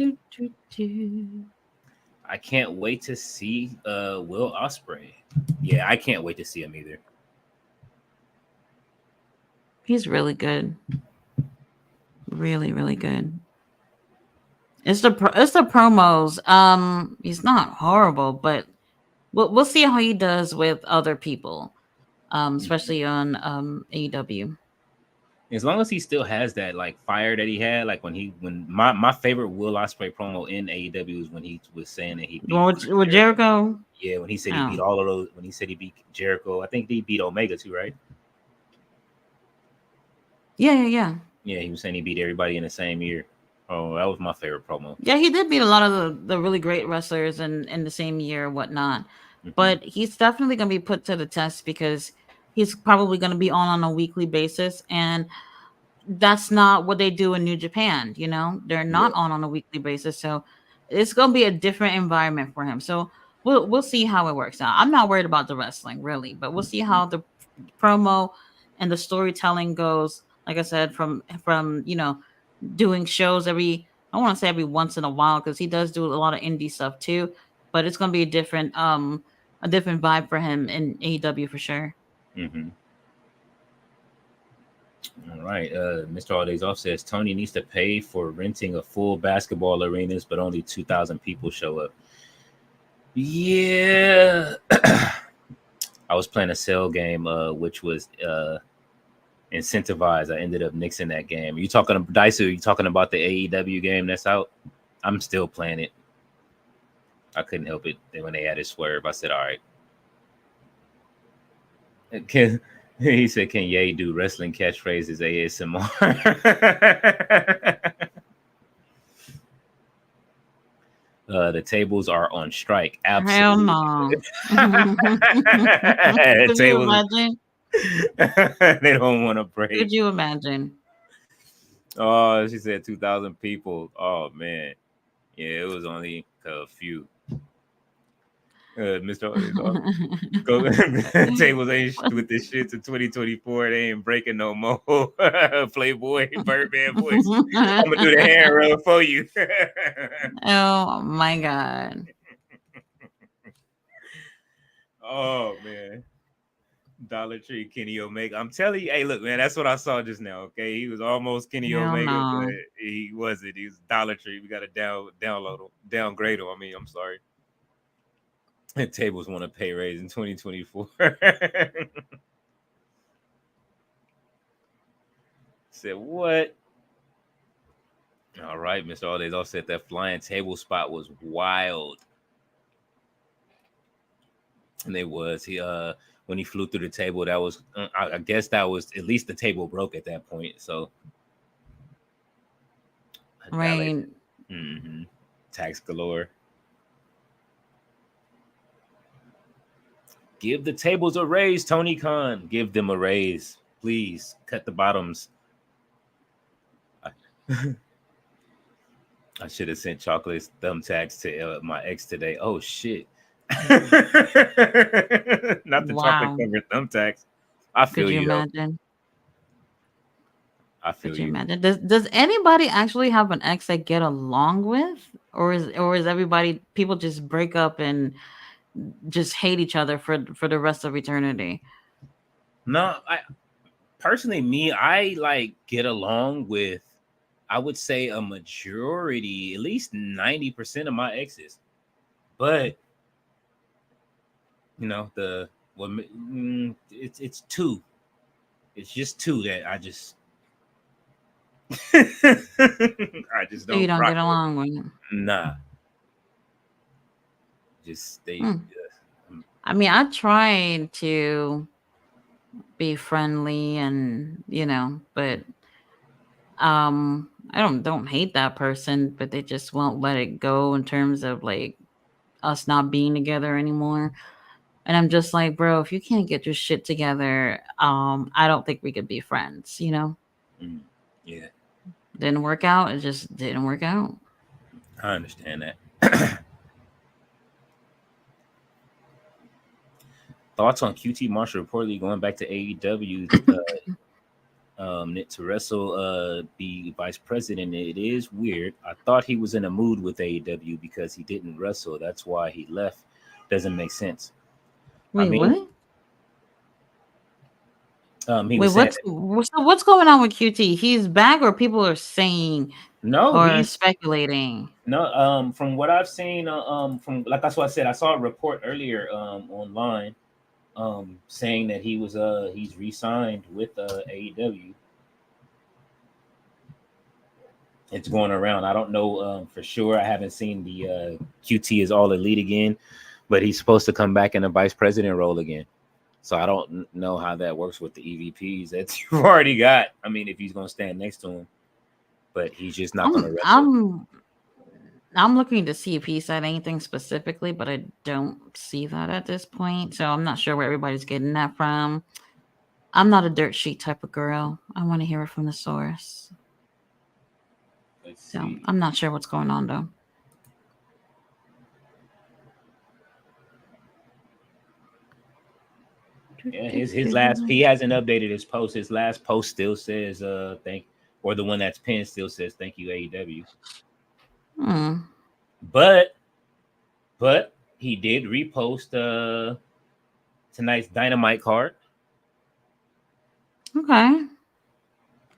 I can't wait to see Will Ospreay. Yeah, I can't wait to see him either. He's really good. Really, really good. It's the promos. He's not horrible, but we'll see how he does with other people. Especially on AEW. As long as he still has that like fire that he had, like when my favorite Will Ospreay promo in AEW was when he was saying that he beat with Jericho. Yeah, when he said he beat all of those. When he said he beat Jericho, I think he beat Omega too, right? Yeah. Yeah, he was saying he beat everybody in the same year. Oh, that was my favorite promo. Yeah, he did beat a lot of the really great wrestlers in the same year or whatnot. Mm-hmm. But he's definitely going to be put to the test because he's probably going to be on a weekly basis. And that's not what they do in New Japan. You know, they're not on a weekly basis. So it's going to be a different environment for him. So we'll see how it works out. I'm not worried about the wrestling really, but we'll see how the promo and the storytelling goes. Like I said, from doing shows I want to say every once in a while, because he does do a lot of indie stuff too, but it's going to be a different vibe for him in AEW for sure. Mm-hmm. All right. Mr. All Days Off says Tony needs to pay for renting a full basketball arenas, but only 2,000 people show up. Yeah. I was playing a cell game, which was incentivized. I ended up nixing that game. Are you talking about Dice? Are you talking about the AEW game that's out? I'm still playing it. I couldn't help it. Then when they added Swerve, I said, all right. He said, can Ye do wrestling catchphrases ASMR? The tables are on strike. Absolutely. Hell no. Could you imagine? They don't want to break. Could you imagine? Oh, she said 2,000 people. Oh man, yeah, it was only a few. Mr. Tables ain't with this shit to 2024. They ain't breaking no more. Playboy Birdman voice. I'm gonna do the hand roll for you. Oh my god. Oh man. Dollar Tree, Kenny Omega. I'm telling you, hey, look, man, that's what I saw just now. Okay, he was almost Kenny Hell Omega, but no. he wasn't. He was Dollar Tree. We got to download him, downgrade him. I mean, I'm sorry. And tables want a pay raise in 2024. Said what? All right, Mr. All Days Off said that flying table spot was wild. And it was. He when he flew through the table, that was I guess that was at least the table broke at that point. So valet Right. tax galore. Give the tables a raise, Tony Khan. Give them a raise. Please cut the bottoms. I should have sent chocolate thumbtacks to my ex today. Oh shit! Not the chocolate Wow. covered thumbtacks. I Could feel you you though. imagine? I feel Could you you. imagine? Does anybody actually have an ex they get along with, or is everybody people just break up and just hate each other for the rest of eternity? No, I personally, I like get along with, I would say, a majority, at least 90% of my exes. But you know, it's two. It's just two that I just I just So you don't don't rock get with. along with them. Nah, just they. Hmm. I mean, I try to be friendly and but I don't hate that person, but they just won't let it go in terms of like us not being together anymore. And I'm just like, bro, if you can't get your shit together, I don't think we could be friends. Mm, yeah, Didn't work out. It just didn't work out. I understand that. Thoughts on QT Marshall reportedly going back to AEW to wrestle, be vice president. It is weird. I thought he was in a mood with AEW because he didn't wrestle. That's why he left. Doesn't make sense. I Wait, mean, what? he Wait, was saying what's going on with QT? He's back, or people are saying no, or he's speculating? no. From what I've seen, from like that's what I said. I saw a report earlier, online, saying that he's re-signed with AEW. It's going around. I don't know for sure. I haven't seen the QT is all elite again, but he's supposed to come back in a vice president role again. So I don't know how that works with the EVPs that you've already got. I mean, if he's going to stand next to him, but he's just not going to I'm wrestle. I'm I'm looking to see if he said anything specifically, but I don't see that at this point. So I'm not sure where everybody's getting that from. I'm not a dirt sheet type of girl. I want to hear it from the source. Let's So see. I'm not sure what's going on though. Yeah, his last, he hasn't updated his post. His last post still says or the one that's pinned still says thank you AEW. Hmm. But he did repost tonight's Dynamite card. Okay.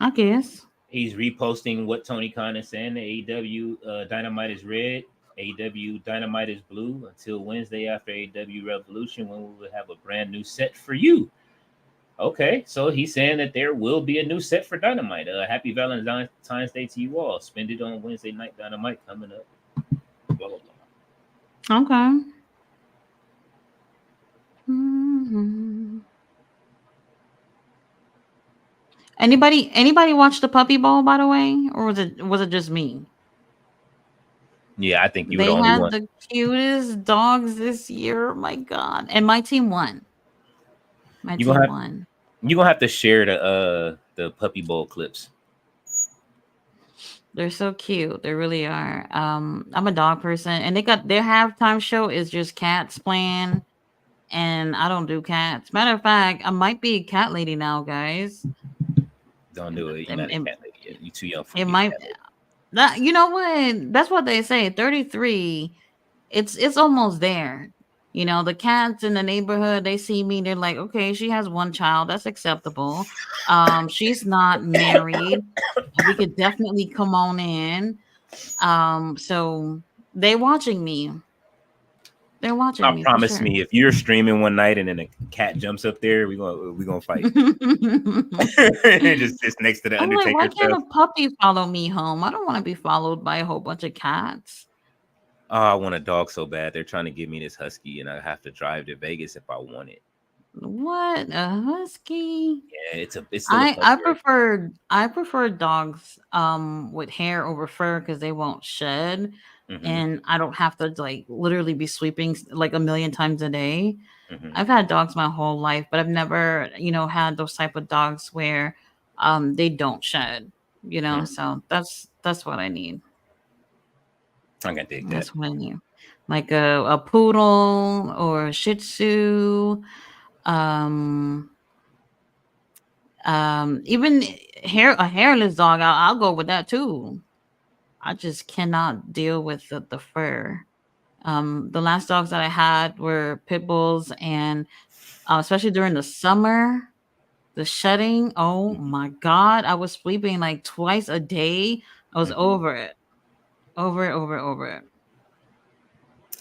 I guess. He's reposting what Tony Khan is saying. The AEW Dynamite is red. AEW Dynamite is blue until Wednesday after AEW Revolution, when we will have a brand new set for you. Okay, so he's saying that there will be a new set for Dynamite. Happy Valentine's Day to you all. Spend it on Wednesday night Dynamite coming up. Blah, blah, blah. Okay. Mm-hmm. Anybody watch the Puppy Bowl, by the way, or was it just me? Yeah, I think you were the They only had one. the cutest dogs this year. Oh my God. And my team won. My You gonna team have won. you gonna have to share the Puppy Bowl clips. They're so cute. They really are. I'm a dog person, and they got their halftime show is just cats playing, and I don't do cats. Matter of fact, I might be a cat lady now, guys. Don't And do it. You're not a cat lady yet. You're too young for it to be a might cat lady. that you know what? That's what they say. 33. It's almost there. You know, the cats in the neighborhood, they see me, they're like, okay, she has one child, that's acceptable. She's not married. We could definitely come on in. So they watching me. They're watching I me for promise sure. me, if you're streaming one night and then a cat jumps up there, we gonna fight. It just sits next to the I'm like, why Undertaker can't stuff. a puppy follow me home? I don't want to be followed by a whole bunch of cats. Oh, I want a dog so bad. They're trying to give me this husky, and I have to drive to Vegas if I want it. What? A husky? Yeah, it's still a I puppy, right? prefer dogs with hair over fur because they won't shed, Mm-hmm. and I don't have to like literally be sweeping like a million times a day. Mm-hmm. I've had dogs my whole life, but I've never, had those type of dogs where they don't shed, so that's what I need. I'm gonna dig that. That's what I need. Like a poodle or a shih tzu. Um even a hairless dog, I'll go with that too. I just cannot deal with the fur. The last dogs that I had were pit bulls, and especially during the summer, the shedding. Oh Mm-hmm. my god, I was sleeping like twice a day. I was Mm-hmm. over it, over it.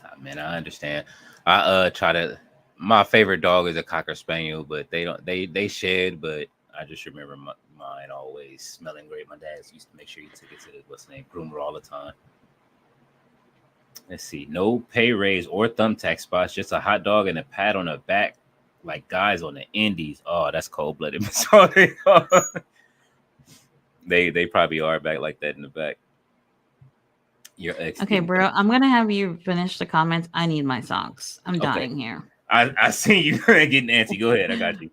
Ah, man, I understand. I try to. My favorite dog is a cocker spaniel, but they shed. But I just remember mine always smelling great. My dad used to make sure he took it to the what's the name groomer all the time. Let's see, no pay raise or thumbtack spots, just a hot dog and a pat on the back, like guys on the indies. Oh, that's cold blooded. They probably are back like that in the back. Your ex Okay, getting bro, I'm gonna have you finish the comments. I need my socks. I'm okay. dying here. I see you getting antsy. Go ahead, I got you.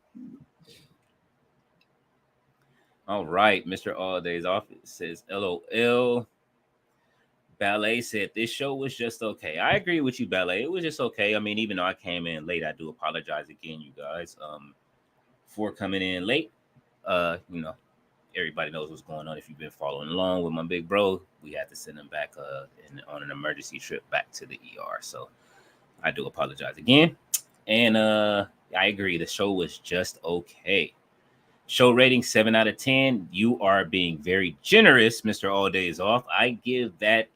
All right, Mr. All Days Off says LOL. Ballet said this show was just okay. I agree with you, Ballet. It was just okay. I mean, even though I came in late, I do apologize again, you guys, for coming in late. You know, everybody knows what's going on. If you've been following along with my big bro, we had to send him back on an emergency trip back to the ER. So I do apologize again. And I agree, the show was just okay. Show rating 7 out of 10. You are being very generous, Mr. All Days Off. I give that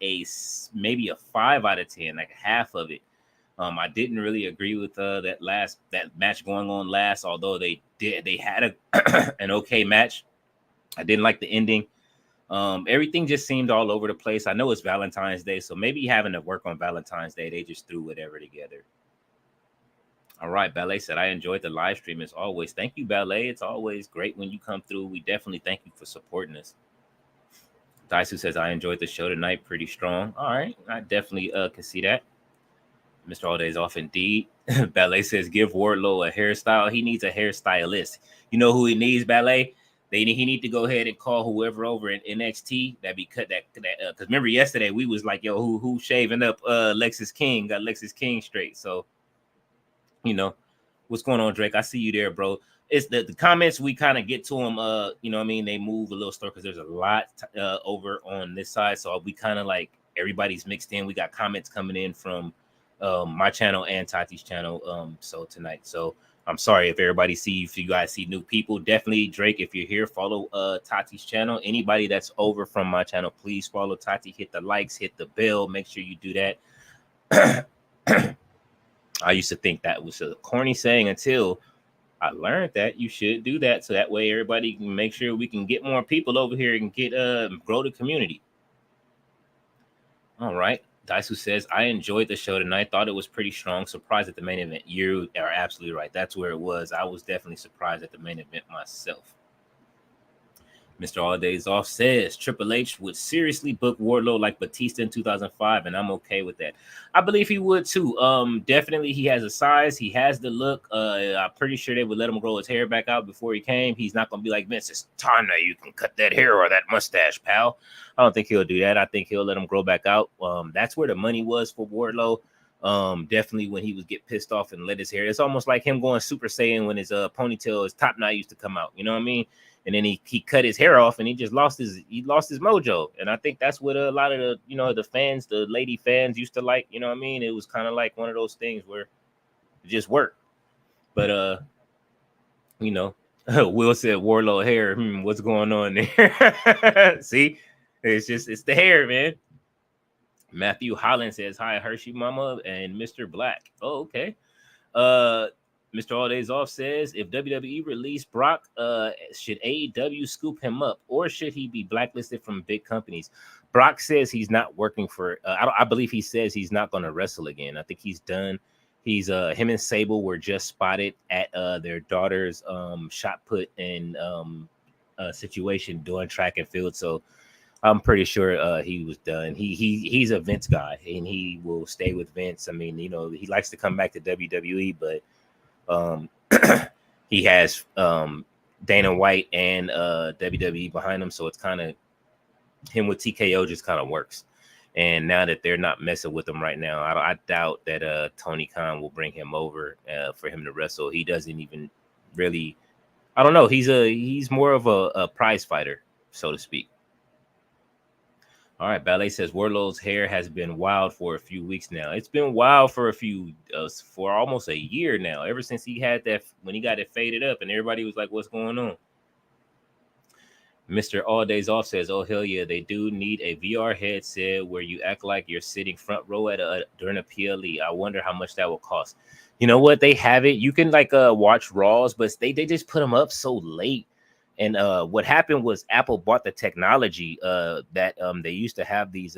maybe a 5 out of 10, like half of it. I didn't really agree with that match going on last, although they had an okay match. I didn't like the ending. Everything just seemed all over the place. I know it's Valentine's Day, so maybe having to work on Valentine's Day, they just threw whatever together. All right, Ballet said, I enjoyed the live stream as always. Thank you, Ballet. It's always great when you come through. We definitely thank you for supporting us. Daisu says, I enjoyed the show tonight. Pretty strong. All right. I definitely can see that. Mr. All Days Off indeed. Ballet says, give Wardlow a hairstyle. He needs a hairstylist. You know who he needs, Ballet? He need to go ahead and call whoever over in NXT that be cut that because remember yesterday we was like, yo, who shaving up Lexus King, got Lexus King straight. So what's going on, Drake? I see you there, bro. It's the comments, we kind of get to them, you know what I mean? They move a little slow because there's a lot over on this side. So we kind of like everybody's mixed in. We got comments coming in from my channel and Tati's channel so tonight. So I'm sorry if you guys see new people. Definitely, Drake, if you're here, follow Tati's channel. Anybody that's over from my channel, please follow Tati. Hit the likes, hit the bell. Make sure you do that. I used to think that was a corny saying until I learned that you should do that. So that way everybody can make sure we can get more people over here and get grow the community. All right. Daisu says, I enjoyed the show tonight. Thought it was pretty strong. Surprised at the main event. You are absolutely right. That's where it was. I was definitely surprised at the main event myself. Mr. All Days Off says Triple H would seriously book Wardlow like Batista in 2005, and I'm okay with that. I believe he would too. Definitely, he has a size, he has the look. I'm pretty sure they would let him grow his hair back out before he came. He's not gonna be like Vince. It's time that you can cut that hair or that mustache, pal. I don't think he'll do that. I think he'll let him grow back out. That's where the money was for Wardlow. Definitely when he would get pissed off and let his hair. It's almost like him going Super Saiyan when his ponytail, his top knot used to come out. You know what I mean? And then he cut his hair off and he just lost his mojo. And I think that's what a lot of the fans, the lady fans used to like, you know what I mean? It was kind of like one of those things where It just worked. But you know, Will said Warlow hair. What's going on there? See, it's the hair, man. Matthew Holland says hi, Hershey Mama and Mr. Black. Oh, okay. Uh, Mr. All Days Off says if WWE release Brock, should AEW scoop him up, or should he be blacklisted from big companies? Brock says he's not working for. I believe he says he's not going to wrestle again. I think he's done. He's him and Sable were just spotted at their daughter's shot put in situation doing track and field. So I'm pretty sure he was done. He's a Vince guy, and he will stay with Vince. I mean, you know, he likes to come back to WWE, but um, he has Dana White and WWE behind him, so it's kind of him with TKO just kind of works. And now that they're not messing with him right now, I doubt that Tony Khan will bring him over for him to wrestle. He doesn't even really. I don't know. He's more of a prize fighter, so to speak. All right, Ballet says Wardlow's hair has been wild for a few weeks now. It's been wild for for almost a year now. Ever since he had that, when he got it faded up, and everybody was like, "What's going on?" Mr. All Days Off says, "Oh hell yeah, they do need a VR headset where you act like you're sitting front row at during a PLE. I wonder how much that will cost." You know what? They have it. You can watch Raws, but they just put them up so late. And what happened was Apple bought the technology that they used to have these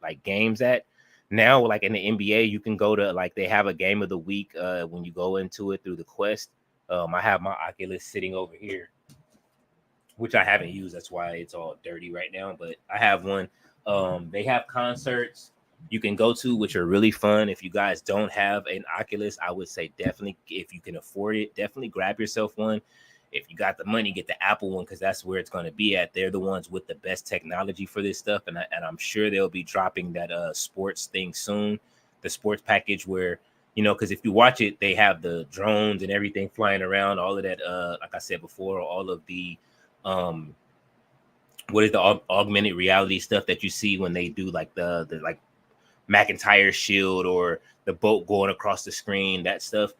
like games at. Now, like in the NBA, you can go to they have a game of the week when you go into it through the Quest. I have my Oculus sitting over here, which I haven't used. That's why it's all dirty right now. But I have one. They have concerts you can go to, which are really fun. If you guys don't have an Oculus, I would say definitely, if you can afford it, definitely grab yourself one. If you got the money, get the Apple one, because that's where it's going to be at. They're the ones with the best technology for this stuff. And I'm sure they'll be dropping that sports thing soon, the sports package where, you know, because if you watch it, they have the drones and everything flying around, all of that, like I said before, all of the what is the augmented reality stuff that you see when they do like the like McIntyre shield or the boat going across the screen, that stuff.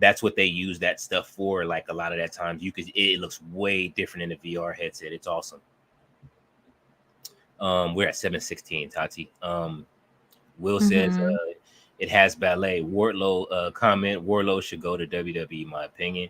That's what they use that stuff for. Like a lot of that times it looks way different in the VR headset. It's awesome. We're at 7:16, Tati. Will says it has ballet. Wardlow comment, Wardlow should go to WWE, in my opinion.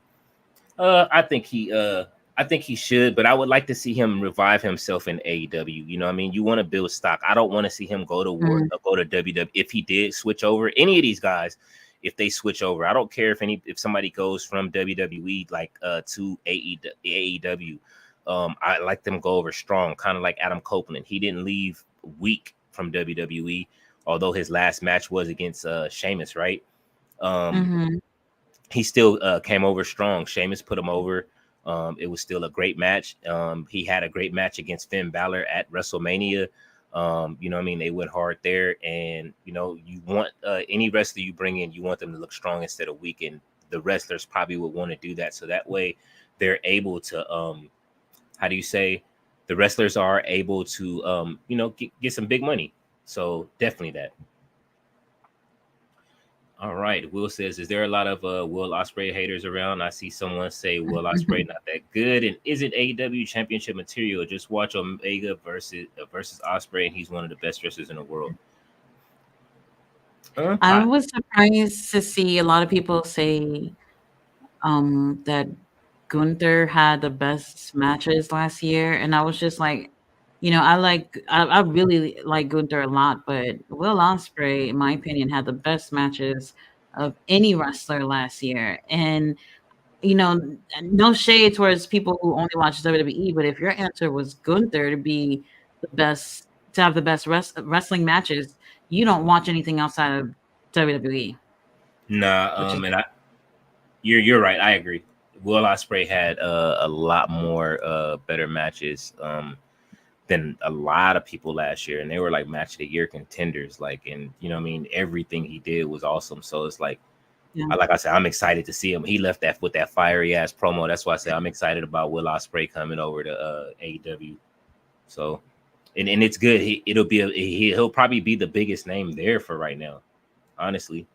I think he should, but I would like to see him revive himself in AEW. You know what I mean? You want to build stock. I don't want to see him go to WWE. If he did switch over, any of these guys, if they switch over, I don't care if somebody goes from WWE to AEW. I like them go over strong, kind of like Adam Copeland. He didn't leave weak from WWE, although his last match was against Sheamus, right? He still came over strong. Sheamus put him over. It was still a great match. He had a great match against Finn Balor at WrestleMania. You know what I mean? They went hard there. And, you know, you want any wrestler you bring in, you want them to look strong instead of weak. And the wrestlers probably would want to do that. So that way they're able to, how do you say? The wrestlers are able to, you know, get some big money. So definitely that. All right. Will says, is there a lot of Will Ospreay haters around? I see someone say Will Ospreay not that good and isn't AEW championship material. Just watch Omega versus Ospreay, and he's one of the best wrestlers in the world. I was surprised to see a lot of people say that Gunther had the best matches last year, and I was just like, you know, I really like Gunther a lot, but Will Ospreay, in my opinion, had the best matches of any wrestler last year. And you know, no shade towards people who only watch WWE, but if your answer was Gunther to be the best, to have the best wrestling matches, you don't watch anything outside of WWE. Nah, you're right. I agree. Will Ospreay had a lot more better matches than a lot of people last year, and they were like match of the year contenders. Like, and you know what I mean, everything he did was awesome. So it's like, like I said, I'm excited to see him. He left that with that fiery ass promo. That's why I say I'm excited about Will Ospreay coming over to AEW. So, and it's good. He'll probably be the biggest name there for right now, honestly.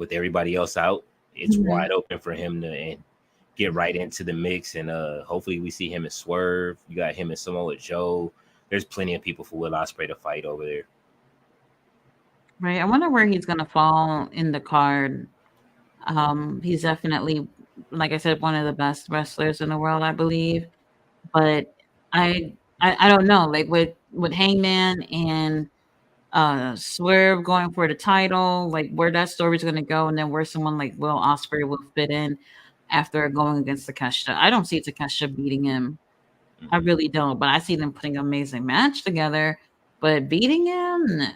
with everybody else out, it's Mhm. wide open for him to and get right into the mix. And hopefully we see him and Swerve. You got him and Samoa Joe. There's plenty of people for Will Ospreay to fight over there. Right. I wonder where he's gonna fall in the card. He's definitely, like I said, one of the best wrestlers in the world, I believe. But I don't know, like with Hangman and Swerve going for the title, like where that story's gonna go, and then where someone like Will Ospreay will fit in after going against Takeshita. I don't see Takeshita beating him. I Mhm. really don't, but I see them putting an amazing match together. But beating him, nah.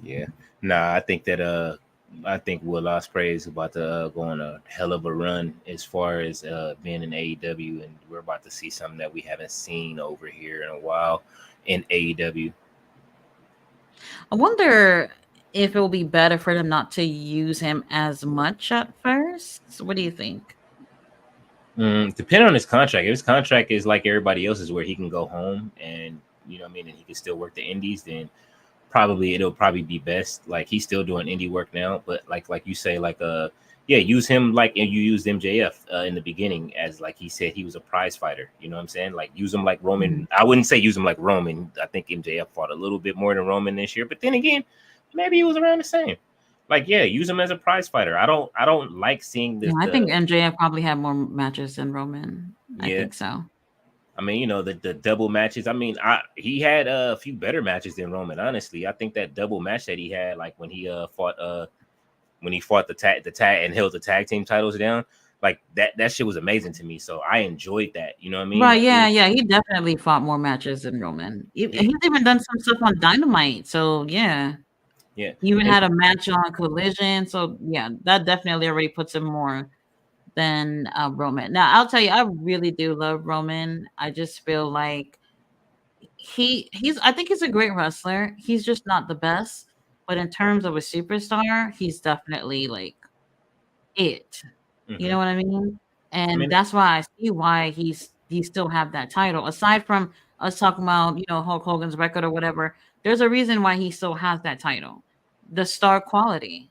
Yeah. Nah, I think Will Ospreay is about to go on a hell of a run as far as being in AEW, and we're about to see something that we haven't seen over here in a while in AEW. I wonder if it will be better for them not to use him as much at first. What do you think? Depending on his contract, if his contract is like everybody else's, where he can go home and you know what I mean, and he can still work the indies, then probably it'll probably be best. Like he's still doing indie work now, but like you say, like yeah, use him like you used MJF in the beginning as like he said he was a prize fighter. You know what I'm saying? Like use him like Mhm. Roman. I wouldn't say use him like Roman. I think MJF fought a little bit more than Roman this year, but then again, maybe he was around the same. Like yeah, use him as a prize fighter. I don't like seeing Yeah, this I think the MJF probably had more matches than Roman. I yeah. think so. I mean, you know, the double matches. I mean, he had a few better matches than Roman. Honestly, I think that double match that he had, like when he fought the tag and held the tag team titles down, like that shit was amazing to me. So I enjoyed that. You know what I mean? Right, Like it yeah, was, yeah, he definitely fought more matches than Roman. yeah, He's even done some stuff on Dynamite, so yeah. yeah, He even and had a match on Collision, so yeah, that definitely already puts him more than Roman. Now, I'll tell you, I really do love Roman. I just feel like he's I think he's a great wrestler. He's just not the best, but in terms of a superstar, he's definitely like it. You hmm know what I mean? I And mean, that's why I see why he still have that title. Aside from us talking about, Hulk Hogan's record or whatever, there's a reason why he still has that title. The star quality,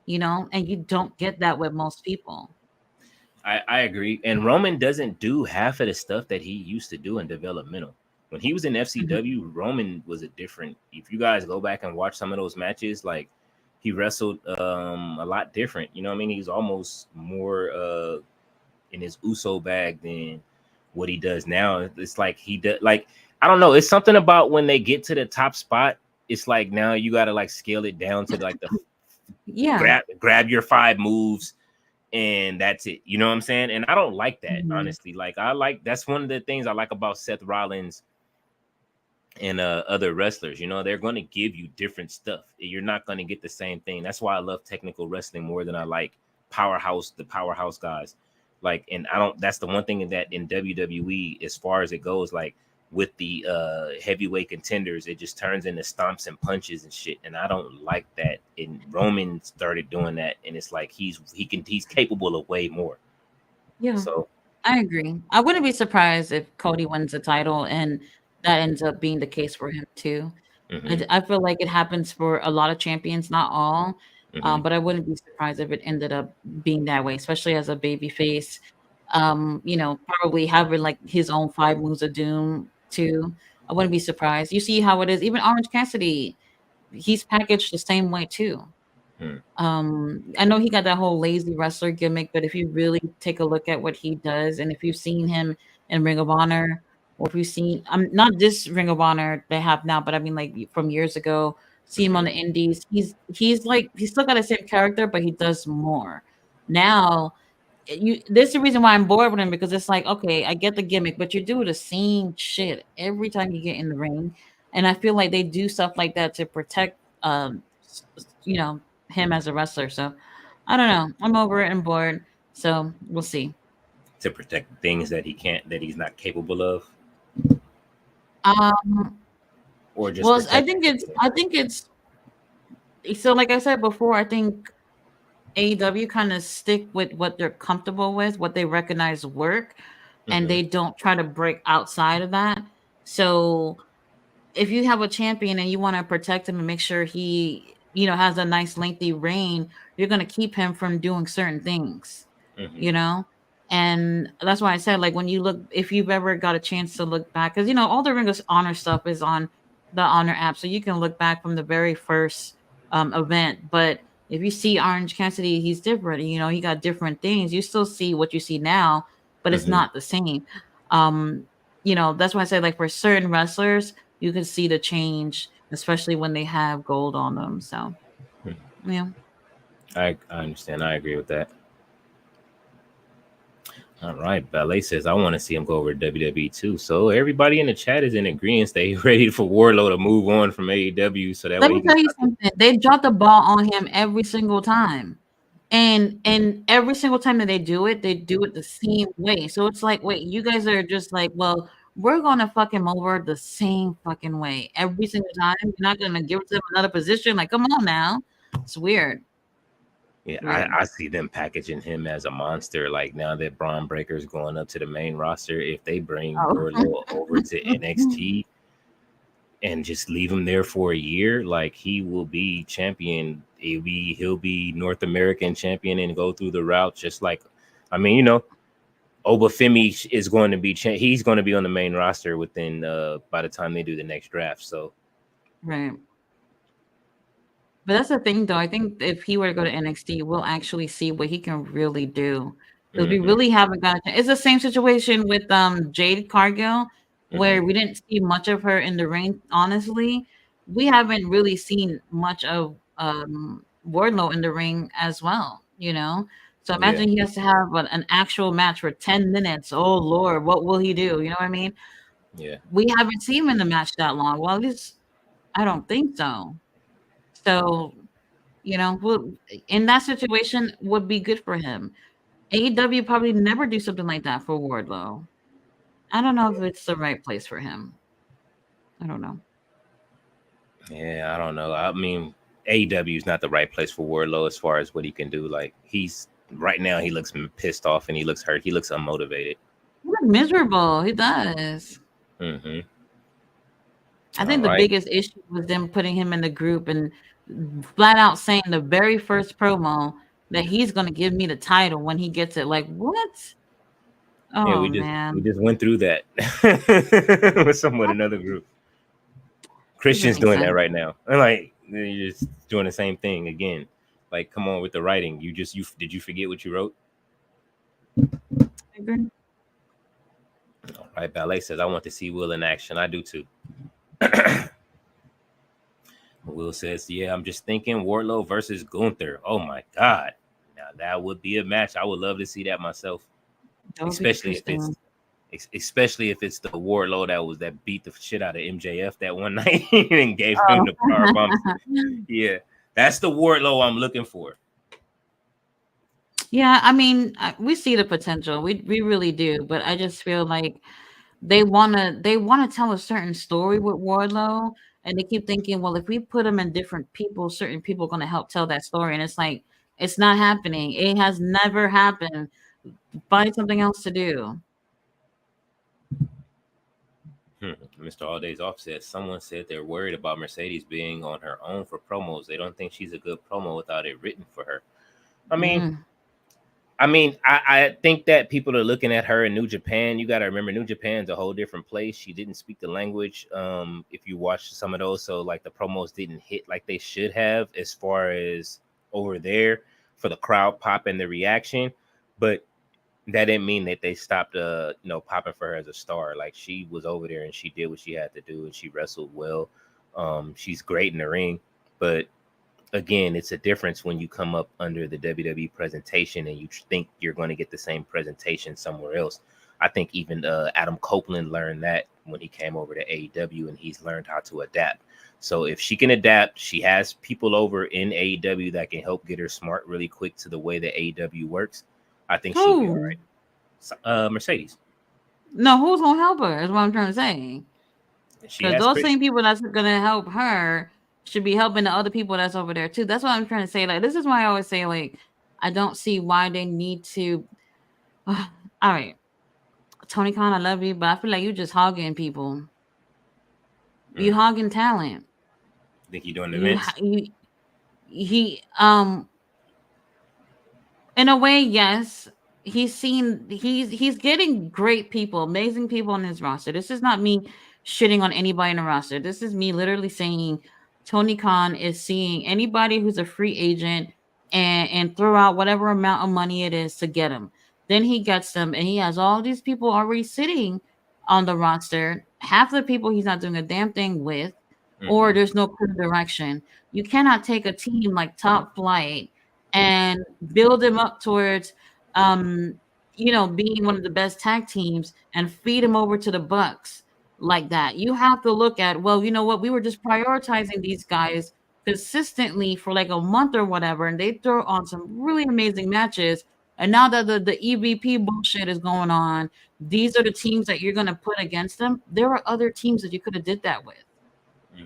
and you don't get that with most people. I agree. And Roman doesn't do half of the stuff that he used to do in developmental. When he was in Mhm. FCW, Roman was a different. If you guys go back and watch some of those matches, like he wrestled a lot different. You know what I mean? He's almost more in his Uso bag than what he does now. It's like he does like I don't know. It's something about when they get to the top spot. It's like now you got to like scale it down to like the Yeah. grab your five moves and that's it. You know what I'm saying? And I don't like that, Mhm. honestly. Like I like that's one of the things I like about Seth Rollins and other wrestlers. You know, they're going to give you different stuff. You're not going to get the same thing. That's why I love technical wrestling more than I like the powerhouse guys. Like, and I don't. That's the one thing that in WWE, as far as it goes, like with the heavyweight contenders, it just turns into stomps and punches and shit. And I don't like that. And Roman started doing that, and it's like he's capable of way more. Yeah. So. I agree. I wouldn't be surprised if Cody wins the title and that ends up being the case for him too. Hmm. I feel like it happens for a lot of champions, not all, Hmm. but I wouldn't be surprised if it ended up being that way, especially as a baby face. Probably having like his own five moves of doom too. I wouldn't be surprised. You see how it is. Even Orange Cassidy, he's packaged the same way too. I know he got that whole lazy wrestler gimmick, but if you really take a look at what he does, and if you've seen him in Ring of Honor, or if you've seen, not this Ring of Honor they have now, but I mean like from years ago, see him on Hmm. the Indies. He's like he's still got the same character, but he does more. Now this is the reason why I'm bored with him because it's like, okay, I get the gimmick, but you do the same shit every time you get in the ring. And I feel like they do stuff like that to protect you know, him as a wrestler. So I don't know. I'm over it and bored. So we'll see. To protect things that he's not capable of, Um or just well protecting something. I think it's so like I said before, I think AEW kind of stick with what they're comfortable with, what they recognize work, and Hmm. they don't try to break outside of that. So if you have a champion and you want to protect him and make sure he has a nice lengthy reign, you're gonna keep him from doing certain things, Hmm. you know. And that's why I said, like, when you look, if you've ever got a chance to look back, because all the Ring of Honor stuff is on the Honor app, so you can look back from the very first event. But if you see Orange Cassidy, he's different. He got different things. You still see what you see now, but it's Hmm. not the same. Um, that's why I say, like, for certain wrestlers, you can see the change, especially when they have gold on them. So, yeah. I understand. I agree with that. All right, Ballet says I want to see him go over to WWE too. So everybody in the chat is in agreement. They ready for Warlow to move on from AEW, so that Let way me he can tell you start. something. They drop the ball on him every single time. And every single time that they do it the same way. So it's like, wait, you guys are just like, well, we're gonna fuck him over the same fucking way every single time. You're not gonna give them another position. Like, come on now. It's weird. Yeah, Weird. I see them packaging him as a monster. Like now that Braun Breaker's going up to the main roster, if they bring Oh. Wardlow over to NXT and just leave him there for a year, like he will be champion. He'll be North American champion and go through the route just like, I mean, Obafemi is going to be he's going to be on the main roster within by the time they do the next draft. So Right. But that's the thing, though. I think if he were to go to NXT, we'll actually see what he can really do. Because we hmm really haven't got. It's the same situation with Jade Cargill, hmm where we didn't see much of her in the ring. Honestly, we haven't really seen much of Wardlow in the ring as well. So yeah, imagine he has to have an actual match for 10 minutes. Oh Lord, what will he do? You know what I mean? yeah, We haven't seen him in the match that long. Well, at least I don't think so. So would in that situation would be good for him. AEW probably never do something like that for Wardlow. I don't know if it's the right place for him. I don't know. yeah. I don't know. I mean, AEW is not the right place for Wardlow as far as what he can do. Like he's right now, he looks pissed off and he looks hurt. He looks unmotivated. He look miserable. He does. Hmm. I All think the right. biggest issue was them putting him in the group and flat out saying the very first promo that he's going to give me the title when he gets it. Like, what? Yeah, Oh we man, just went through that with someone another group. doesn't Christian's make doing that sense. right now. And like you're just doing the same thing again. Like, come on with the writing. You did you forget what you wrote? I agree. All right, Ballet says I want to see Will in action. I do too. Will says, yeah, I'm just thinking Wardlow versus Gunther. Oh my god. Now that would be a match. I would love to see that myself. That would be Especially if it's interesting. the Wardlow that beat the shit out of MJF that one night and gave him the power bombs. Oh. Yeah. That's the Wardlow I'm looking for. Yeah, I mean, we see the potential. We really do, but I just feel like they wanna tell a certain story with Wardlow, and they keep thinking, well, if we put him in different people, certain people are gonna help tell that story, and it's like it's not happening. It has never happened. Find something else to do. Mr. All Days Off says someone said they're worried about Mercedes being on her own for promos. They don't think she's a good promo without it written for her. I mean, Mm. I think that people are looking at her in New Japan. You got to remember, New Japan's a whole different place. She didn't speak the language. If you watch some of those, so like the promos didn't hit like they should have as far as over there for the crowd pop and the reaction. But that didn't mean that they stopped popping for her as a star. Like she was over there and she did what she had to do and she wrestled well. She's great in the ring, but again, it's a difference when you come up under the WWE presentation and you think you're going to get the same presentation somewhere else. I think even Adam Copeland learned that when he came over to AEW, and he's learned how to adapt. So if she can adapt, she has people over in AEW that can help get her smart really quick to the way that AEW works. I think she'll be all Who? right. Mercedes, No, who's gonna help her? Is what I'm trying to say. she Because has those Chris. same people that's gonna help her should be helping the other people that's over there too. That's what I'm trying to say. Like, this is why I always say, like, I don't see why they need to. All right, Tony Khan, I love you, but I feel like you just hogging people. You Mm. hogging talent. Think you doing the You Vince? you he in a way, yes. He's getting great people, amazing people on his roster. This is not me shitting on anybody in the roster. This is me literally saying Tony Khan is seeing anybody who's a free agent and throw out whatever amount of money it is to get him. Then he gets them and he has all these people already sitting on the roster. Half the people he's not doing a damn thing with, or Hmm. there's no clear direction. You cannot take a team like Top Flight and build them up towards um being one of the best tag teams and feed them over to the Bucks like that. You have to look at, well, you know what, we were just prioritizing these guys consistently for like a month or whatever, and they throw on some really amazing matches. And now that the EVP bullshit is going on, these are the teams that you're going to put against them. There are other teams that you could have did that with.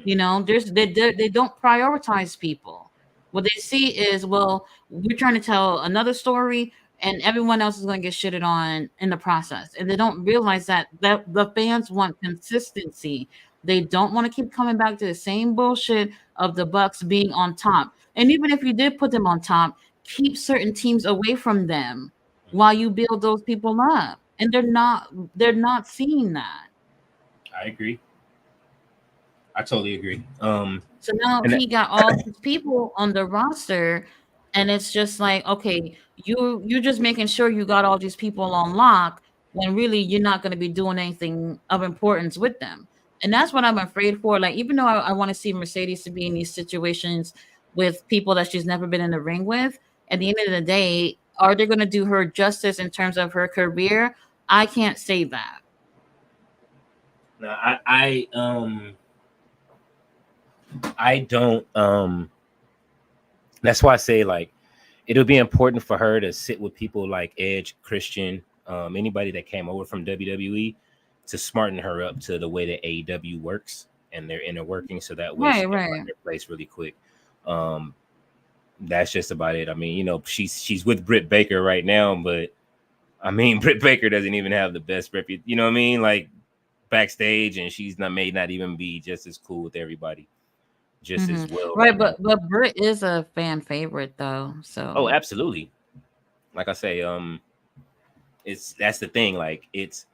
They don't prioritize people. What they see is, well, we're trying to tell another story, and everyone else is going to get shitted on in the process, and they don't realize that the fans want consistency. They don't want to keep coming back to the same bullshit of the Bucks being on top. And even if you did put them on top, keep certain teams away from them while you build those people up. And they're not seeing that. I agree. I totally agree. So now And he got all these people on the roster, and it's just like, okay, you're just making sure you got all these people on lock when really you're not going to be doing anything of importance with them. And that's what I'm afraid for. Like, even though I want to see Mercedes to be in these situations with people that she's never been in the ring with, at the end of the day, are they going to do her justice in terms of her career? I can't say that. no, I don't. That's why I say like it'll be important for her to sit with people like Edge, Christian, anybody that came over from WWE to smarten her up to the way that AEW works and their inner working, so that way Right, she can find right. her place really quick. Um, that's just about it. I mean, she's with Britt Baker right now, but I mean, Britt Baker doesn't even have the best reputation. You know what I mean? Like backstage, and she's not may not even be just as cool with everybody, just Hmm. as well Right, right now. but Britt is a fan favorite though, Oh, so. absolutely. Like I say, it's that's the thing. Like it's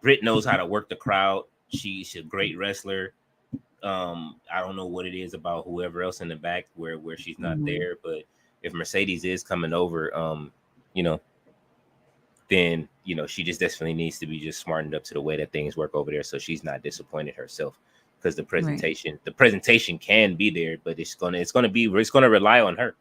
Britt knows how to work the crowd. She's a great wrestler. I don't know what it is about whoever else in the back where she's not Mhm. there, but if Mercedes is coming over, you know, then she just definitely needs to be just smartened up to the way that things work over there, so she's not disappointed herself. Because Right, the presentation can be there, but it's gonna rely on her.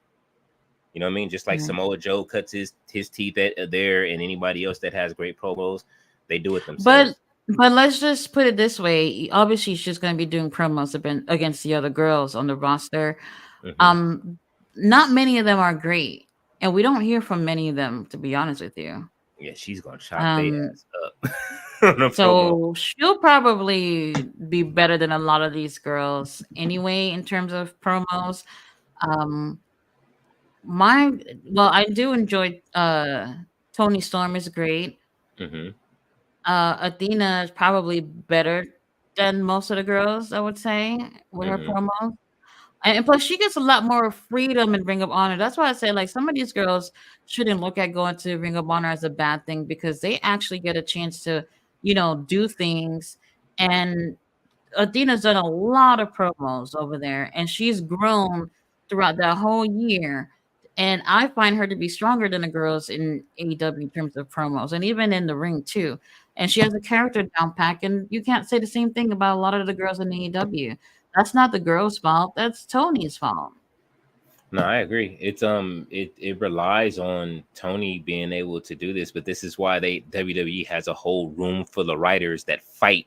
You know what I mean? Just like right. Samoa Joe cuts his teeth at there, and anybody else that has great promos, they do it But themselves. but let's just put it this way. Obviously, she's going to be doing promos against the other girls on the roster. Hmm. Um, Not many of them are great, and we don't hear from many of them, to be honest with you. Yeah, she's gonna chop their Um, ass up on a promo. so she'll probably be better than a lot of these girls anyway in terms of promos. Um, my well, I do enjoy Tony Storm is great. Hmm. Athena is probably better than most of the girls, I would say, with her Hmm. promos. And plus, she gets a lot more freedom in Ring of Honor. That's why I say, like, some of these girls shouldn't look at going to Ring of Honor as a bad thing because they actually get a chance to, do things. And Athena's done a lot of promos over there, and she's grown throughout that whole year. And I find her to be stronger than the girls in AEW in terms of promos, and even in the ring too. And she has a character down pack, and you can't say the same thing about a lot of the girls in AEW. That's not the girls' fault. That's Tony's fault. No, I agree. It relies on Tony being able to do this, but this is why they WWE has a whole room full of writers that fight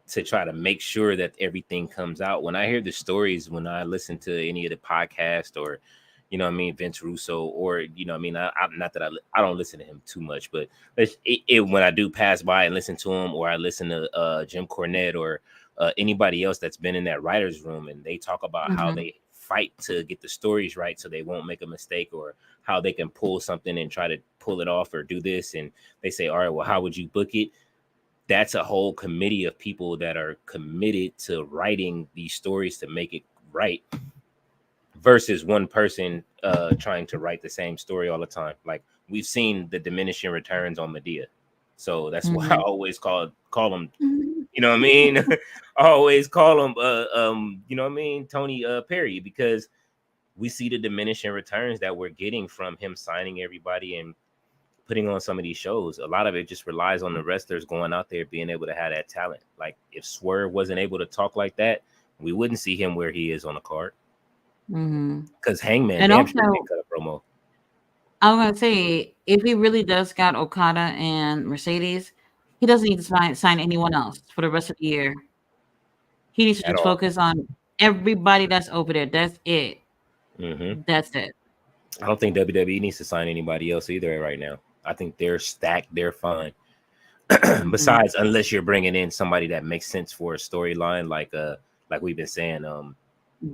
to try to make sure that everything comes out. When I hear the stories, when I listen to any of the podcast or, what I mean, Vince Russo, or what I mean, I'm not that I don't listen to him too much, but when I do pass by and listen to him, or I listen to Jim Cornette or anybody else that's been in that writers room, and they talk about how Hmm. they fight to get the stories right so they won't make a mistake, or how they can pull something and try to pull it off or do this, and they say, all right, well, how would you book it? That's a whole committee of people that are committed to writing these stories to make it right, versus one person trying to write the same story all the time. Like we've seen the diminishing returns on Medea, so that's why I Mhm. always call him. You know what I mean? I always call him you know what I mean, Tony Perry, because we see the diminishing returns that we're getting from him signing everybody and putting on some of these shows. A lot of it just relies on the wrestlers going out there being able to have that talent. Like if Swerve wasn't able to talk like that, we wouldn't see him where he is on the card. Mhm. Because Hangman And damn sure also, can't cut a promo. I was gonna say, if he really does got Okada and Mercedes, he doesn't need to sign anyone else for the rest of the year. He needs to At just all. focus on everybody that's over there. That's it. Hmm. That's it. I don't think WWE needs to sign anybody else either right now. I think they're stacked. They're fine. Mhm. Besides, unless you're bringing in somebody that makes sense for a storyline, like we've been saying,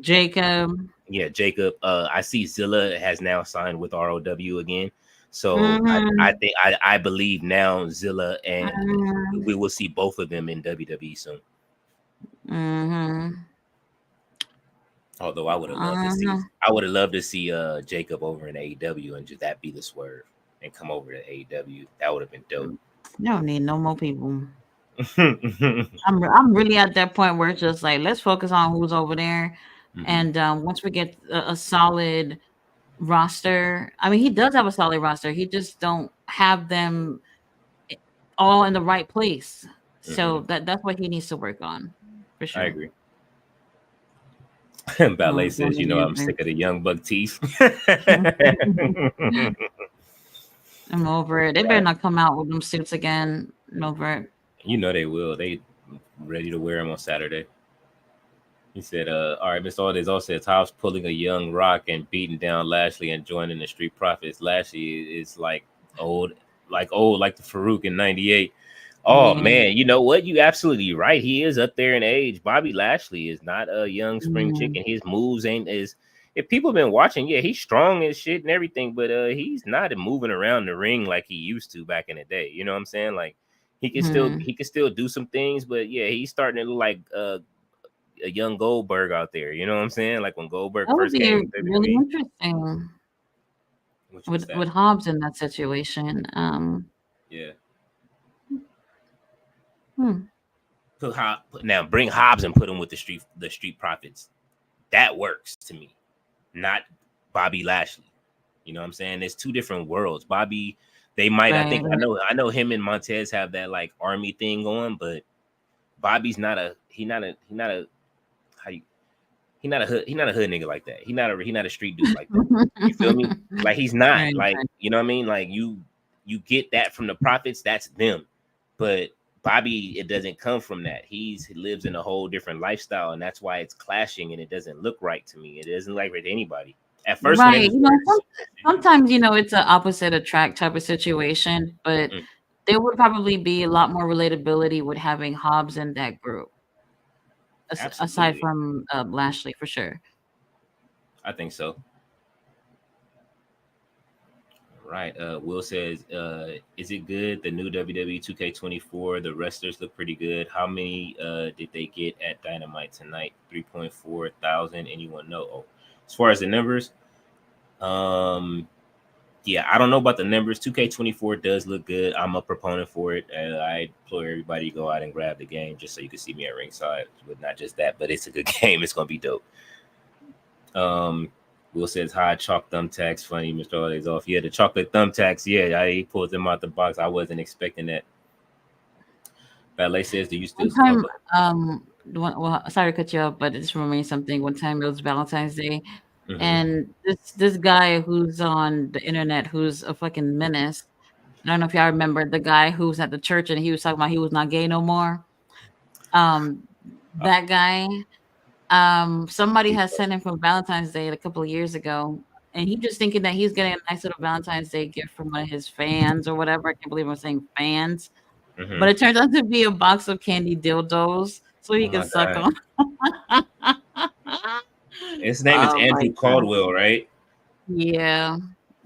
Jacob. yeah, Jacob. I see Zilla has now signed with ROW again, so I Mhm. think I believe now Zilla and Mhm. we will see both of them in WWE soon. Mhm. Although I would have loved to see, Uh-huh. Jacob over in AEW and just that be the Swerve and come over to AEW. That would have been dope. You don't need no more people. Mhm. I'm really at that point where it's just like let's focus on who's over there, and once we get a solid roster, I mean he does have a solid roster. He just don't have them all in the right place. So Mhm. that's what he needs to work on, for I sure. agree. Oh, Ballet don't says, need I'm anything. sick of the young buck teeth. I'm over it. They better Right. not come out with them suits again. I'm over it. You know they will. They ready to wear them on Saturday. He said, all right, Mr. Aldis also says Hobbs pulling a young rock and beating down Lashley and joining the Street Profits. Lashley is old, like the Farouk in '98. Oh Yeah. man, you know what? You absolutely right. He is up there in age. Bobby Lashley is not a young spring Mm, chicken. His moves ain't as if people been watching, yeah, he's strong as shit and everything, but he's not moving around the ring like he used to back in the day. You know what I'm saying? Like mm. he can still do some things, but yeah, he's starting to look like a young Goldberg out there. You know what I'm saying? Like when Goldberg That would first be came to really WWE. interesting What's that? with Hobbs in that situation. Yeah. Hmm. Now bring Hobbs and put him with the Street Profits. That works to me. Not Bobby Lashley. You know what I'm saying? There's two different worlds. Bobby, they might. I Right. think I know him and Montez have that like army thing going, but Bobby's not a how you he not a hood nigga like that. He not a street dude like that. You feel me? Like he's not Right. like, you know what I mean? Like you get that from the Prophets, that's them. But Bobby, it doesn't come from that. He lives in a whole different lifestyle, and that's why it's clashing and it doesn't look right to me. It doesn't look right to anybody. At first, when they Right. was wearing suits and Sometimes it's an opposite attract type of situation, but shit. there would probably be a lot more relatability with having Hobbs in that group, aside Absolutely. from Lashley, for sure. I think so. Right. Will says, is it good? The new WWE 2K24, the wrestlers look pretty good. How many did they get at Dynamite tonight? 3.4 thousand. Anyone know? Oh, as far as the numbers, um, yeah, I don't know about the numbers. 2K24 does look good. I'm a proponent for it. I implore everybody to go out and grab the game just so you can see me at ringside. But not just that, but it's a good game. It's gonna be dope. Will says hi, chalk thumbtacks. Funny, Mr. Holidays off. Yeah, the chocolate thumbtacks. Yeah, he pulled them out the box. I wasn't expecting that. Ballet says, do you still? One Oh, time, well, sorry to cut you off, but it just reminded something. One time it was Valentine's Day, mm-hmm. and this guy who's on the internet who's a fucking menace. I don't know if y'all remember the guy who was at the church and he was talking about he was not gay no more. Um, that guy. Somebody He's had sent him for Valentine's Day a couple of years ago, and he just thinking that he's getting a nice little Valentine's Day gift from one of his fans or whatever. I can't believe I'm saying fans, mm-hmm. but it turns out to be a box of candy dildos so he Oh can my suck god. on. His name is Oh my Andrew god! Caldwell, right? Yeah,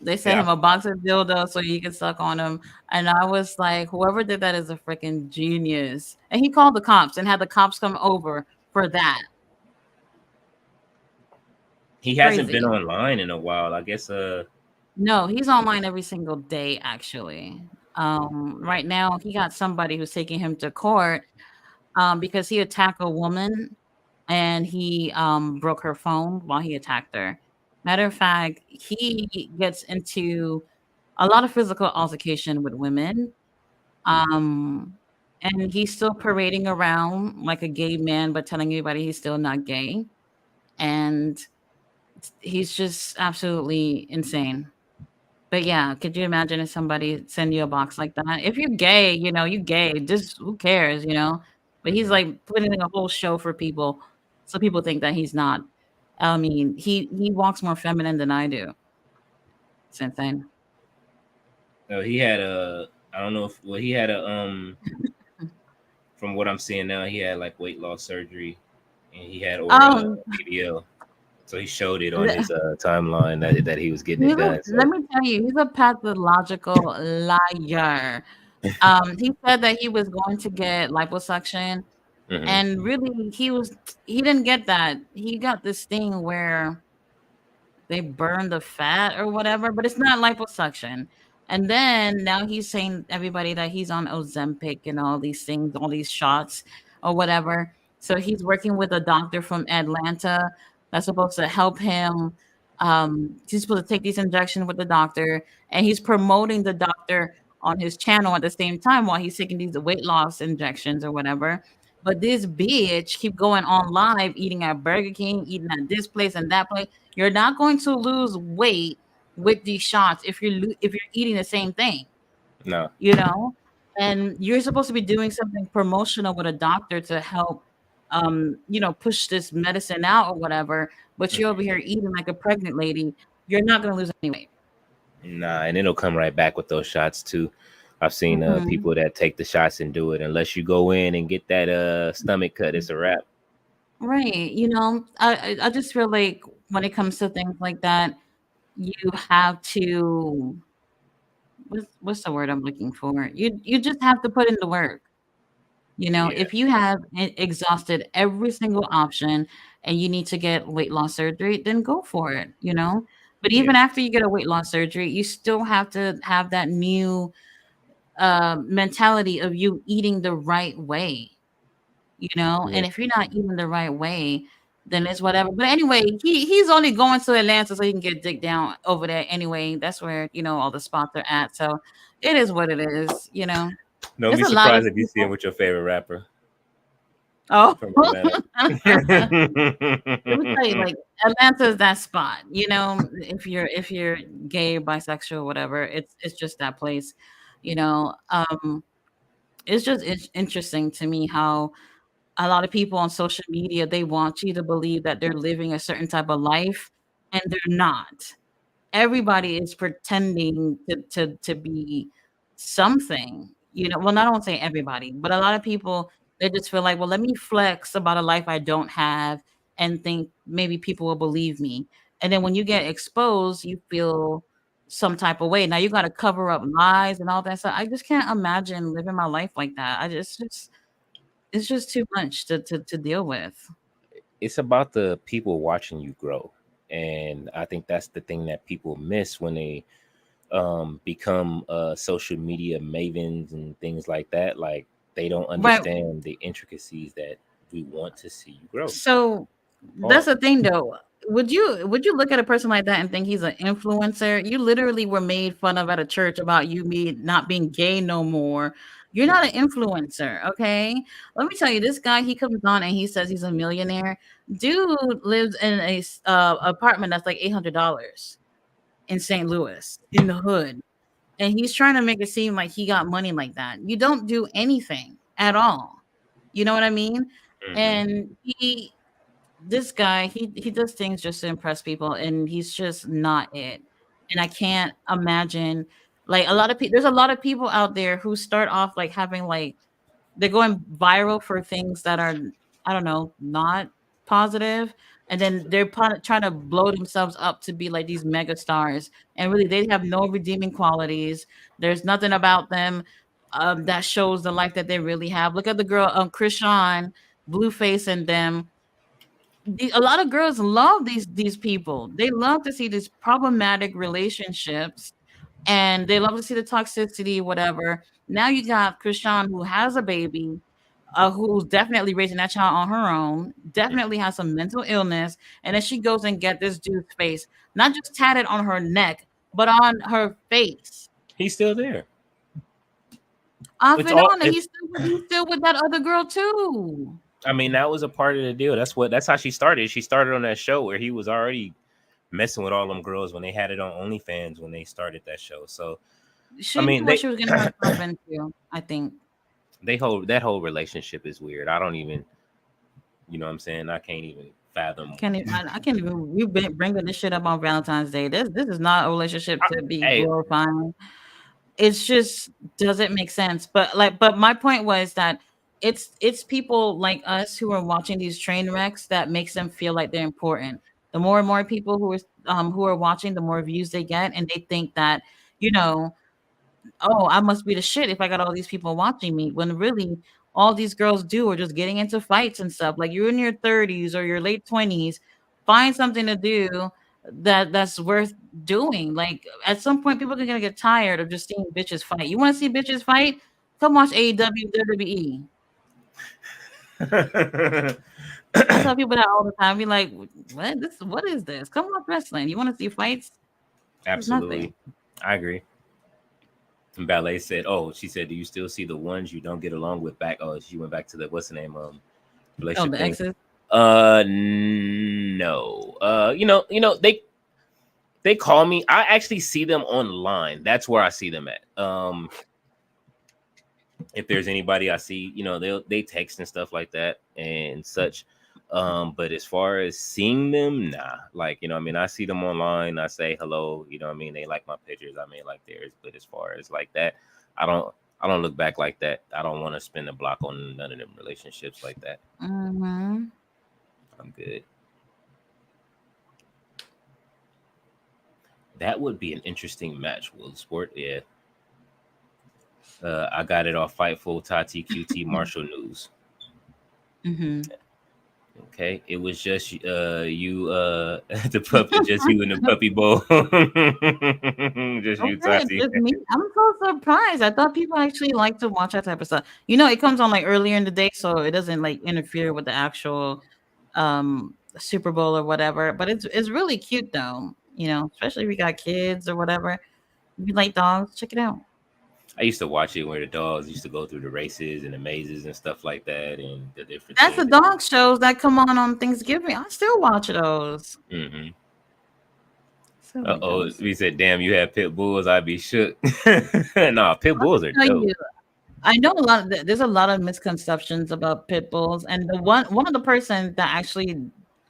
they sent Yeah. him a box of dildos so he could suck on them, and I was like, whoever did that is a freaking genius. And he called the cops and had the cops come over for that. He hasn't been Crazy. online in a while. I guess. No, he's online every single day, actually. Right now, he got somebody who's taking him to court because he attacked a woman and he broke her phone while he attacked her. Matter of fact, he gets into a lot of physical altercation with women. Um, and he's still parading around like a gay man, but telling everybody he's still not gay. And he's just absolutely insane. But yeah, could you imagine if somebody send you a box like that? If you're gay, you gay, just who cares? But he's Mhm. like putting in a whole show for people, so people think that he's not. I mean, he walks more feminine than I do. It's insane. He had a. I don't know if well he had a from what I'm seeing now he had like weight loss surgery and he had Oh, BBL. So he showed it on his timeline that he was getting it done. let So me tell you, he's a pathological liar. He said that he was going to get liposuction, mhm. and really, he didn't get that. He got this thing where they burn the fat or whatever, but it's not liposuction. And then now he's saying everybody that he's on Ozempic and all these things, all these shots or whatever. So he's working with a doctor from Atlanta that's supposed to help him. He's supposed to take these injections with the doctor, and he's promoting the doctor on his channel at the same time while he's taking these weight loss injections or whatever. But this bitch keep going on live, eating at Burger King, eating at this place and that place. You're not going to lose weight with these shots if if you're eating the same thing, No. you know? And you're supposed to be doing something promotional with a doctor to help push this medicine out or whatever, but you're over Mhm. here eating like a pregnant lady. You're not going to lose any weight. Nah, and it'll come right back with those shots too. I've seen Mhm. people that take the shots and do it. Unless you go in and get that stomach cut, it's a wrap. Right. I just feel like when it comes to things like that, you have to what's the word I'm looking for? You just have to put in the work. Yeah, If you have exhausted every single option and you need to get weight loss surgery, then go for it. But yeah, even after you get a weight loss surgery, you still have to have that new mentality of you eating the right way. yeah. And if you're not eating the right way, then it's whatever. But anyway, he's only going to Atlanta so he can get dick down over there anyway. That's where all the spots are at. So it is what it is. Don't There's be a lot of surprised if you see him people. with your favorite rapper Oh, from Atlanta. let me tell you, like Atlanta is that spot. If you're gay, bisexual, whatever, it's just that place. You know, um, it's interesting to me how a lot of people on social media they want you to believe that they're living a certain type of life, and they're not. Everybody is pretending to be something. Well, not I won't say everybody, but a lot of people they just feel like, well, let me flex about a life I don't have and think maybe people will believe me. And then when you get exposed, you feel some type of way. Now you got to cover up lies and all that stuff. I just can't imagine living my life like that. It's just too much to deal with. It's about the people watching you grow, and I think that's the thing that people miss when they become social media mavens and things like that. Like they don't Right. understand the intricacies that we want to see you grow. So that's Pause. the thing though. Would you look at a person like that and think he's an influencer? You literally were made fun of at a church about you me not being gay no more. You're not an influencer, okay? Let me tell you, this guy he comes on and he says he's a millionaire. Dude lives in a apartment that's like $800 in St. Louis in the hood, and he's trying to make it seem like he got money like that. You don't do anything at all. You know what I mean? Hmm. And this guy, he does things just to impress people, and he's just not it. And I can't imagine like a lot of people. There's a lot of people out there who start off like having like they're going viral for things that are, I don't know, not positive, and then they're trying to blow themselves up to be like these mega stars, and really they have no redeeming qualities. There's nothing about them that shows the life that they really have. Look at the girl, Krishan, Blueface, and them. a lot of girls love these people. They love to see these problematic relationships, and they love to see the toxicity, whatever. Now you got Krishan who has a baby, who's definitely raising that child on her own, definitely has some mental illness, and then she goes and get this dude's face, not just tatted on her neck, but on her face. He's still there. Off It's and all. on, and he's still with that other girl too. I mean, that was a part of the deal. That's how she started. She started on that show where he was already messing with all them girls when they had it on OnlyFans when they started that show. So I She knew mean, what she was getting herself into, I think. that whole relationship is weird. I don't even, you know what I'm saying? I can't even fathom. I can't even we been bringing this shit up on Valentine's Day. This is not a relationship to be Hey, glorifying. It's just doesn't make sense. But my point was that it's people like us who are watching these train wrecks that makes them feel like they're important. The more and more people who are watching, the more views they get, and they think that, you know, oh, I must be the shit if I got all these people watching me. When really all these girls do are just getting into fights and stuff. Like you're in your 30s or your late 20s, find something to do that's worth doing. Like at some point, people are gonna get tired of just seeing bitches fight. You want to see bitches fight? Come watch AEW, WWE. I tell people that all the time. Be like, what is this? Come watch wrestling. You want to see fights? There's nothing. absolutely, I agree. And Ballet said, "Oh, she said, do you still see the ones you don't get along with back?" Oh, she went back to the what's the name Oh, relationship the thing. exes. No. They call me. I actually see them online. That's where I see them at. If there's anybody I see, they text and stuff like that and such. But as far as seeing them, nah. Like, I mean, I see them online, I say hello, what I mean? They like my pictures, I may like theirs, but as far as like that, I don't I don't look back like that. I don't want to spend a block on none of them relationships like that. Mm-hmm. I'm good. That would be an interesting match, Will Sport. Yeah. I got it off Fightful, Tati QT, Marshall News. Mm-hmm. Okay, it was just you the puppy, just you in the puppy bowl, just you, Okay, Tati. just me. I'm so surprised. I thought people actually like to watch that type of stuff. It comes on like earlier in the day, so it doesn't like interfere with the actual Super Bowl or whatever. But it's really cute though. Especially if you got kids or whatever. If you like dogs, check it out. I used to watch it where the dogs used to go through the races and the mazes and stuff like that, and the different That's the things. dog shows that come on Thanksgiving. I still watch those. Mm-hmm. Still Uh like oh, those. we said, "Damn, you have pit bulls." I'd be shook. Nah, pit Let me bulls are tell dope. you, I know there's a lot of misconceptions about pit bulls, and the one of the person that actually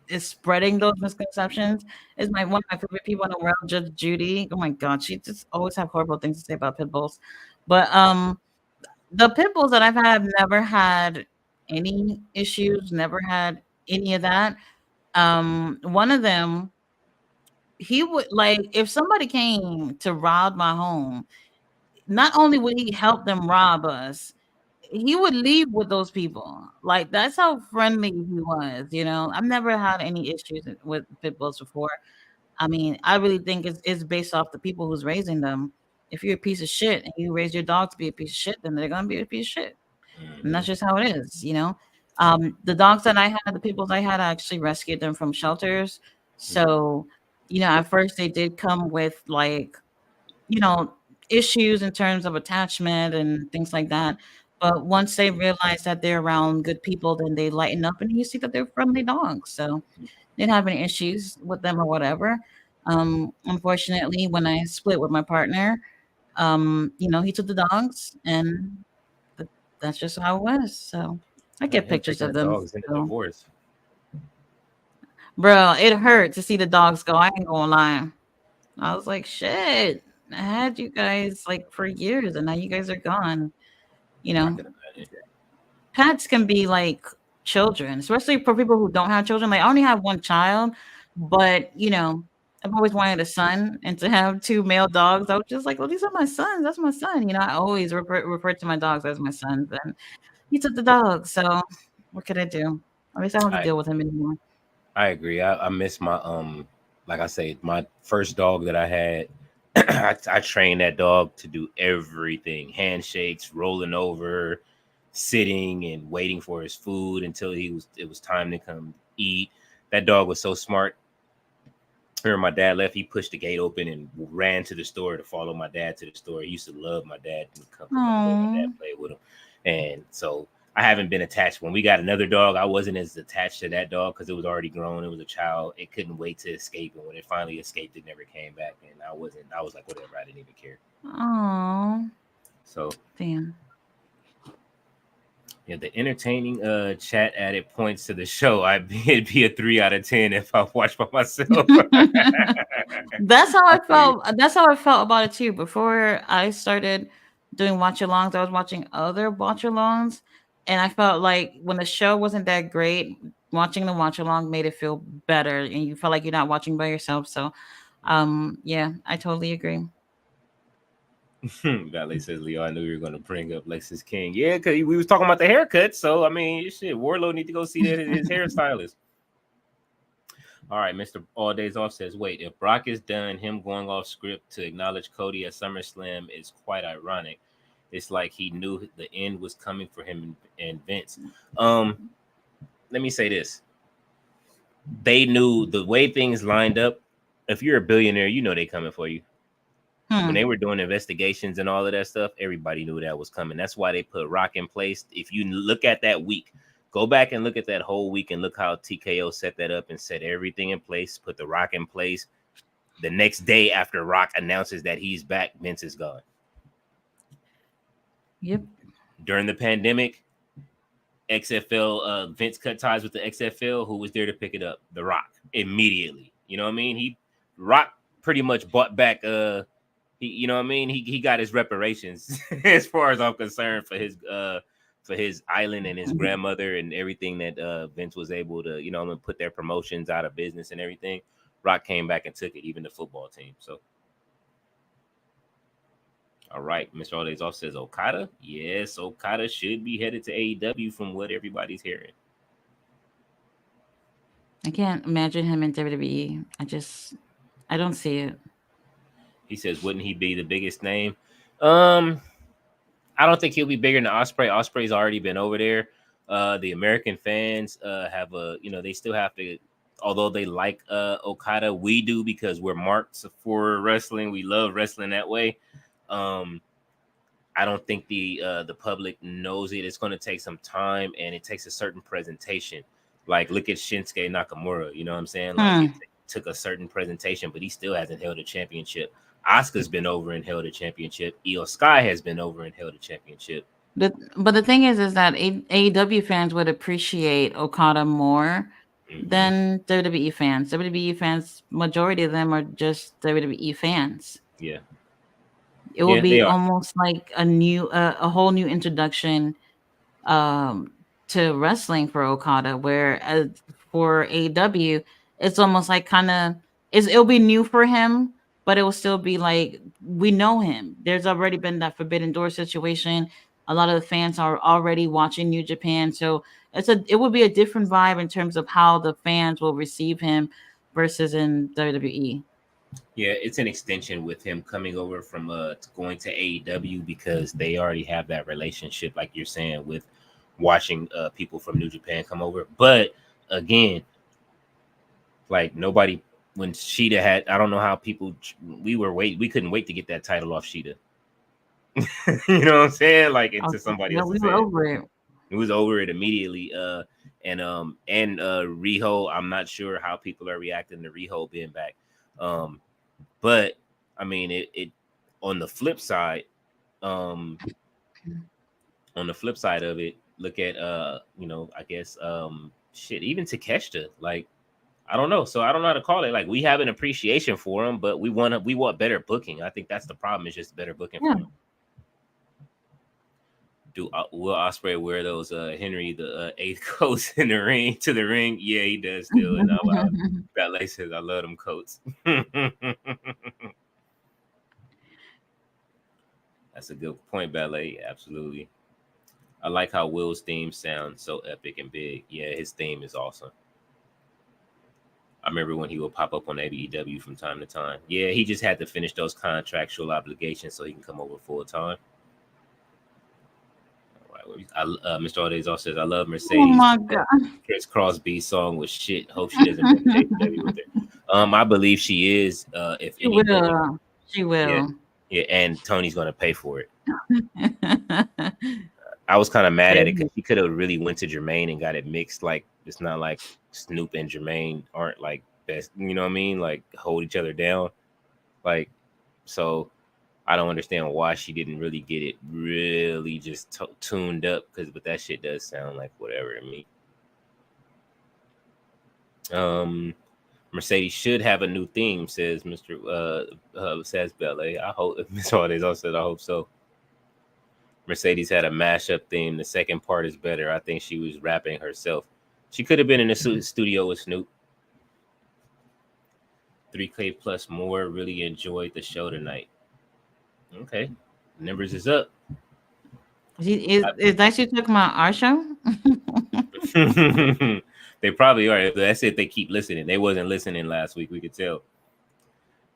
is spreading those misconceptions is my one of my favorite people in the world, Judge Judy. Oh my god, she just always have horrible things to say about pit bulls. But the pit bulls that I've had never had any issues, never had any of that. One of them, he would like if somebody came to rob my home, not only would he help them rob us, he would leave with those people. Like that's how friendly he was. I've never had any issues with pit bulls before. I mean, I really think it's based off the people who's raising them. If you're a piece of shit and you raise your dog to be a piece of shit, then they're gonna be a piece of shit. And Hmm. that's just how it is. The dogs that I had, the pit bulls I had, I actually rescued them from shelters. So, at first they did come with like you know, issues in terms of attachment and things like that. But once they realize that they're around good people, then they lighten up and you see that they're friendly dogs. So didn't have any issues with them or whatever. Unfortunately, when I split with my partner, he took the dogs and th- that's just how it was. So I get Him pictures taking of the them. dogs in a So, divorce. bro, it hurt to see the dogs go. I ain't gonna lie. I was like, shit. I had you guys like for years and now you guys are gone. You I know, can imagine. pets can be like children, especially for people who don't have children. Like I only have one child, but I've always wanted a son and to have two male dogs. I was just like, well, these are my sons. That's my son. I always refer to my dogs as my sons. And he took the dog. So what could I do? At least I don't have to I deal with him anymore. I agree. I miss my like I say, my first dog that I had. I trained that dog to do everything: handshakes, rolling over, sitting, and waiting for his food until it was time to come eat. That dog was so smart. Remember, my dad left. He pushed the gate open and ran to the store to follow my dad to the store. He used to love my dad and come let my dad Oh, play with him. And so I haven't been attached. When we got another dog, I wasn't as attached to that dog because it was already grown. It was a child. It couldn't wait to escape. And when it finally escaped, it never came back. And I wasn't. I was like, whatever. I didn't even care. oh, So damn. yeah, the entertaining chat added points to the show. It'd be a 3 out of 10 if I watched by myself. That's how I I feel you. felt. That's how I felt about it too. Before I started doing watch alongs, I was watching other watch alongs, and I felt like when the show wasn't that great, watching the watch along made it feel better, and you felt like you're not watching by yourself. So, yeah, I totally agree. Valet says, Leo, I knew you were going to bring up Lexus King. Yeah, because we was talking about the haircut. So, I mean, shit, Warlow need to go see that his hairstylist. All right, Mr. All Days Off says, wait, if Brock is done, him going off script to acknowledge Cody at SummerSlam is quite ironic. It's like he knew the end was coming for him and Vince. Um, Let me say this. They knew the way things lined up. If you're a billionaire, you know they coming for you. When they Hmm. were doing investigations and all of that stuff, everybody knew that was coming. That's why they put Rock in place. If you look at that week, go back and look at that whole week and look how TKO set that up and set everything in place, put the Rock in place. The next day after Rock announces that he's back, Vince is gone. Yep. During the pandemic, XFL, Vince cut ties with the XFL. Who was there to pick it up? The Rock immediately. You know what I mean? Rock pretty much bought back. You know what I mean? He got his reparations as far as I'm concerned for his island and his grandmother and everything that Vince was able to, put their promotions out of business and everything. Rock came back and took it, even the football team. So, all right, Mr. All Days Off says Okada. Yes, Okada should be headed to AEW from what everybody's hearing. I can't imagine him in WWE. I don't see it. He says, wouldn't he be the biggest name? Um, I don't think he'll be bigger than Osprey. Osprey's already been over there. The American fans have they still have to, although they like Okada, we do because we're marks for wrestling. We love wrestling that way. Um, I don't think the public knows it. It's going to take some time, and it takes a certain presentation. Like look at Shinsuke Nakamura. You know what I'm saying? Like it Hmm. took a certain presentation, but he still hasn't held a championship. Asuka's been over and held a championship. Io Sky has been over and held a championship. But the thing is that AEW fans would appreciate Okada more Hmm. than WWE fans. WWE fans, majority of them are just WWE fans. Yeah, It will yeah, be they are. almost like a whole new introduction um to wrestling for Okada, where for AEW it's almost like kind of it'll be new for him, but it will still be like we know him. There's already been that Forbidden Door situation. A lot of the fans are already watching New Japan, so it would be a different vibe in terms of how the fans will receive him versus in WWE. Yeah, it's an extension with him coming over from going to AEW because they already have that relationship, like you're saying, with watching people from New Japan come over. But again, like nobody when Sheeta had, I don't know how people we couldn't wait to get that title off Sheeta. You know what I'm saying? Like Oh, into somebody yeah, we else's were hand. over it. It was over it immediately. And Riho, I'm not sure how people are reacting to Riho being back. Um, but I mean it on the flip side, um, on the flip side of it, look at I guess shit, even Takeshita, like I don't know. So I don't know how to call it. Like we have an appreciation for him, but we want better booking. I think that's the problem. Is just better booking Yeah. for him. Do Will Ospreay wear those Henry the eighth coats in the ring to the ring? Yeah, he does still. And Ballet says I love them coats. That's a good point, Ballet. Absolutely. I like how Will's theme sounds so epic and big. Yeah, his theme is awesome. I remember when he would pop up on AEW from time to time. Yeah, he just had to finish those contractual obligations so he can come over full time. All right, Mr. Aldays also says, "I love Oh Mercedes. my god. Chris Crosby's song was shit. Hope she doesn't bring AEW with her." I believe she is. If She anything, will. She yeah, will. yeah, and Tony's gonna pay for it. I was kind of mad at it Hey, because she could have really went to Jermaine and got it mixed. Like it's not like Snoop and Jermaine aren't like best. You know what I mean? Like hold each other down. Like so, I don't understand why she didn't really get it really just tuned up. Because but that shit does sound like whatever to me. Um, Mercedes should have a new theme, says Mr. Says Ballet. I hope Miss Holidays also said I hope so. Mercedes had a mashup theme. The second part is better. I think she was rapping herself. She could have been in the studio with Snoop. 3K plus more. Really enjoyed the show tonight. Okay. Numbers is up. is that you talking about our show? They probably are. That's if they keep listening. They wasn't listening last week. We could tell.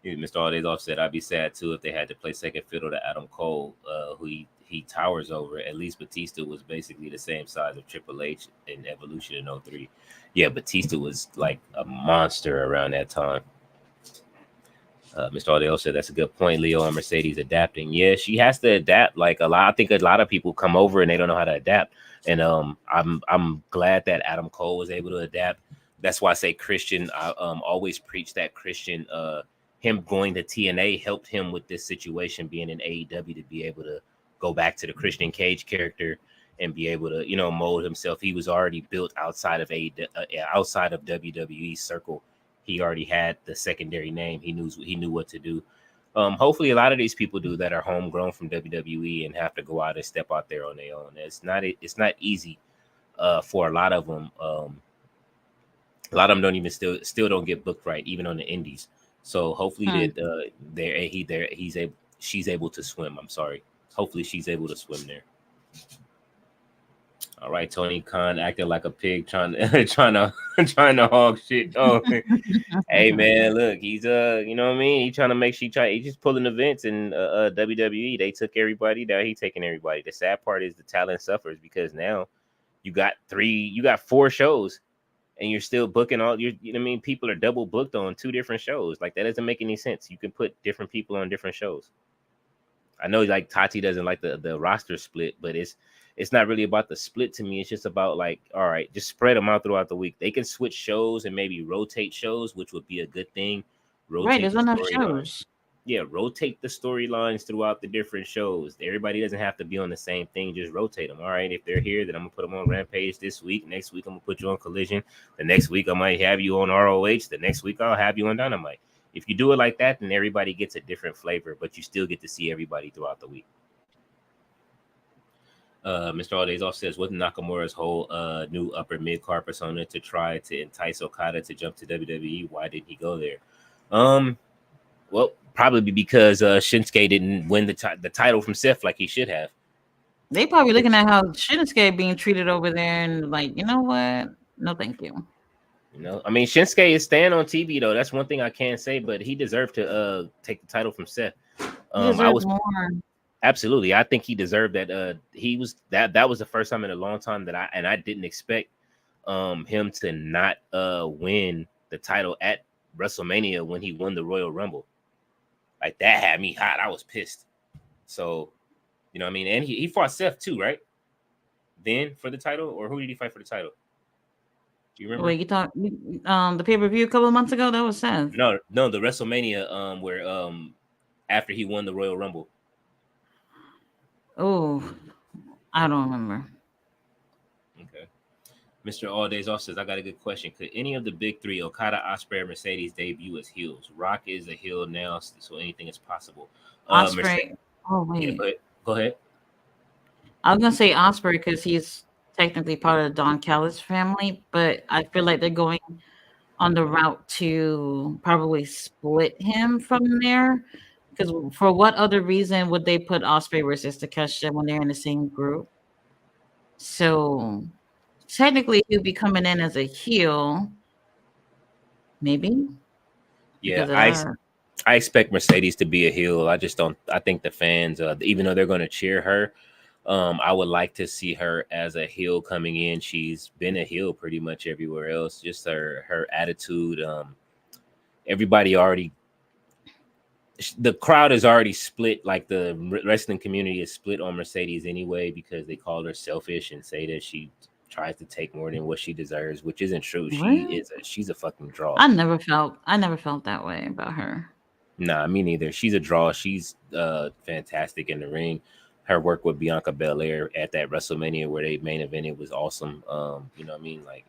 Mr. All Days Off said, "I'd be sad too if they had to play second fiddle to Adam Cole, who he towers over. At least Batista was basically the same size of Triple H in Evolution in '03. Yeah, Batista was like a monster around that time." Mr. Aldale said, "That's a good point, Leo, and Mercedes adapting. Yeah, she has to adapt. Like a lot, I think a lot of people come over and they don't know how to adapt. And I'm glad that Adam Cole was able to adapt. That's why I say Christian. I always preach that Christian. Him going to TNA helped him with this situation, being in AEW, to be able to go back to the Christian Cage character and be able to mold himself. He was already built outside of outside of WWE circle. He already had the secondary name. He knew what to do. Hopefully, a lot of these people do that are homegrown from WWE and have to go out and step out there on their own. It's not easy for a lot of them. A lot of them don't even still don't get booked right, even on the indies. So hopefully Hmm. that she's able to swim. I'm sorry. Hopefully she's able to swim there. All right, Tony Khan acting like a pig, trying trying to hog shit. Oh, hey man, look, he's you know what I mean. He trying to make he's just pulling events in WWE. They took everybody, now he taking everybody. The sad part is the talent suffers because now you got 4 shows and you're still booking you know what I mean. People are double booked on 2 different shows. Like that doesn't make any sense. You can put different people on different shows. I know like Tati doesn't like the roster split, but it's not really about the split to me. It's just about like, all right, just spread them out throughout the week. They can switch shows and maybe rotate shows, which would be a good thing. Right, Rotate there's the enough storylines. shows. Yeah, rotate the storylines throughout the different shows. Everybody doesn't have to be on the same thing. Just rotate them. All right, if they're here, then I'm gonna put them on Rampage this week. Next week, I'm gonna put you on Collision. The next week, I might have you on ROH. The next week, I'll have you on Dynamite. If you do it like that, then everybody gets a different flavor, but you still get to see everybody throughout the week. Mr. Aldays also says, "With Nakamura's whole new upper mid card persona to try to entice Okada to jump to WWE, why didn't he go there?" Well, probably because Shinsuke didn't win the title from Seth like he should have. They probably looking at how Shinsuke being treated over there and like, you know what? No, thank you. I mean, Shinsuke is staying on TV though. That's one thing I can't say, but he deserved to take the title from Seth. He I deserves was more. absolutely. I think he deserved that. He was that was the first time in a long time that I didn't expect him to not win the title at WrestleMania when he won the Royal Rumble. Like that had me hot. I was pissed. So, you know what I mean? And he fought Seth too, right? Then for the title, or who did he fight for the title? Do you remember? Wait, you thought the pay-per-view a couple of months ago? That was Seth. No, the WrestleMania where after he won the Royal Rumble. Oh, I don't remember. Okay. Mr. All Days off says, "I got a good question. Could any of the big 3, Okada, Ospreay, or Mercedes, debut as heels? Rock is a heel now, so anything is possible." Mercedes, Osprey. Oh yeah, wait, but go ahead. I was gonna say Osprey because he's technically part of the Don Callis family, but I feel like they're going on the route to probably split him from there. Because for what other reason would they put Osprey versus Takeshita when they're in the same group? So technically, he'll be coming in as a heel, Maybe Yeah, because of that. I expect Mercedes to be a heel. I just don't. I think the fans, even though they're going to cheer her, I would like to see her as a heel coming in. She's been a heel pretty much everywhere else. Just her attitude. Everybody already. The crowd is already split. Like the wrestling community is split on Mercedes anyway because they call her selfish and say that she tries to take more than what she deserves, which isn't true. Really? She's a fucking draw. I never felt that way about her. Nah, me neither. She's a draw. She's fantastic in the ring. Her work with Bianca Belair at that WrestleMania where they main evented was awesome. You know what I mean? Like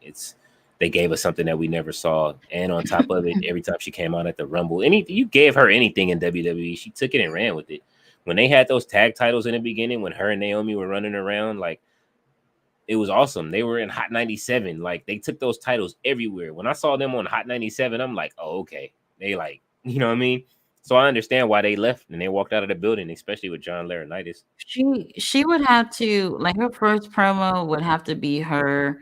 they gave us something that we never saw. And on top of it, every time she came out at the Rumble, you gave her anything in WWE, she took it and ran with it. When they had those tag titles in the beginning, when her and Naomi were running around, like it was awesome. They were in Hot 97. Like they took those titles everywhere. When I saw them on Hot 97, I'm like, oh, okay. They like, you know what I mean? So I understand why they left and they walked out of the building, especially with John Laurinaitis. She would have to like her first promo would have to be her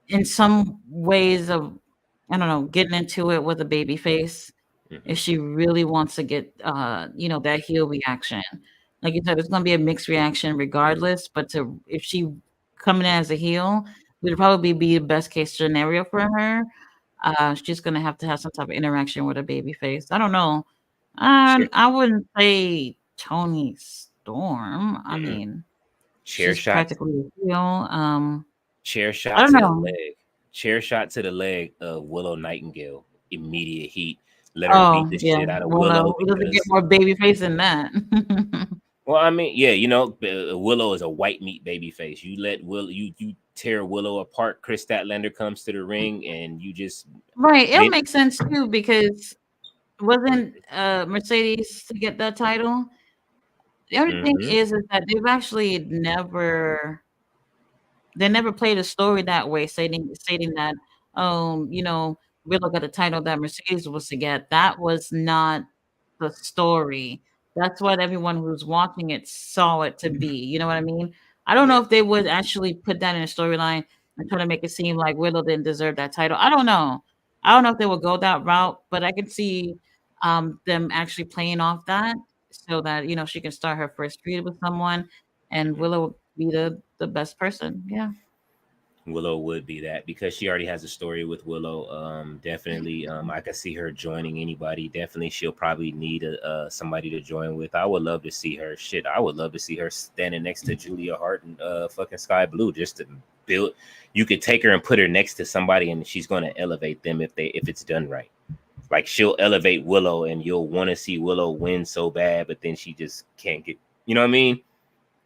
in some ways of I don't know, getting into it with a baby face if she really wants to get that heel reaction. Like you said, it's gonna be a mixed reaction regardless, but to if she coming in as a heel would probably be the best case scenario for her. She's gonna have to have some type of interaction with a baby face. I don't know. Chair, I wouldn't say Tony Storm. I mm-mm. mean, chair she's shot, practically a heel. chair I shot don't to the know. leg, chair shot to the leg of Willow Nightingale. Immediate heat. Let her beat Oh, the yeah. shit out of Well, Willow no, it doesn't get because, more baby face than that. well, I mean, yeah, Willow is a white meat baby face. You let you tear Willow apart. Chris Statlander comes to the ring and you just Right, it'll then. make sense too because wasn't, Mercedes to get that title? The only thing Mm-hmm. is that they've actually never played a story that way, stating that, Riddle got the title that Mercedes was to get. That was not the story. That's what everyone who's watching it saw it to be. You know what I mean? I don't Yeah. know if they would actually put that in a storyline and try to make it seem like Riddle didn't deserve that title. I don't know. I don't know if they would go that route, but I can see them actually playing off that so that she can start her first feud with someone, and Mhm. Willow would be the best person. Yeah. Willow would be that because she already has a story with Willow. Definitely, I could see her joining anybody. Definitely, she'll probably need somebody to join with. I would love to see her. Shit, I would love to see her standing next to Julia Hart and fucking Sky Blue just to build. You could take her and put her next to somebody, and she's going to elevate them if it's done right. Like she'll elevate Willow, and you'll want to see Willow win so bad, but then she just can't get. You know what I mean?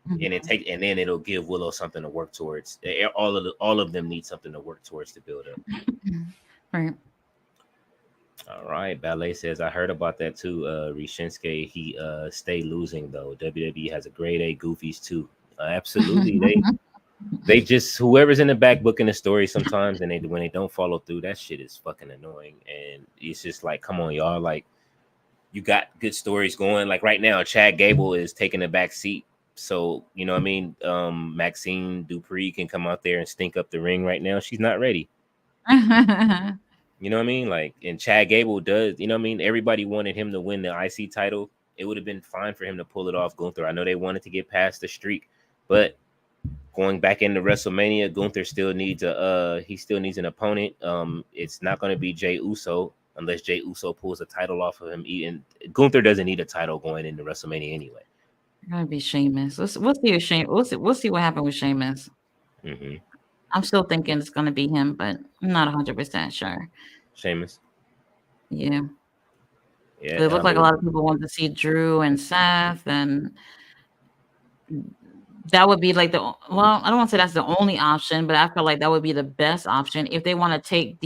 Mhm. And then it'll give Willow something to work towards. All of them need something to work towards to build up. Right. All right, Ballet says I heard about that too. Rishinsuke he stay losing though. WWE has a grade A goofies too. Absolutely, they just whoever's in the back booking the story sometimes, and when they don't follow through, that shit is fucking annoying. And it's just like, come on, y'all, like you got good stories going. Like right now, Chad Gable is taking the back seat. So, you know what I mean? Maxine Dupree can come out there and stink up the ring right now. She's not ready. You know what I mean? Like, and Chad Gable does, you know what I mean? Everybody wanted him to win the IC title. It would have been fine for him to pull it off Gunther. I know they wanted to get past the streak, but going back into WrestleMania, Gunther still needs he still needs an opponent. It's not going to be Jey Uso unless Jey Uso pulls a title off of him. And Gunther doesn't need a title going into WrestleMania anyway. Gotta be Sheamus. We'll see if we'll see what happened with Sheamus. Mm-hmm. I'm still thinking it's gonna be him, but I'm not 100% sure. Sheamus, Yeah. yeah, It I looked like a lot mean, of people wanted to see Drew and Seth, and that would be like well, I don't want to say that's the only option, but I feel like that would be the best option if they want to take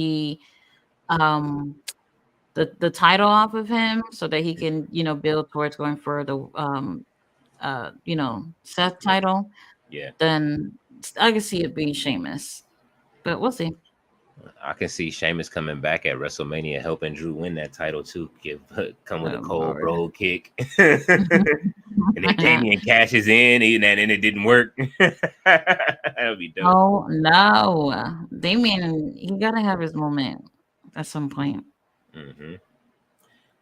um the title off of him so that he can, build towards going for the Seth yeah, title, yeah. then I can see it being Sheamus. But we'll see. I can see Sheamus coming back at WrestleMania, helping Drew win that title too. Come with a Oh cold Lord. bro kick, and then Damian cashes in, and it didn't work. That would be dope. Oh no. Damien, he gotta have his moment. at some point. Mm-hmm.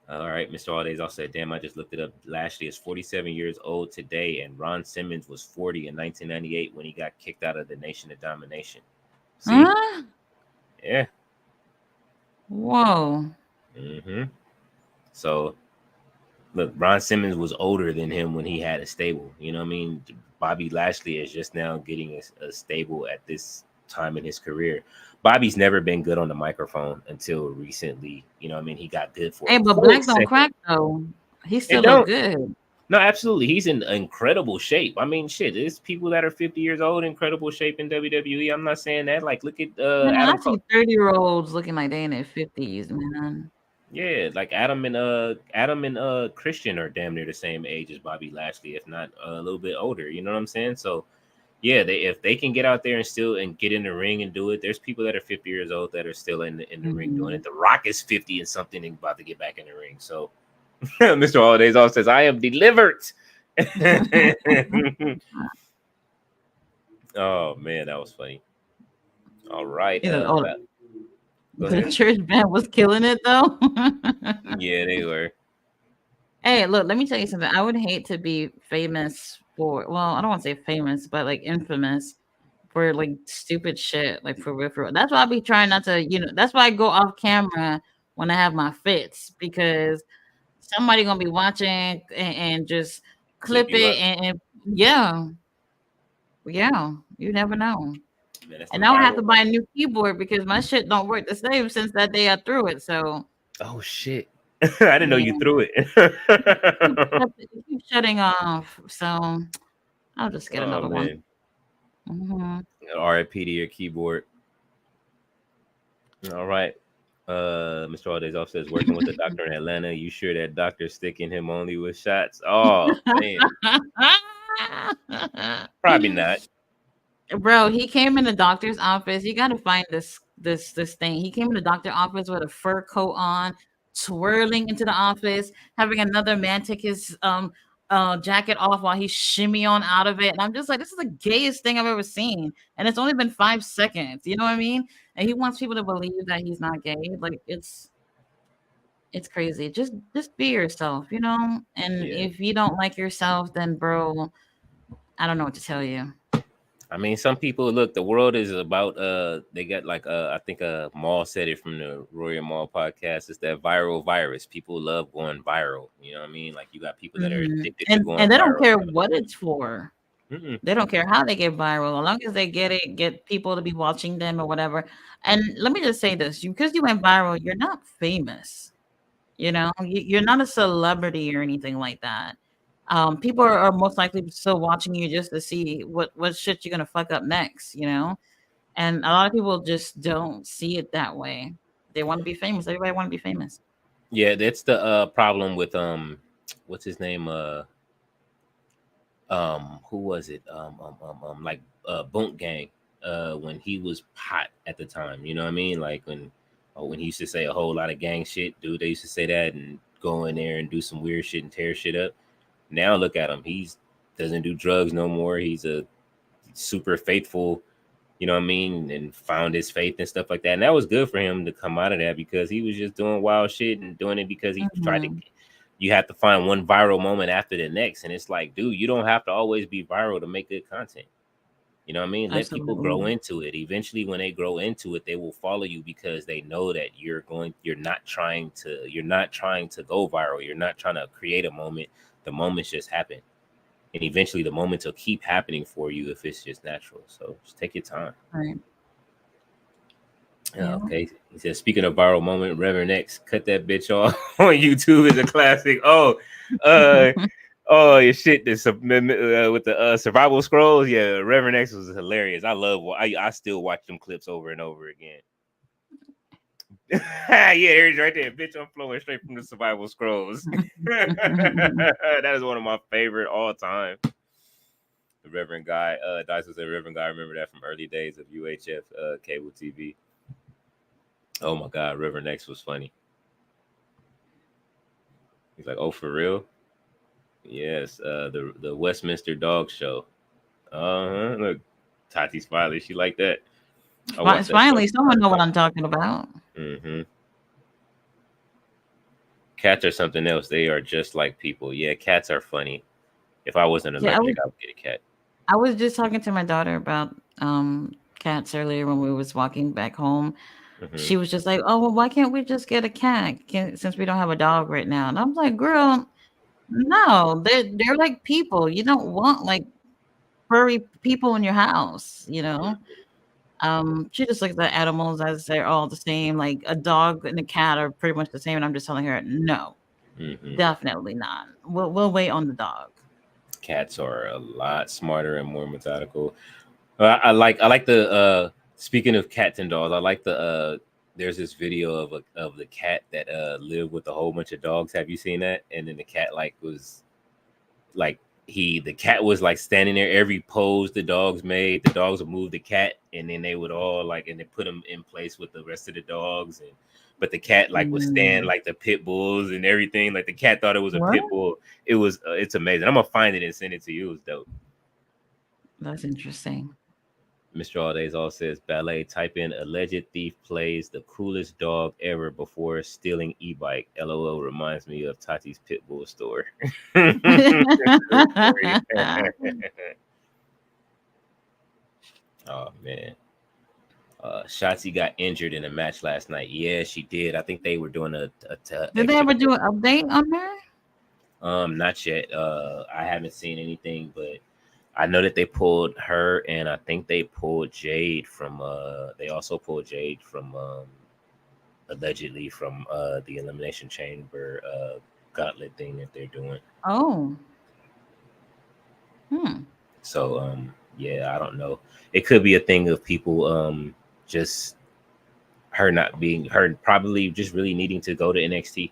All right, Mr. Alldays also said, damn, I just looked it up. Lashley is 47 years old today, and Ron Simmons was 40 in 1998 when he got kicked out of the Nation of Domination. See? Huh? Yeah. Whoa. Mm-hmm. So, look, Ron Simmons was older than him when he had a stable. You know what I mean? Bobby Lashley is just now getting a stable at this time in his career. Bobby's never been good on the microphone until recently. You know what I mean? He got good for Hey, a but quick black don't second. crack though. He It still look don't. good. No, absolutely. He's in incredible shape. I mean, shit, there's people that are 50 years old, incredible shape in WWE. I'm not saying that. Like, look at Man, I Adam see Cole. 30-year-olds looking like they in their 50s, man. Yeah, like Adam and Christian are damn near the same age as Bobby Lashley, if not a little bit older. You know what I'm saying? So yeah, they if they can get out there and still and get in the ring and do it, there's people that are 50 years old that are still in the ring doing Mhm. it. The Rock is 50 and something and about to get back in the ring. So Mr. Holidays also says, I am delivered. Oh man, that was funny. All right. He said, "Oh, Go the ahead. church band was killing it though." Yeah, they were. Hey, look, let me tell you something. I would hate to be famous for, well, I don't want to say famous, but like infamous for like stupid shit, like for real, for real. That's why I be trying not to, that's why I go off camera when I have my fits because somebody gonna be watching and just Clip clip you it up. and yeah, yeah, you never know. Man, that's And them now I have to viral buy a moments. new keyboard because my shit don't work the same since that day I threw it. So Oh shit. I didn't know yeah, you threw it. it keeps shutting off. So I'll just get Oh another one. man. Hmm. RIP to your keyboard. All right. Mr. All Days Off says working with the doctor in Atlanta. You sure that doctor's sticking him only with shots? Oh man. Probably not. Bro, he came in the doctor's office. You got to find this thing. He came in the doctor's office with a fur coat on, twirling into the office, having another man take his jacket off while he shimmy on out of it. And I'm just like, this is the gayest thing I've ever seen. And it's only been 5 seconds. You know what I mean? And he wants people to believe that he's not gay. Like it's crazy. Just be yourself, you know? And Yeah. if you don't like yourself, then bro, I don't know what to tell you. I mean, some people look. The world is about. They got like. I think Maul said it from the Royal Maul podcast. It's that viral virus. People love going viral. You know what I mean? Like you got people that are Mhm. addicted to And going they don't viral. care what it's for. Mm-mm. They don't care how they get viral, as long as they get people to be watching them or whatever. And let me just say this: because you went viral, you're not famous. You're not a celebrity or anything like that. People are most likely still watching you just to see what shit you're gonna fuck up next. And a lot of people just don't see it that way. They want to be famous. Everybody want to be famous. Yeah, that's the problem with what's his name? Who was it? Like Boont Gang. When he was hot at the time, you know what I mean? Like when he used to say a whole lot of gang shit, dude. They used to say that and go in there and do some weird shit and tear shit up. Now look at him. He's doesn't do drugs no more. He's a super faithful, you know what I mean, and found his faith and stuff like that. And that was good for him to come out of that because he was just doing wild shit and doing it because he tried to. Mhm. You have to find one viral moment after the next, and it's like, dude, you don't have to always be viral to make good content. You know what I mean? Let people grow Absolutely. into it. Eventually, when they grow into it, they will follow you because they know that you're not trying to go viral. You're not trying to create a moment. The moments just happen. And eventually the moments will keep happening for you if it's just natural. So just take your time. Right. Yeah, Yeah. okay. He says, speaking of viral moment, Reverend X, cut that bitch off on YouTube is a classic. Uh, your shit. This with the survival scrolls. Yeah, Reverend X was hilarious. I still watch them clips over and over again. Yeah, there he's right there. Bitch, I'm flowing straight from the survival scrolls. That is one of my favorite all time. The Reverend Guy, Dice was a Reverend Guy. I remember that from early days of UHF cable TV. Oh my God, Reverend X was funny. He's like, oh, for real? Yes, the Westminster Dog Show. Look, Tati Smiley, she like that. I watched that show. Finally, someone know what I'm talking about. Mm-hmm. Cats are something else. They are just like people. Yeah, cats are funny. If I wasn't Yeah, allergic, I would get a cat. I was just talking to my daughter about cats earlier when we was walking back home. Hmm. She was just like, "Oh, well, why can't we just get a cat since we don't have a dog right now?" And I'm like, "Girl, no, they're like people. You don't want like furry people in your house, you know?" She just looks at animals as they're all the same. Like a dog and a cat are pretty much the same. And I'm just telling her, no, Hmm. definitely not. We'll wait on the dog. Cats are a lot smarter and more methodical. I like the speaking of cats and dogs, I like the there's this video of the cat that lived with a whole bunch of dogs. Have you seen that? And then the cat like was like the cat was like standing there every pose the dogs made, the dogs would move the cat and then they would all like and they put him in place with the rest of the dogs and but the cat like would stand Mm, like the pit bulls and everything like the cat thought it was a what? pit bull. It was it's amazing. I'm gonna find it and send it to you. It was dope. That's interesting. Mr. Alldays all says ballet. Type in alleged thief plays the coolest dog ever before stealing e-bike. LOL reminds me of Tati's Pitbull store. Oh man. Shotzi got injured in a match last night. Yeah, she did. I think they were doing a Did they extra. ever do an update on her? Not yet. I haven't seen anything, but I know that they pulled her, and I think they pulled Jade from. They also pulled Jade from allegedly from the Elimination Chamber gauntlet thing that they're doing. Oh, hmm. So yeah, I don't know. It could be a thing of people just her not being her probably just really needing to go to NXT,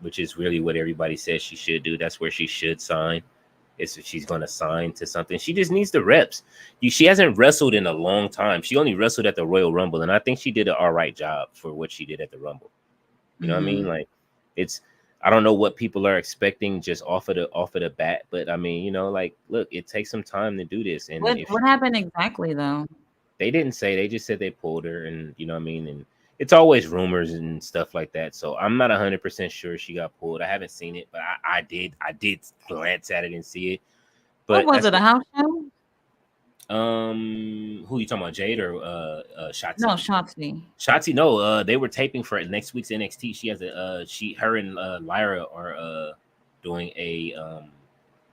which is really what everybody says she should do. That's where she should sign. Is if she's going to sign to something. She just needs the reps. She hasn't wrestled in a long time. She only wrestled at the Royal Rumble, and I think she did an all right job for what she did at the Rumble. You know what I mean? Hmm. Like it's I don't know what people are expecting just off of the bat, but I mean, like look, it takes some time to do this, and if What happened exactly though? they didn't say, they just said they pulled her, and you know what I mean, and it's always rumors and stuff like that. So I'm not 100% sure she got pulled. I haven't seen it, but I did glance at it and see it. What But was that's it? A house show? who you talking about, Jade or No, Shotzi? Shotzi. Shotzi, no, they were taping for next week's NXT. She has a her and Lyra are doing a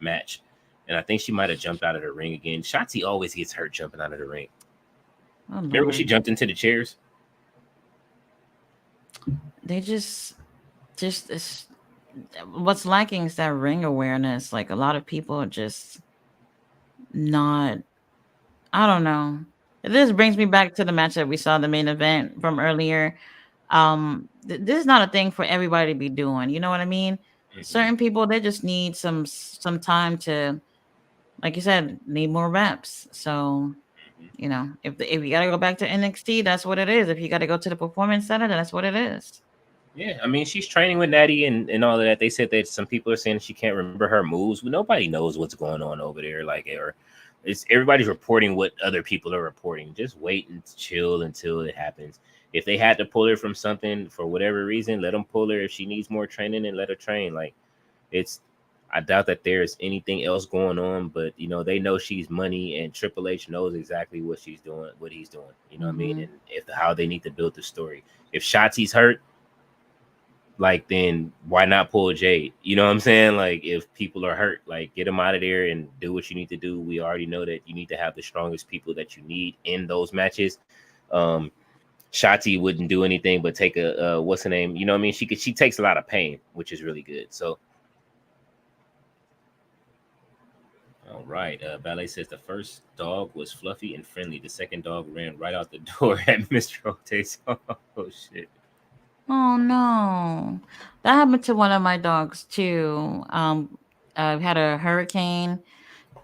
match, and I think she might have jumped out of the ring again. Shotzi always gets hurt jumping out of the ring. Oh Remember when she Lord. jumped into the chairs? They just it's, what's lacking is that ring awareness. Like a lot of people are just not. I don't know. This brings me back to the match that we saw the main event from earlier. This is not a thing for everybody to be doing. You know what I mean? Hmm. Certain people they just need some time to, like you said, need more reps. So if you gotta go back to NXT, that's what it is. If you gotta go to the performance center, then that's what it is. Yeah, I mean she's training with Natty and all of that. They said that some people are saying she can't remember her moves. Well, nobody knows what's going on over there. Like, or it's everybody's reporting what other people are reporting. Just wait and chill until it happens. If they had to pull her from something for whatever reason, let them pull her. If she needs more training, and let her train. Like it's, I doubt that there's anything else going on. But they know she's money, and Triple H knows exactly what she's doing, what he's doing. You know what I mean? Hmm. And if how they need to build the story. If Shotzi's hurt, like then why not pull Jade? You know what I'm saying? Like if people are hurt, like get them out of there and do what you need to do. We already know that you need to have the strongest people that you need in those matches. Um Shotzi wouldn't do anything but take a what's her name? You know what I mean? She takes a lot of pain, which is really good. So all right. Ballet says the first dog was fluffy and friendly. The second dog ran right out the door at Mr. Ote's. Oh shit. Oh no, that happened to one of my dogs too. I had a hurricane,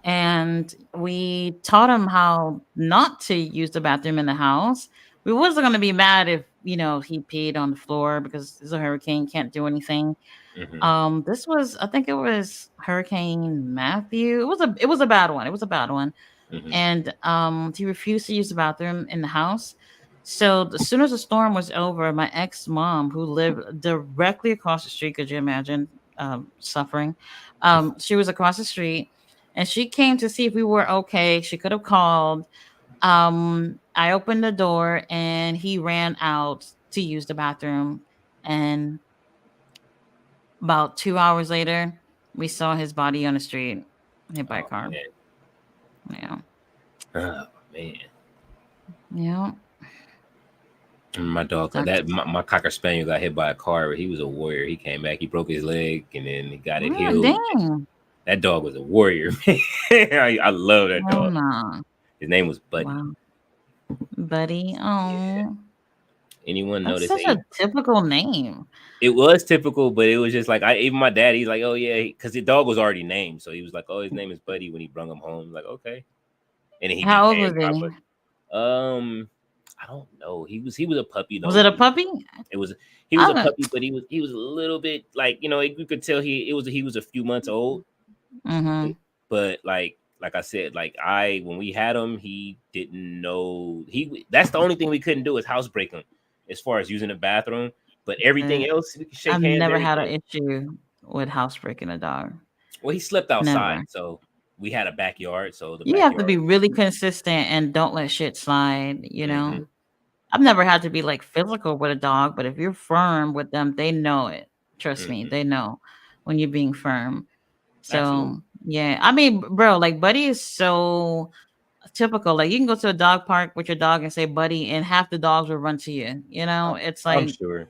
and we taught him how not to use the bathroom in the house. We wasn't gonna be mad if he peed on the floor because it's a hurricane, can't do anything. Hmm. This was, I think it was Hurricane Matthew. It was a bad one. It was a bad one, Hmm. and he refused to use the bathroom in the house. So as soon as the storm was over, my ex mom, who lived directly across the street, could you imagine suffering? She was across the street, and she came to see if we were okay. She could have called. I opened the door, and he ran out to use the bathroom. And about 2 hours later, we saw his body on the street, hit by a Oh car. man. Yeah, Oh man. yeah. My dog, Sucks. my cocker spaniel got hit by a car, but he was a warrior. He came back, he broke his leg, and then he got it Oh, healed. dang. That dog was a warrior, man. I love that Oh, dog. no. His name was Buddy. Wow. Buddy. Yeah. Oh, Anyone that's notice such a typical name. it was typical, but it was just like even my dad, he's like, oh yeah, because the dog was already named, so he was like, oh, his name is Buddy when he brung him home. Like, okay, and then he How old was became my he? buddy. I don't know. He was a puppy Was though. it a puppy? It was he was a Okay. puppy, but he was a little bit like you could tell he was a few months old, Mm-hmm. but like I said, like when we had him, he didn't know that's the only thing we couldn't do is housebreak him as far as using the bathroom, but everything else we could shake I've hands, never had an everything. issue with housebreaking a dog. Well, he slept outside, Never. so we had a backyard, so the You have to backyard. be really consistent and don't let shit slide, you know? Hmm. I've never had to be like physical with a dog, but if you're firm with them, they know it. Trust me, Hmm. they know when you're being firm. Absolutely. So, yeah. I mean, bro, like Buddy is so typical. Like you can go to a dog park with your dog and say Buddy, and half the dogs will run to you. You know, it's I'm like sure.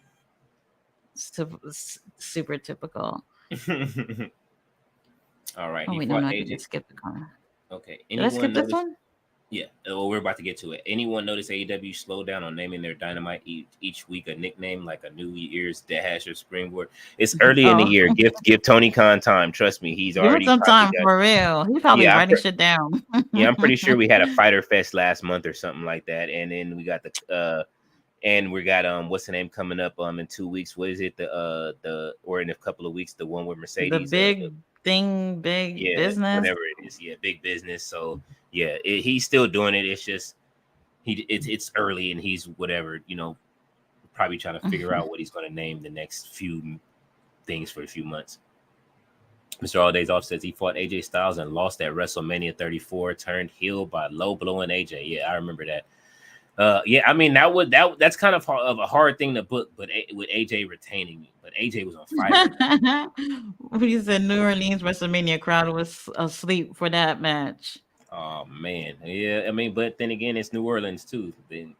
super typical. All right, Oh he wait, no, fought no, I didn't AJ. skip the car. Okay. Did I Anyone skip this notice? one? Yeah. Oh, we're about to get to it. Anyone notice AEW slowed down on naming their Dynamite each week a nickname like a New Year's Dash or Springboard? It's early in the Oh, year. Give Tony Khan time. Trust me, he's give it already some probably time got. for real. He's probably Yeah, writing shit down. yeah, I'm pretty sure we had a Fighter Fest last month or something like that, and then we got and we got what's the name coming up in 2 weeks? What is it? The or in a couple of weeks, the one with The Mercedes. big thing, big Yeah, business. whatever it is. Yeah, big business. So yeah, he's still doing it. It's just it's early and he's whatever probably trying to figure out what he's going to name the next few things for a few months. Mr. All Days Off says he fought AJ Styles and lost at WrestleMania 34, turned heel by low blowing AJ. Yeah, I remember that. Yeah, I mean that's kind of a hard thing to book, but with AJ retaining, but AJ was on fire. We said New Orleans WrestleMania crowd was asleep for that match. Oh man, yeah. I mean, but then again, it's New Orleans too. Then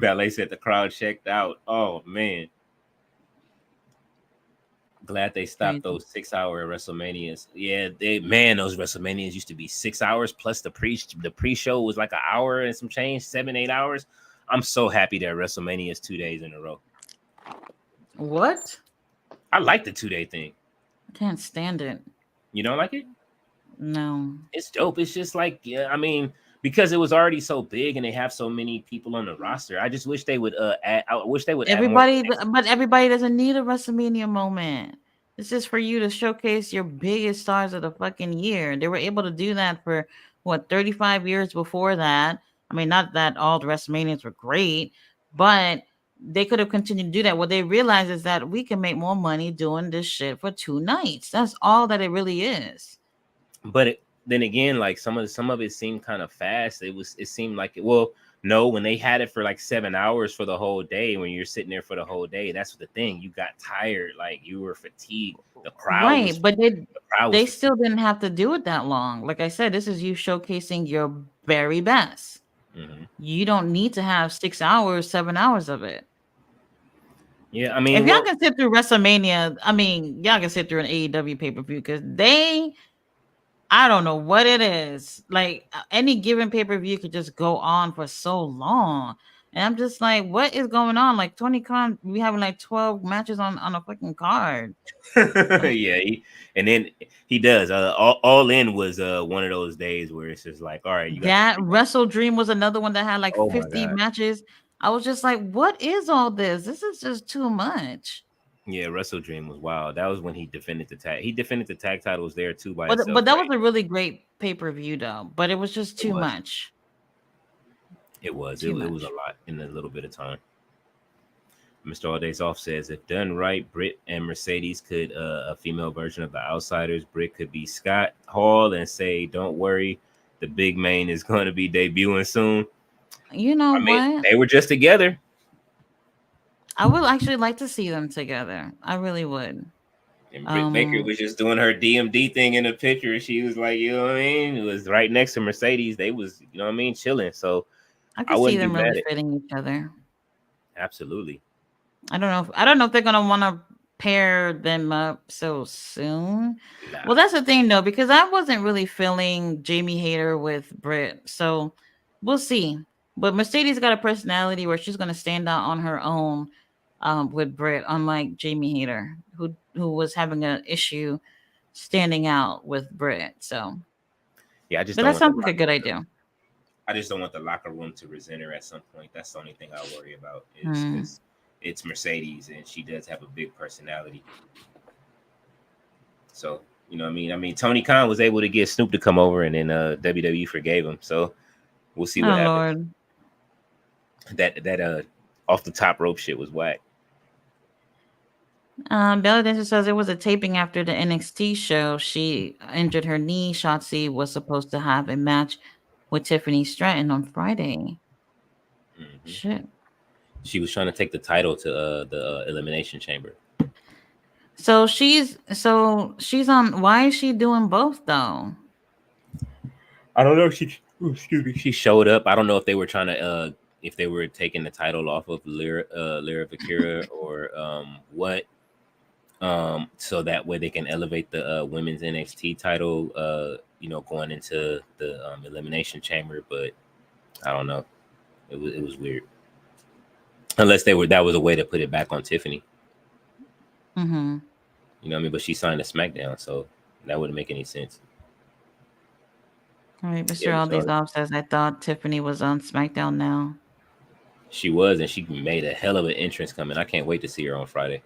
Ballet said the crowd checked out. Oh man, glad they stopped Crazy. those 6 hour WrestleManias. Yeah, those WrestleManias used to be 6 hours plus the pre show was like an hour and some change, 7-8 hours. I'm so happy that WrestleMania is 2 days in a row. What? I like the 2 day thing. I can't stand it. You don't like it? No. It's dope. It's just like, yeah, I mean, because it was already so big and they have so many people on the roster. I just wish they would I wish they would add more. But everybody doesn't need a WrestleMania moment. It's just for you to showcase your biggest stars of the fucking year. They were able to do that for what 35 years before that. I mean, not that all the WrestleManias were great, but they could have continued to do that. What they realized is that we can make more money doing this shit for 2 nights. That's all that it really is. But then again, like some of it seemed kind of fast. It seemed like well, no, when they had it for like 7 hours for the whole day, when you're sitting there for the whole day, that's the thing. You got tired, like you were fatigued. The crowd was But the crowd was they still didn't have to do it that long. Like I said, this is you showcasing your very best. Mhm. You don't need to have 6 hours, 7 hours of it. Yeah, I If mean, y'all can sit through WrestleMania, I mean, y'all can sit through an AEW pay-per-view because I don't know what it is. Like any given pay-per-view could just go on for so long. And I'm just like, what is going on? Like Tony Khan, we having like 12 matches on a fucking card. yeah, and then he does. All in was one of those days where it's just like, all right, you got That Wrestle Dream was another one that had like oh my 50 god, matches. I was just like, what is all this? This is just too much. yeah, Wrestle Dream was wild. That was when he defended the tag. He defended the tag titles there too by But itself, that was right? a really great pay-per-view though. But it was just It too was. much. It was. Too It was a much. lot in a little bit of time. Mr. All Days Off says if done right, Britt and Mercedes could a female version of the Outsiders. Britt could be Scott Hall and say, "Don't worry, the big main is going to be debuting soon." You know I mean, what? they were just together. I would actually like to see them together. I really would. And Britt Baker Um, was just doing her DMD thing in the picture. She was like, you know what I mean? It was right next to Mercedes. They was, you know what I mean, chilling. So I I could see wouldn't be them really mad at. fitting each other. Absolutely. I don't know if they're gonna want to pair them up so soon. Well, Nah. that's the thing though, because I wasn't really feeling Jamie Hayter with Britt, so we'll see. But Mercedes got a personality where she's gonna stand out on her own with Britt, unlike Jamie Hayter, who was having an issue standing out with Britt. So, Yeah, I just but don't that want the sounds like a locker. good idea. I just don't want the locker room to resent her at some point. That's the only thing I worry about is Hmm. because it's Mercedes and she does have a big personality. So you know what I mean. I mean Tony Khan was able to get Snoop to come over and then WWE forgave him. So we'll see what Oh happens. Lord. That off the top rope shit was whack. Bella Dancer says it was a taping after the NXT show. She injured her knee. Shotzi was supposed to have a match with Tiffany Stratton on Friday. Hmm. Shit. She was trying to take the title to the Elimination Chamber. So she's on. Why is she doing both though? I don't know if she excuse me. She showed up. I don't know if they were trying to if they were taking the title off of Lyra Vakira or what. So that way they can elevate the women's NXT title going into the elimination chamber, but I don't know. It was weird. Unless that was a way to put it back on Tiffany. Mm-hmm. You know what I mean? But she signed a SmackDown, so that wouldn't make any sense. All right, Yeah, Mr. Mr. Aldi's off says I thought Tiffany was on SmackDown now. She was, and she made a hell of an entrance coming. I can't wait to see her on Friday.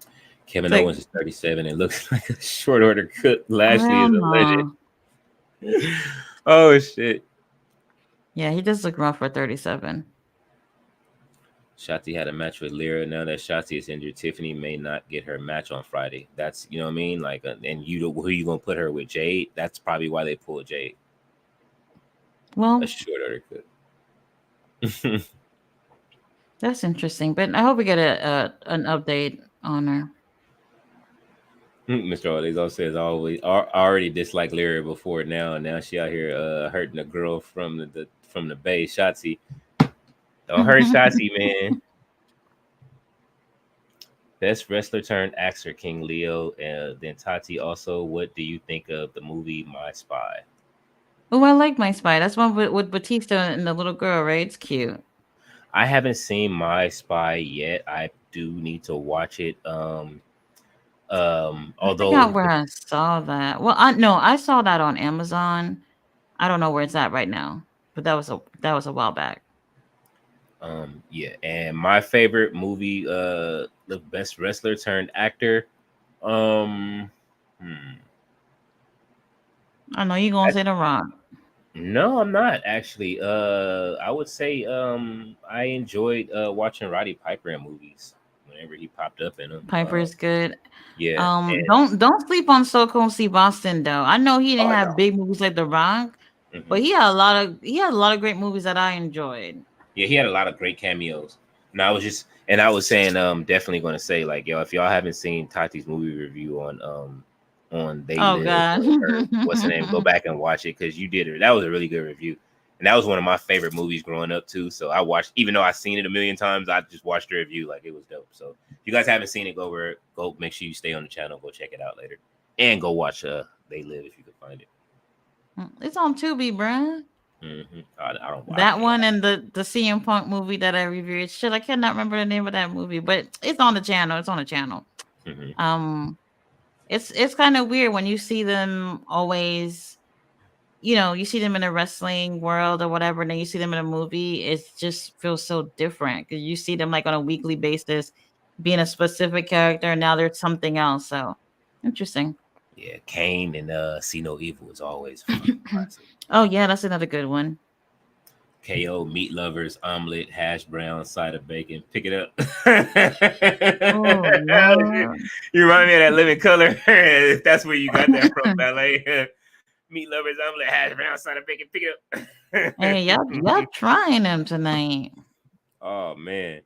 It's Kevin like Owens is 37 and looks like a short order cook. Lashley is a grandma. legend. Oh shit. Yeah, he does look rough for 37. Shotzi had a match with Lyra. Now that Shotzi is injured, Tiffany may not get her match on Friday. That's you know what I mean. Like, and who you gonna put her with? Jade. That's probably why they pulled Jade. A Well, short order cook. that's interesting, but I hope we get a an update on her. Mr. Ortiz also says always already disliked Lyra before now she out here hurting a girl from the Bay. Shotzi, don't hurt Shotzi, man. Best wrestler turned actor, King Leo, and then Tati. Also, what do you think of the movie My Spy? Oh, I like My Spy. That's one with Batista and the little girl, right? It's cute. I haven't seen My Spy yet. I do need to watch it. I forgot Although where I saw that. Well, I no, I saw that on Amazon. I don't know where it's at right now, but that was a while back. yeah, and my favorite movie, the best wrestler turned actor. Um, hmm. I know you're gonna I, say The Rock. no, I'm not actually. I would say I enjoyed watching Roddy Piper in movies whenever he popped up in them. Piper is good. Yeah, and Don't sleep on So Cold See Boston though. I know he didn't oh have no. big movies like The Rock, but Hmm. he had a lot of great movies that I enjoyed. Yeah, he had a lot of great cameos. And I was saying, definitely going to say like, yo, if y'all haven't seen Tati's movie review on They Oh Live God. or what's the name, go back and watch it because you did it. That was a really good review, and that was one of my favorite movies growing up too. So I watched, even though I've seen it a million times, I just watched the review like it was dope. So if you guys haven't seen it, go make sure you stay on the channel, go check it out later, and go watch They Live if you can find it. It's on Tubi, bruh. I don't. I That can't. one and the CM Punk movie that I reviewed. Shit, I cannot remember the name of that movie, but it's on the channel. It's on the channel. Mm-hmm. Um, it's kind of weird when you see them always. You see them in a wrestling world or whatever, and then you see them in a movie. It just feels so different because you see them like on a weekly basis, being a specific character, and now they're something else. So interesting. Yeah, Kane and See No Evil is always fucking classic. Oh yeah, that's another good one. KO, meat lovers, omelet, hash brown, side of bacon. Pick it up. Oh Lord. You remind me of that Living Color. That's where you got that from, ballet. Meat lovers, omelet, hash brown, side of bacon. Pick it Hey, y'all trying them tonight. Oh man.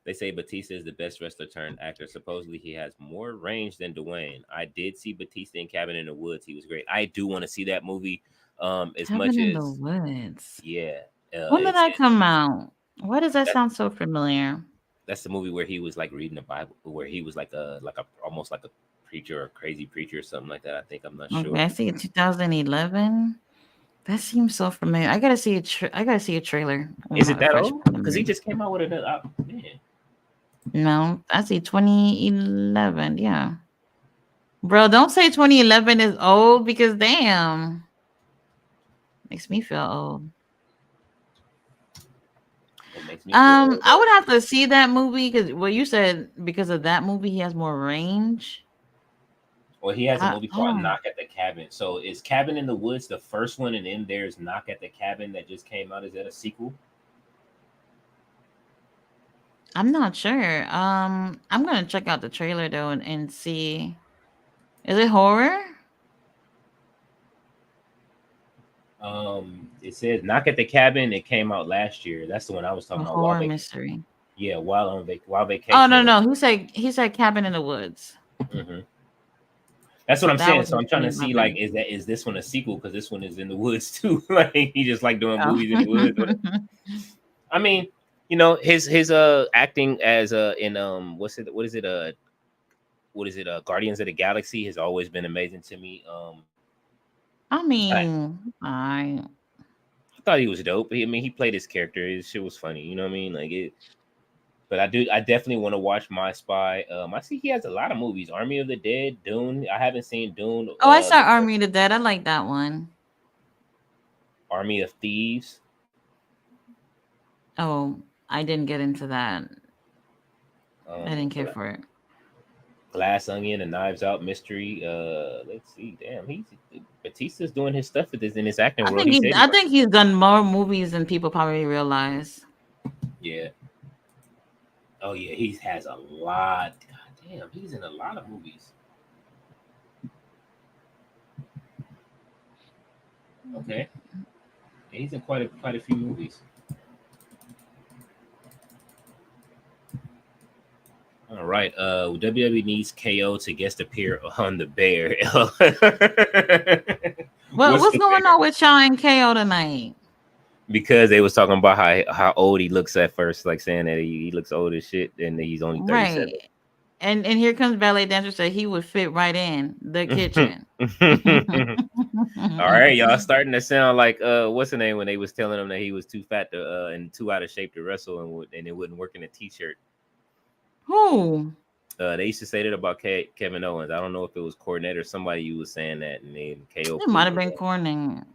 They say Batista is the best wrestler turned actor. Supposedly, he has more range than Dwayne. I did see Batista in Cabin in the Woods. He was great. I do want to see that movie. As Cabin much in the as Woods. yeah, When did that come out? Why does that that, sound so familiar? that's the movie where he was like reading the Bible, where he was like a almost like a preacher or crazy preacher or something like that. I think I'm not Okay, sure. I see 2011. That seems so familiar. I gotta see I gotta see a trailer. Is it that Fresh old? Because he memory. just came out with another. Man. No, I see 2011. Yeah, bro, don't say 2011 is old because damn, makes me feel old. It makes me feel old. I would have to see that movie because well, you said because of that movie he has more range. Well, he has a movie called Oh, Knock at the Cabin. So is Cabin in the Woods the first one, and then there's Knock at the Cabin that just came out? Is that a sequel? I'm not sure. I'm gonna check out the trailer though and see. Is it horror It says Knock at the Cabin. It came out last year. That's the one I was talking or about. While horror they, mystery? yeah, while Oh vacationing. no no, he said Cabin in the Woods. Mhm. That's what So I'm that saying. was So in I'm trying to see like, 2011. is this one a sequel? Because this one is in the woods too. Like he just like doing Oh. movies in the woods. I mean, his acting as in what is it Guardians of the Galaxy has always been amazing to me. I I, mean, I I thought he was dope. I mean, he played his character. His shit was funny. You know what I mean? Like it. But I definitely want to watch My Spy. I see he has a lot of movies. Army of the Dead, Dune. I haven't seen Dune. I saw Army of the Dead. I like that one. Army of Thieves. Oh, I didn't get into that. I didn't care Gla- for it. Glass Onion, and Knives Out mystery. Let's see. Damn, he's Batista's doing his stuff with this in his acting world. He said he I worked. think he's done more movies than people probably realize. Yeah. Oh yeah, he has a lot. God damn, he's in a lot of movies. Okay, he's in quite a few movies. All right. WWE needs KO to guest appear on the Bear. What's What's the going Bear? on with Shaw and KO tonight? Because they was talking about how old he looks at first, like saying that he looks old as shit, and he's only 37. Right. And here comes ballet dancer said he would fit right in the kitchen. All right, y'all starting to sound like what's the name when they was telling him that he was too fat to and too out of shape to wrestle and it wouldn't work in a t-shirt. Who? They used to say that about Kevin Owens. I don't know if it was Cornette or somebody you was saying that, and then KO It might proved have it been wrong. Corning.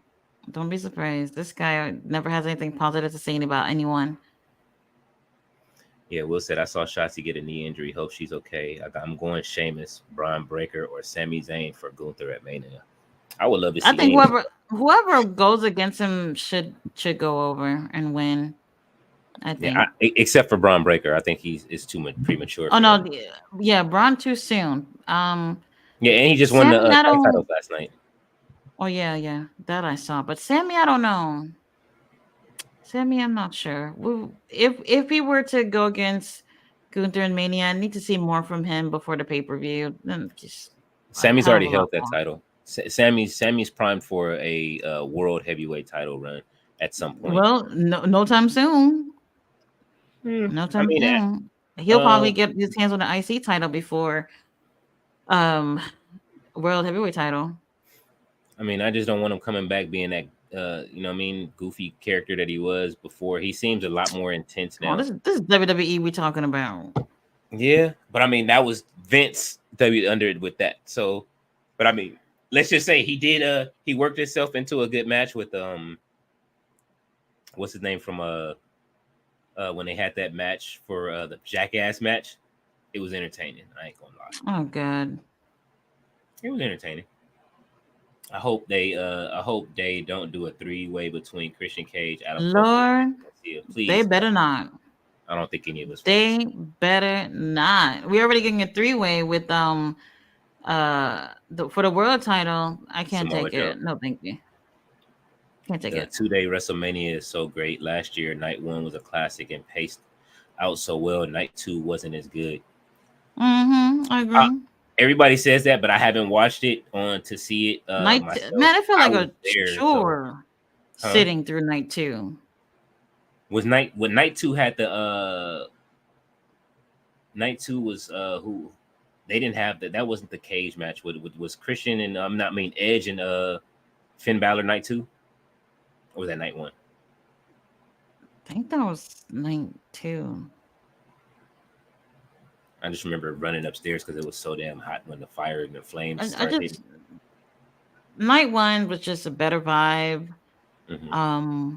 Don't be surprised. This guy never has anything positive to say about anyone. Yeah, Will said I saw Shotzi get a knee injury. Hope she's okay. I'm going Sheamus, Braun Breaker, or Sami Zayn for Gunther at Mania. I would love to I see think any. whoever goes against him should go over and win. I Yeah, think. except for Braun Breaker, I think it's too much premature Oh for no, him. yeah, Braun too soon. Yeah, and he just won the Sammy, I tag don't. titles last night. Oh yeah, that I saw. But Sammy, I don't know. Sammy, I'm not sure. If he were to go against Gunther and Mania, I need to see more from him before the pay per view. Then just a Sammy's hell of already a lot held that more. title. Sammy's primed for a world heavyweight title run at some point. Well, no time soon. Hmm, No I time mean, soon. He'll uh, probably get his hands on the IC title before um world heavyweight title. I just don't want him coming back being that what I mean, goofy character that he was before. He seems a lot more intense Come on, now. this is WWE we talking about. Yeah, but I mean that was Vince W under it with that. So, but I mean, let's just say he did. He worked himself into a good match with what's his name from when they had that match for the Jackass match. It was entertaining. I ain't gonna lie, Oh god. it was entertaining. I hope they don't do a 3-way between Christian Cage, Adam Cole, Lord, Garcia. they Please, better God. not. I don't think any of us want to They see. better not. We're already getting a 3-way with for the world title. I can't Samoa take Joe. it. No, thank you. Can't take The it. 2-day WrestleMania is so great. Last year, night one was a classic and paced out so well. Night two wasn't as good. I Uh, agree. Everybody says that, but I haven't watched it on to see it myself. Man, I feel I like was a there, so chore huh? sitting through night two. Was night when night two had the night two was who they didn't have that. That wasn't the cage match. With was Christian and not mean Edge and Finn Balor night two, or was that night one? I think that was night two. I just remember running upstairs because it was so damn hot when the fire and the flames I started hitting. just night one was just a better vibe. Hmm.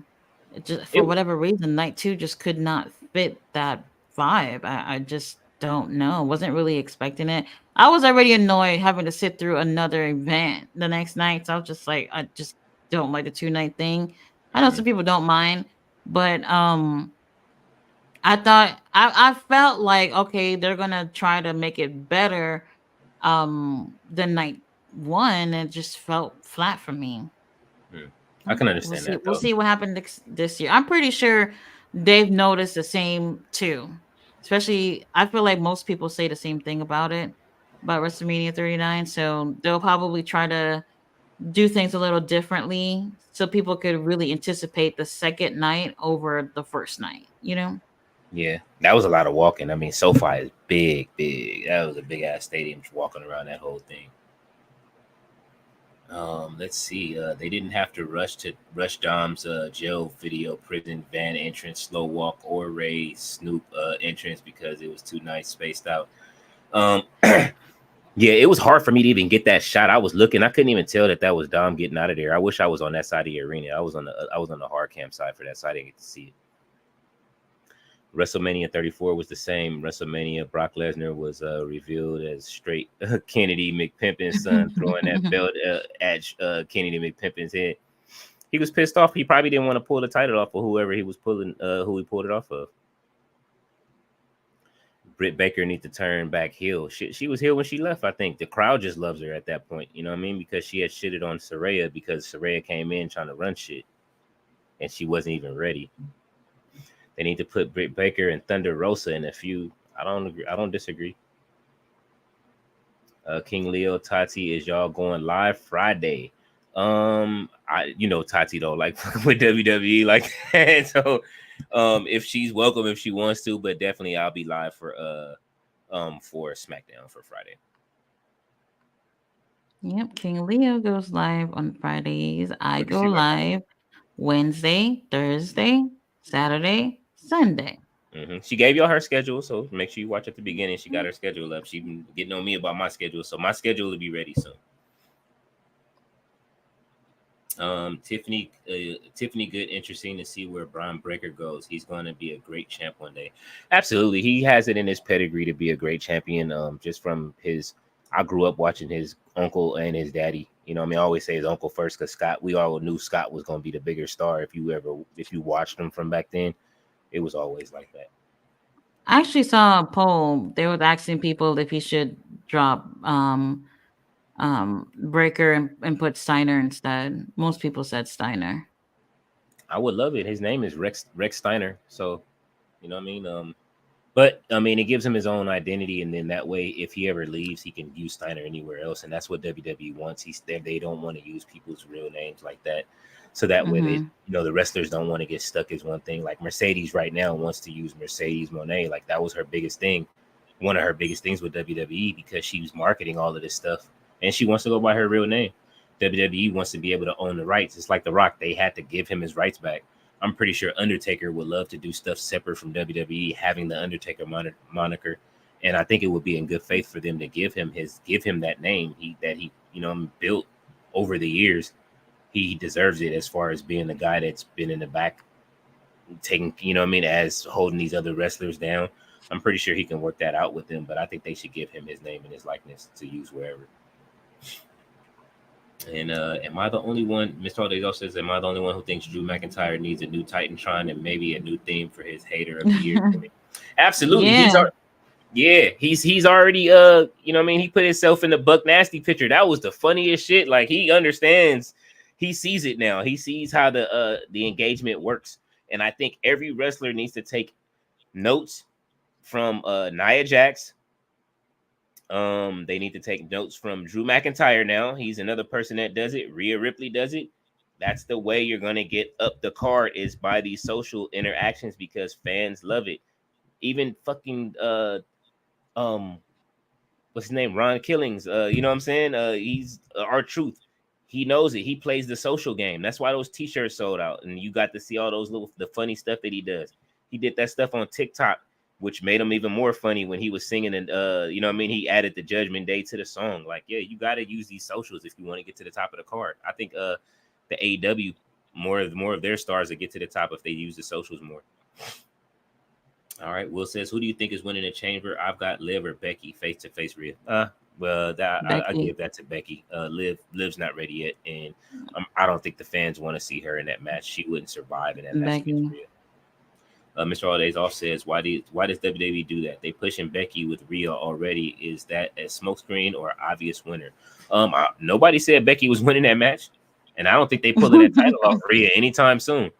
It just for It whatever reason, night two just could not fit that vibe. I just don't know. Wasn't really expecting it. I was already annoyed having to sit through another event the next night. So I was just like, I just don't like the 2 night thing. I know mhm. some people don't mind, but I thought I felt like okay, they're gonna try to make it better than night one. It just felt flat for me. Mm. I can We'll understand see. that We'll though. see what happened this year. I'm pretty sure they've noticed the same too. Especially, I feel like most people say the same thing about WrestleMania 39. So they'll probably try to do things a little differently so people could really anticipate the second night over the first night. You know? Yeah, that was a lot of walking. I mean, SoFi is big, big. That was a big ass stadium just walking around that whole thing. Let's see. They didn't have to rush Dom's jail video, prison van entrance, slow walk, or Ray Snoop entrance because it was too nice spaced out. Um, yeah, it was hard for me to even get that shot. I was looking, I couldn't even tell that was Dom getting out of there. I wish I was on that side of the arena. I was on the hard cam side for that, so I didn't get to see it. WrestleMania 34 was the same. WrestleMania Brock Lesnar was revealed as straight Kennedy McPimpin's son, throwing that belt at Kennedy McPimpin's head. He was pissed off. He probably didn't want to pull the title off of whoever he was pulling, who he pulled it off of. Britt Baker needs to turn back heel. She was heel when she left. I think the crowd just loves her at that point. You know what I mean? Because she had shitted on Saraya because Saraya came in trying to run shit, and she wasn't even ready. They need to put Britt Baker and Thunder Rosa in a feud. I don't agree. I don't disagree. King Leo Tati, is y'all going live Friday? I Tati don't like with WWE like that. So if she's welcome if she wants to, but definitely I'll be live for SmackDown for Friday. Yep. King Leo goes live on Fridays. I Let me go see what. live Wednesday, Thursday, Saturday, Sunday. She gave y'all her schedule, so make sure you watch at the beginning. She got her schedule up. She been getting on me about my schedule, so my schedule will be ready soon. Tiffany Good, interesting to see where Brian Breaker goes. He's going to be a great champ one day. Absolutely, he has it in his pedigree to be a great champion. Just from his, I grew up watching his uncle and his daddy. You know, I mean, I always say his uncle first because Scott. We all knew Scott was going to be the bigger star. If you watched him from back then, it was always like that. I actually saw a poll. They were asking people if he should drop Breaker and put Steiner instead. Most people said Steiner. I would love it. His name is Rex Steiner, so you know what I mean. But I mean, it gives him his own identity, and then that way, if he ever leaves, he can use Steiner anywhere else, and that's what WWE wants. They don't want to use people's real names like that, so that way they, Mm-hmm. the wrestlers don't want to get stuck as one thing. Like Mercedes right now wants to use Mercedes Monet, like that was her biggest thing, one of her biggest things with WWE because she was marketing all of this stuff, and she wants to go by her real name. WWE wants to be able to own the rights. It's like The Rock; they had to give him his rights back. I'm pretty sure Undertaker would love to do stuff separate from WWE, having the Undertaker moniker, and I think it would be in good faith for them to give him that name he built over the years. He deserves it as far as being the guy that's been in the back, taking as holding these other wrestlers down. I'm pretty sure he can work that out with them, but I think they should give him his name and his likeness to use wherever. And am I the only one? Mr. All Days also says, "Am I the only one who thinks Drew McIntyre needs a new Titantron and maybe a new theme for his Hater of the Year gimmick?" Absolutely, Yeah. he's already you know what I mean, he put himself in the Buck Nasty picture. That was the funniest shit. Like he understands, he sees it now. He sees how the engagement works, and I think every wrestler needs to take notes from Nia Jax. They need to take notes from Drew McIntyre now. He's another person that does it. Rhea Ripley does it. That's the way you're gonna get up the card, is by these social interactions, because fans love it. Even fucking um what's his name, Ron Killings, you know what I'm saying, he's our truth. He knows it. He plays the social game. That's why those t-shirts sold out, and you got to see all those little the funny stuff that he does. He did that stuff on TikTok, which made him even more funny when he was singing, and you know what I mean, he added the Judgment Day to the song. Like, yeah, you got to use these socials if you want to get to the top of the card. I think the AEW, more of their stars that get to the top if they use the socials more. All right. Will says, "Who do you think is winning the chamber? I've got Liv or Becky face to face. Rhea." Well, I Becky. give that to Becky. Liv's not ready yet, and I don't think the fans want to see her in that match. She wouldn't survive in that match against Becky. Rhea. Mr. All Days Off says, why does WWE do that? They pushing Becky with Rhea already. Is that a smokescreen or obvious winner? Nobody said Becky was winning that match, and I don't think they pulling that title off Rhea anytime soon.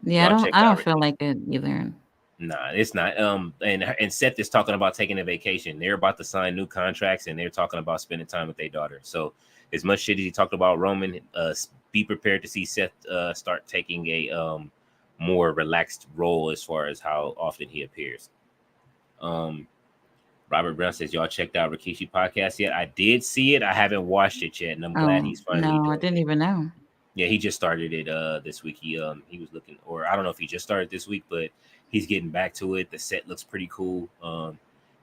Yeah, Y'all check I out don't Rick. feel like it either. Nah, it's not. And Seth is talking about taking a vacation. They're about to sign new contracts, and they're talking about spending time with their daughter. So, as much shit as he talked about Roman, be prepared to see Seth start taking a more relaxed role as far as how often he appears. Robert Brown says, "Y'all checked out Rikishi podcast yet?" I did see it. I haven't watched it yet, and I'm glad Oh he's finally no, I doing didn't it. even know. Yeah, he just started it this week. He was looking, or I don't know if he just started this week, but he's getting back to it. The set looks pretty cool.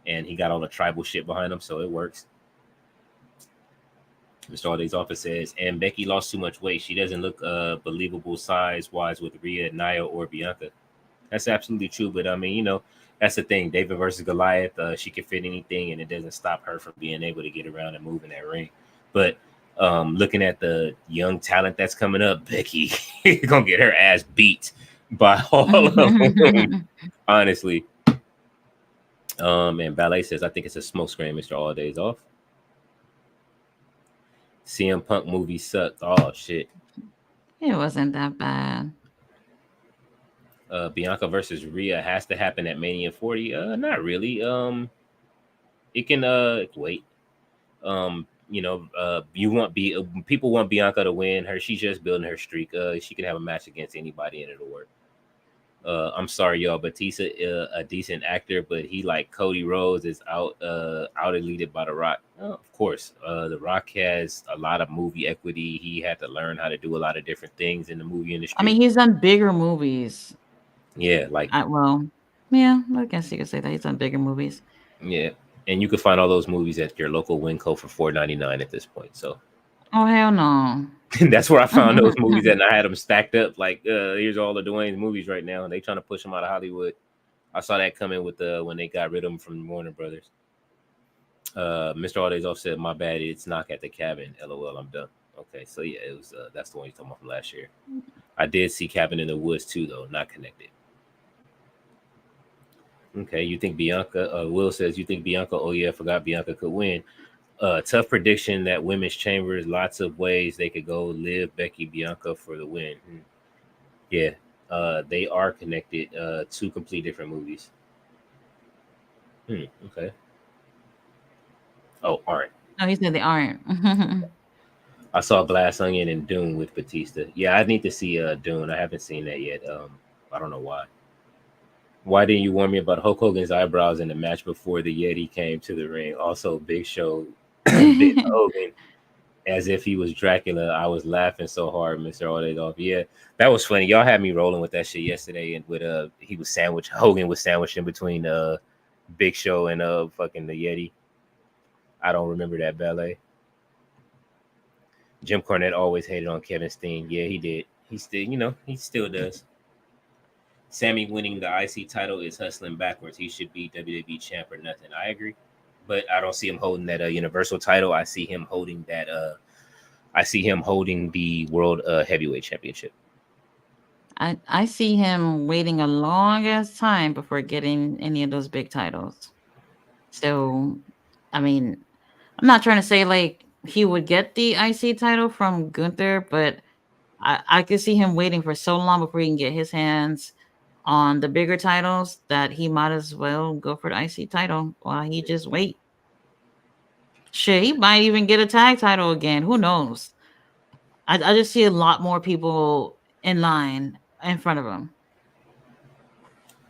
And he got all the tribal shit behind him, so it works. Mr. All Day's office says, and Becky lost too much weight. She doesn't look believable size wise with Rhea, Nia, or Bianca. That's absolutely true. But I mean, you know, that's the thing. David versus Goliath. She can fit anything, and it doesn't stop her from being able to get around and move in that ring. But looking at the young talent that's coming up, Becky gonna get her ass beat by all of them. Honestly. And Ballet says, I think it's a smoke screen, Mr. All Days Off. CM Punk movie sucked. Oh shit. It wasn't that bad. Bianca versus Rhea has to happen at Mania 40. Not really. It can wait. You know, people want Bianca to win. She's just building her streak. She can have a match against anybody and it'll work. I'm sorry, y'all. Batista, a decent actor, but he, like Cody Rhodes, is out eluded by The Rock. Oh, of course, The Rock has a lot of movie equity. He had to learn how to do a lot of different things in the movie I industry. mean, he's done bigger movies. Yeah, like Well, yeah, I guess you could say that he's done bigger movies. yeah, and you can find all those movies at your local Winco for $4.99 at this point. So Oh hell no. that's where I found those movies, and I had them stacked up. Like, here's all of Dwayne's movies right now. They trying to push them out of Hollywood. I saw that coming with when they got rid of them from Warner Brothers. Mr. All Days Off said, "My bad, it's Knock at the Cabin. LOL, I'm done." Okay, so yeah, it was that's the one you're talking about from last year. I did see Cabin in the Woods too, though, not connected. Okay, you think Bianca? Will says, "You think Bianca? Oh yeah, I forgot Bianca could win." Tough prediction that women's chambers, lots of ways they could go. Liv, Becky, Bianca for the win. Yeah, they are connected. Two complete different movies. Okay. Oh, all right. No, he said they aren't. I saw Glass Onion and Dune with Batista. Yeah, I need to see Dune. I haven't seen that yet. I don't know why. Why didn't you warn me about Hulk Hogan's eyebrows in the match before the Yeti came to the ring? Also, Big Show bit Hogan as if he was Dracula. I was laughing so hard, Mr. All Days Off. Yeah, that was funny. Y'all had me rolling with that shit yesterday, and with Hogan was sandwiched in between Big Show and fucking the Yeti. I don't remember that ballet. Jim Cornette always hated on Kevin Steen. Yeah, he did. He still does. Sammy winning the IC title is hustling backwards. He should be WWE champ or nothing. I agree. but I don't see him holding that Universal title. I see him holding that. I see him holding the World Heavyweight Championship. I see him waiting a long ass time before getting any of those big titles. So, I mean, I'm not trying to say like he would get the IC title from Gunther, but I could see him waiting for so long before he can get his hands on the bigger titles that he might as well go for the IC title while he just wait. Shit, he might even get a tag title again. Who knows? I just see a lot more people in line in front of him.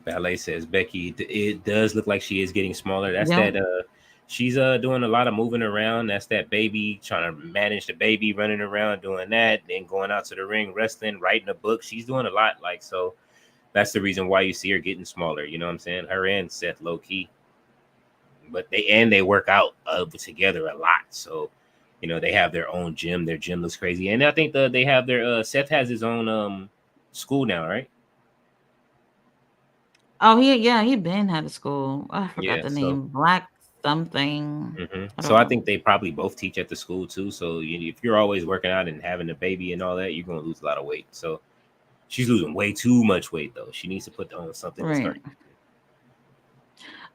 Ballet says Becky. It does look like she is getting smaller. That's Yep. that. She's doing a lot of moving around. That's that baby trying to manage the baby, running around doing that, then going out to the ring, wrestling, writing a book. She's doing a lot. Like so, that's the reason why you see her getting smaller. You know what I'm saying? Her and Seth low key, but they work out together a lot. So they have their own gym. Their gym looks crazy, and I think they have their Seth has his own school now, right? Oh, he been had a school. I forgot Yeah. the So name. Black something. I So don't I know. think they probably both teach at the school too. So if you're always working out and having a baby and all that, you're gonna lose a lot of weight. So she's losing way too much weight though. She needs to put on something to Right. start.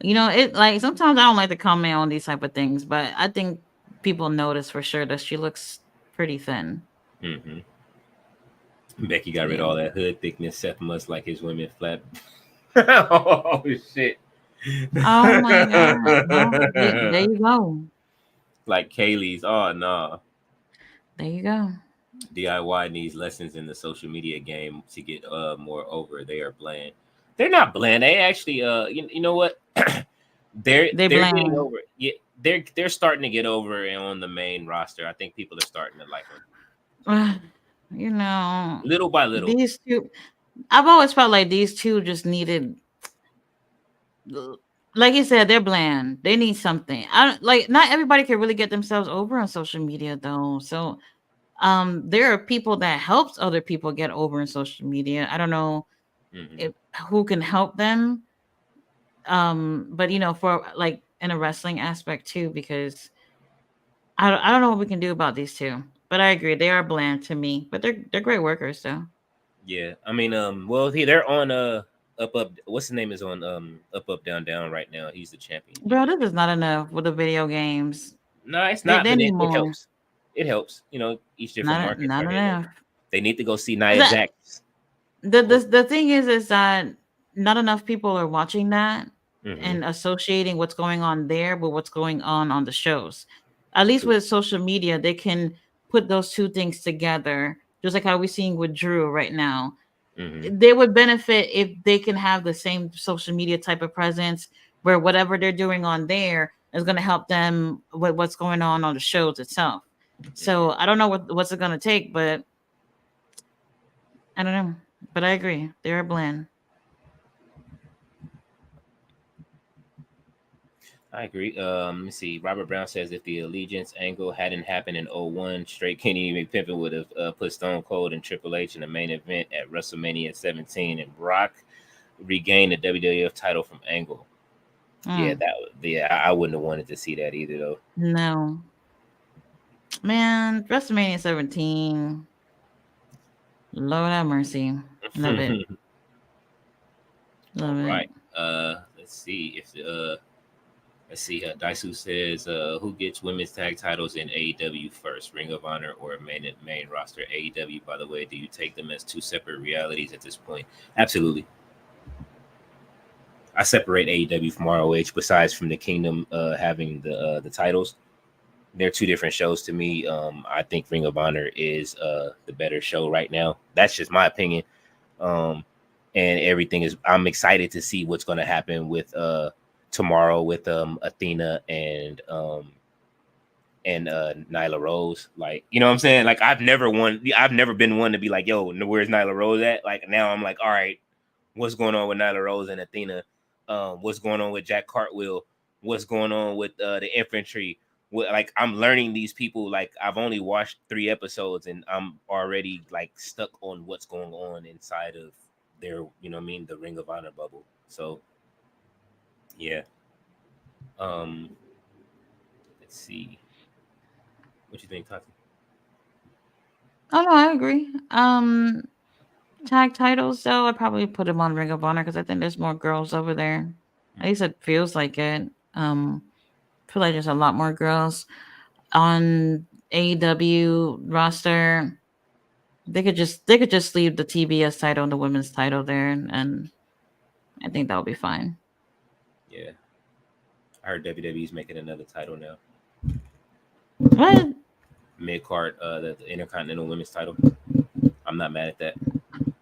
It like sometimes I don't like to comment on these type of things, but I think people notice for sure that she looks pretty thin. Mm-hmm. Becky got rid Yeah. of all that hood thickness. Seth must like his women flat. Oh shit! Oh my god. Well, there you go. Like Kaylee's. Oh no. There you go. DIY needs lessons in the social media game to get more over. They are bland. They're not bland. They actually you know what? They They're getting bland. over. Yeah, they're starting to get over on the main roster. I think people are starting to like them You know, little by little. these two. I've always felt like these two just needed, like you said, they're bland. They need something. I don't like. Not everybody can really get themselves over on social media though. So, there are people that helps other people get over in social media. I don't know Hmm. if who can help them. But for like in a wrestling aspect too, because I don't know what we can do about these two. But I agree, they are bland to me. But they're great workers though. Yeah, I mean, well, they're on up. What's the name is on up down down right now. He's the champion. Bro, this is not enough with the video games. No, it's not, They but need it more. helps. It helps. Each different Not markets not are hitting it. enough. They need to go see 'Cause Nia Jax. the thing is that not enough people are watching that Mm-hmm. and associating what's going on there with what's going on the shows. At least with social media, they can put those two things together, just like how we're seeing with Drew right now. Mm-hmm. They would benefit if they can have the same social media type of presence where whatever they're doing on there is going to help them with what's going on the shows itself. So I don't know what's it going to take, but I don't know. But I agree, they're a blend. I agree. Let me see. Robert Brown says if the Allegiance angle hadn't happened in '01, straight Kenny McPimpin would have put Stone Cold and Triple H in the main event at WrestleMania 17, and Brock regained the WWF title from Angle. Yeah, Mm, I wouldn't have wanted to see that either, though. no, man, WrestleMania 17. Lord have mercy. Love it. All Love it. right. Let's see if let's see. Daisu says, who gets women's tag titles in AEW first, Ring of Honor or main roster? AEW, by the way, do you take them as two separate realities at this point? Absolutely. I separate AEW from ROH. Besides from the Kingdom having the titles, they're two different shows to me. I think Ring of Honor is the better show right now. That's just my opinion. Um, and everything is. I'm excited to see what's going to happen with tomorrow with Athena and Nyla Rose. Like, you know what I'm saying? Like, I've never been one to be like, yo, where's Nyla Rose at? Like, now I'm like, all right, what's going on with Nyla Rose and Athena? What's going on with Jack Cartwheel? What's going on with the infantry? Like, I'm learning these people. Like, I've only watched 3 episodes and I'm already like stuck on what's going on inside of their, you know what I mean, the Ring of Honor bubble. So yeah. Um Let's see. What you think, Tati? Oh no, I agree. Tag titles though, I'd probably put them on Ring of Honor because I think there's more girls over there. At least it feels like it. I feel like there's a lot more girls on AEW roster. They could just leave the TBS title and the women's title there, and I think that would be fine. Yeah, I heard WWE's making another title now. What? Mid card, the Intercontinental Women's title. I'm not mad at that.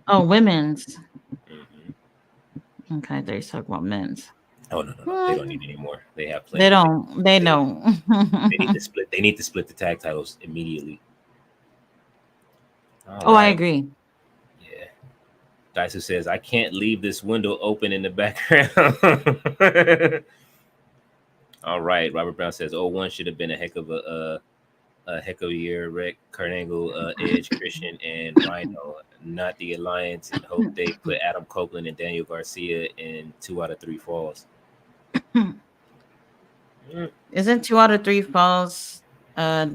Oh, women's. Hmm. Okay, they talk about men's. Oh no, no, no! They don't Hmm, need any more. They have they plenty. don't. They They, don't. they need to split. They need to split the tag titles immediately. All Oh, I right. agree. Yeah. Daisu says I can't leave this window open in the background. All right. Robert Brown says, "Oh, one should have been a heck of a year. Rick, Kurt Angle, Edge, Christian, and Rhino, not the Alliance, and hope they put Adam Copeland and Daniel Garcia in 2 out of 3 falls." Mm. Isn't 2 out of 3 falls uh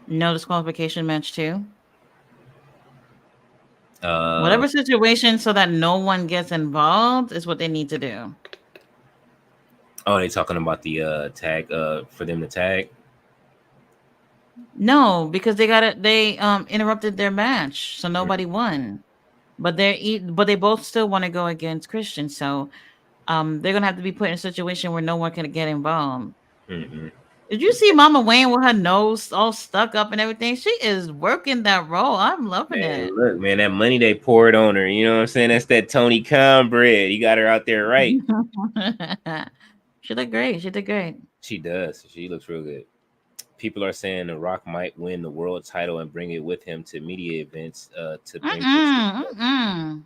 no disqualification match too? Uh, Whatever situation so that no one gets involved is what they need to do. oh, they talking about the tag for them to tag. No, because they interrupted their match, so Mm, nobody won. But they both still want to go against Christian, so they're gonna have to be put in a situation where no one can get involved. mm-mm. Did you see Mama Wayne with her nose all stuck up and everything? She is working that role. I'm loving Man, it. look, man, that money they poured on her. You know what I'm saying? That's that Tony Khan bread. You got her out there right. She did great. She did great. She does. She looks real good. People are saying The Rock might win the world title and bring it with him to media events to bring Mm-mm, prestige. mm-mm.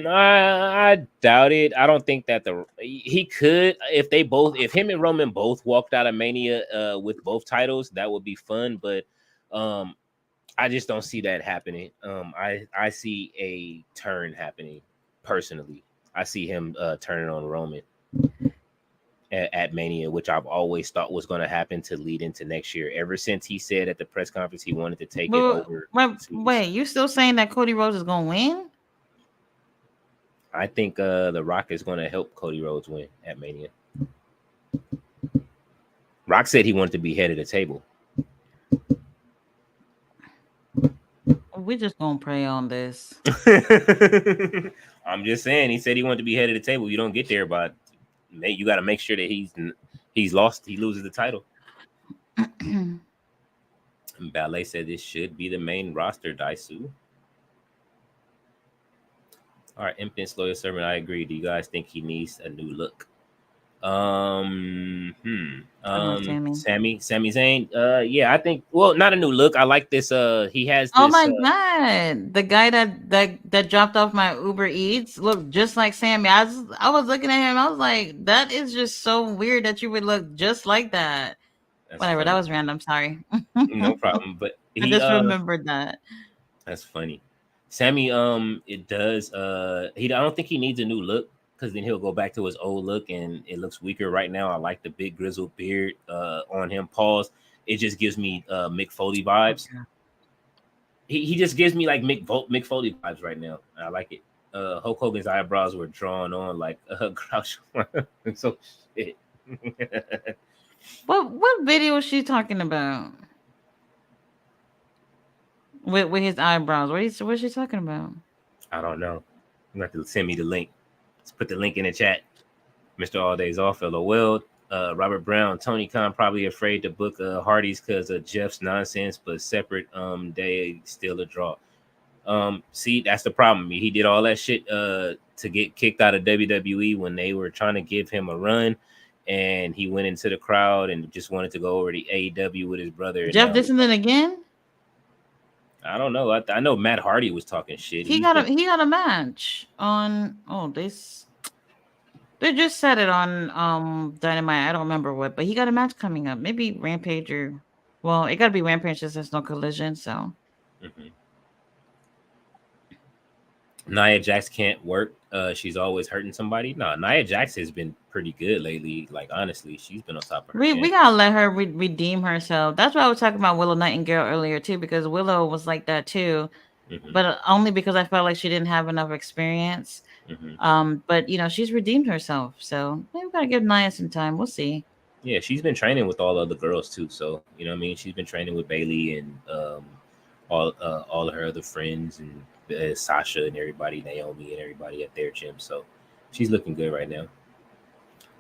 I doubt it. I don't think that he could if him and Roman both walked out of Mania with both titles, that would be fun. But um, I just don't see that happening. I see a turn happening personally. I see him turning on Roman at Mania, which I've always thought was going to happen to lead into next year. Ever since he said at the press conference he wanted to take it Wait, over to, wait, you still saying that Cody Rhodes is gonna win? I think The Rock is going to help Cody Rhodes win at Mania. Rock said he wanted to be head of the table. We're just gonna pray on this. I'm just saying, he said he wanted to be head of the table. You don't get there, but you got to make sure that he's lost. He loses the title. Ballet said this should be the main roster, Daisu. All right, Impin's loyal servant. I agree. Do you guys think he needs a new look? Sammy. Sami Zayn. Yeah, I think. Well, not a new look. I like this. He has Oh this. my god, the guy that dropped off my Uber Eats looked just like Sammy. I was looking at him. I was like, that is just so weird that you would look just like that. That's Whatever, that funny. was random. Sorry. No problem. But I just remembered that. that's funny. Sammy, it does. I don't think he needs a new look because then he'll go back to his old look and it looks weaker right now. I like the big grizzled beard on him. Pause. It just gives me Mick Foley vibes. Okay. He just gives me like Mick Foley vibes right now. I like it. Hulk Hogan's eyebrows were drawn on like Groucho. So shit. What video is she talking about? With his eyebrows. What's she talking about? I don't know. You have to send me the link. Let's put the link in the chat. Mr. All Days Off, LOL. Robert Brown, Tony Khan probably afraid to book Hardy's because of Jeff's nonsense, but separate they still a draw. See, that's the problem. He did all that shit to get kicked out of WWE when they were trying to give him a run, and he went into the crowd and just wanted to go over to AEW with his brother. And Jeff now Dissonant again? I don't know. I know Matt Hardy was talking shit. He got a match on they just said it on Dynamite. I don't remember what, but he got a match coming up. Maybe Rampage or well, it gotta be Rampage since there's no collision, so Nia Jax can't work. She's always hurting somebody. No, Nia Jax has been pretty good lately. Like honestly, she's been on top of her We game. gotta let her redeem herself. That's why I was talking about Willow Nightingale earlier too, because Willow was like that too, Hmm. but only because I felt like she didn't have enough experience. Hmm. But she's redeemed herself, so we gotta give Nia some time. We'll see. Yeah, she's been training with all other girls too. So you know what I mean. She's been training with Bailey and all of her other friends and Sasha and everybody, Naomi and everybody at their gym. So she's looking good right now.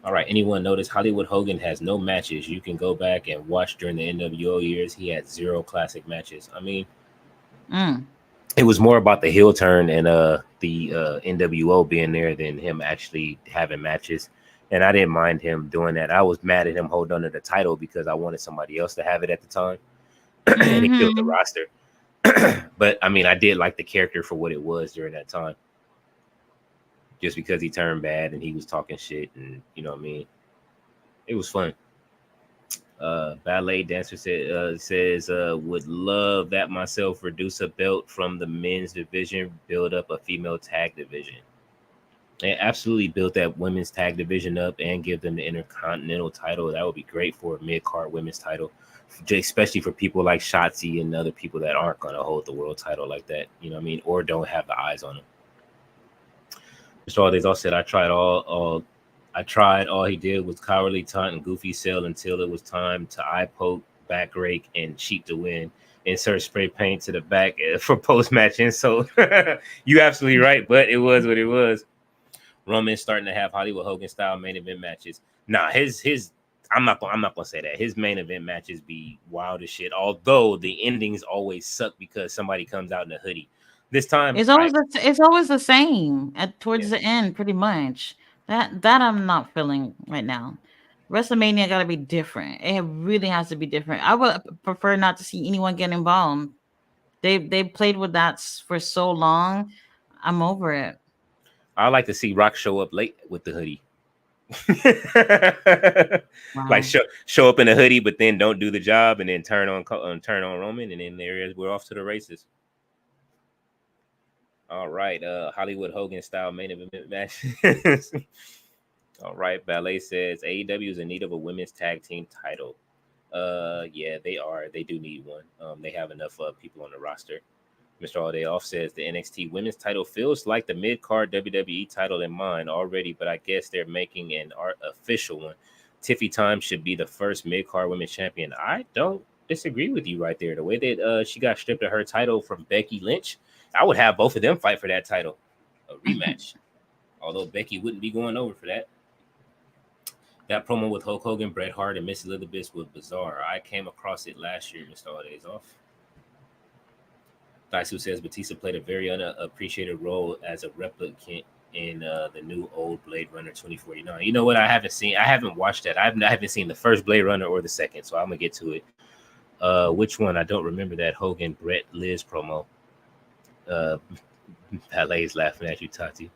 All right. Anyone notice Hollywood Hogan has no matches? You can go back and watch during the NWO years. He had zero classic matches. I mean, Mm. it was more about the heel turn and the NWO being there than him actually having matches. And I didn't mind him doing that. I was mad at him holding on to the title because I wanted somebody else to have it at the time, and he killed the Mm-hmm. roster. But I mean, I did like the character for what it was during that time, just because he turned bad and he was talking shit, and you know what I mean. It was fun. Ballet dancer says would love that myself. Reduce a belt from the men's division, build up a female tag division. They absolutely built that women's tag division up and give them the intercontinental title. That would be great for a mid card women's title, especially for people like Shotzi and other people that aren't going to hold the world title like that. You know what I mean? Or don't have the eyes on them. Mr. All Days all said, I tried. All he did was cowardly taunt and goofy sell until it was time to eye poke, back rake, and cheat to win. Insert spray paint to the back for post match insult. You absolutely right, but it was what it was. Roman's starting to have Hollywood Hogan style main event matches. Nah, his I'm not gonna say that. His main event matches be wild as shit. Although the endings always suck because somebody comes out in a hoodie. This time, It's always the same at yeah. towards the end, pretty much. That I'm not feeling right now. WrestleMania got to be different. It really has to be different. I would prefer not to see anyone get involved. They played with that for so long. I'm over it. I like to see Rock show up late with the hoodie. Like Wow. show up in a hoodie, but then don't do the job, and then turn on Roman, and then there is we're off to the races. All right, Hollywood Hogan style main event match. All right, Ballet says AEW is in need of a women's tag team title. Yeah, they are. They do need one. They have enough people on the roster. Mr. All Day Off says the NXT women's title feels like the mid card WWE title in mind already, but I guess they're making an official one. Tiffy Time should be the first mid card women's champion. I don't disagree with you right there. The way that she got stripped of her title from Becky Lynch, I would have both of them fight for that title, a rematch. Although Becky wouldn't be going over for that. That promo with Hulk Hogan, Bret Hart, and Miss Elizabeth was bizarre. I came across it last year, Mr. All Days Off. Daisu says Batista played a very unappreciated role as a replicant in the new old Blade Runner 2049. You know what? I haven't watched that. I haven't seen the first Blade Runner or the second, so I'm gonna get to it. Which one? I don't remember that Hogan Brett Liz promo. Uh, Palet's laughing at you, Tati.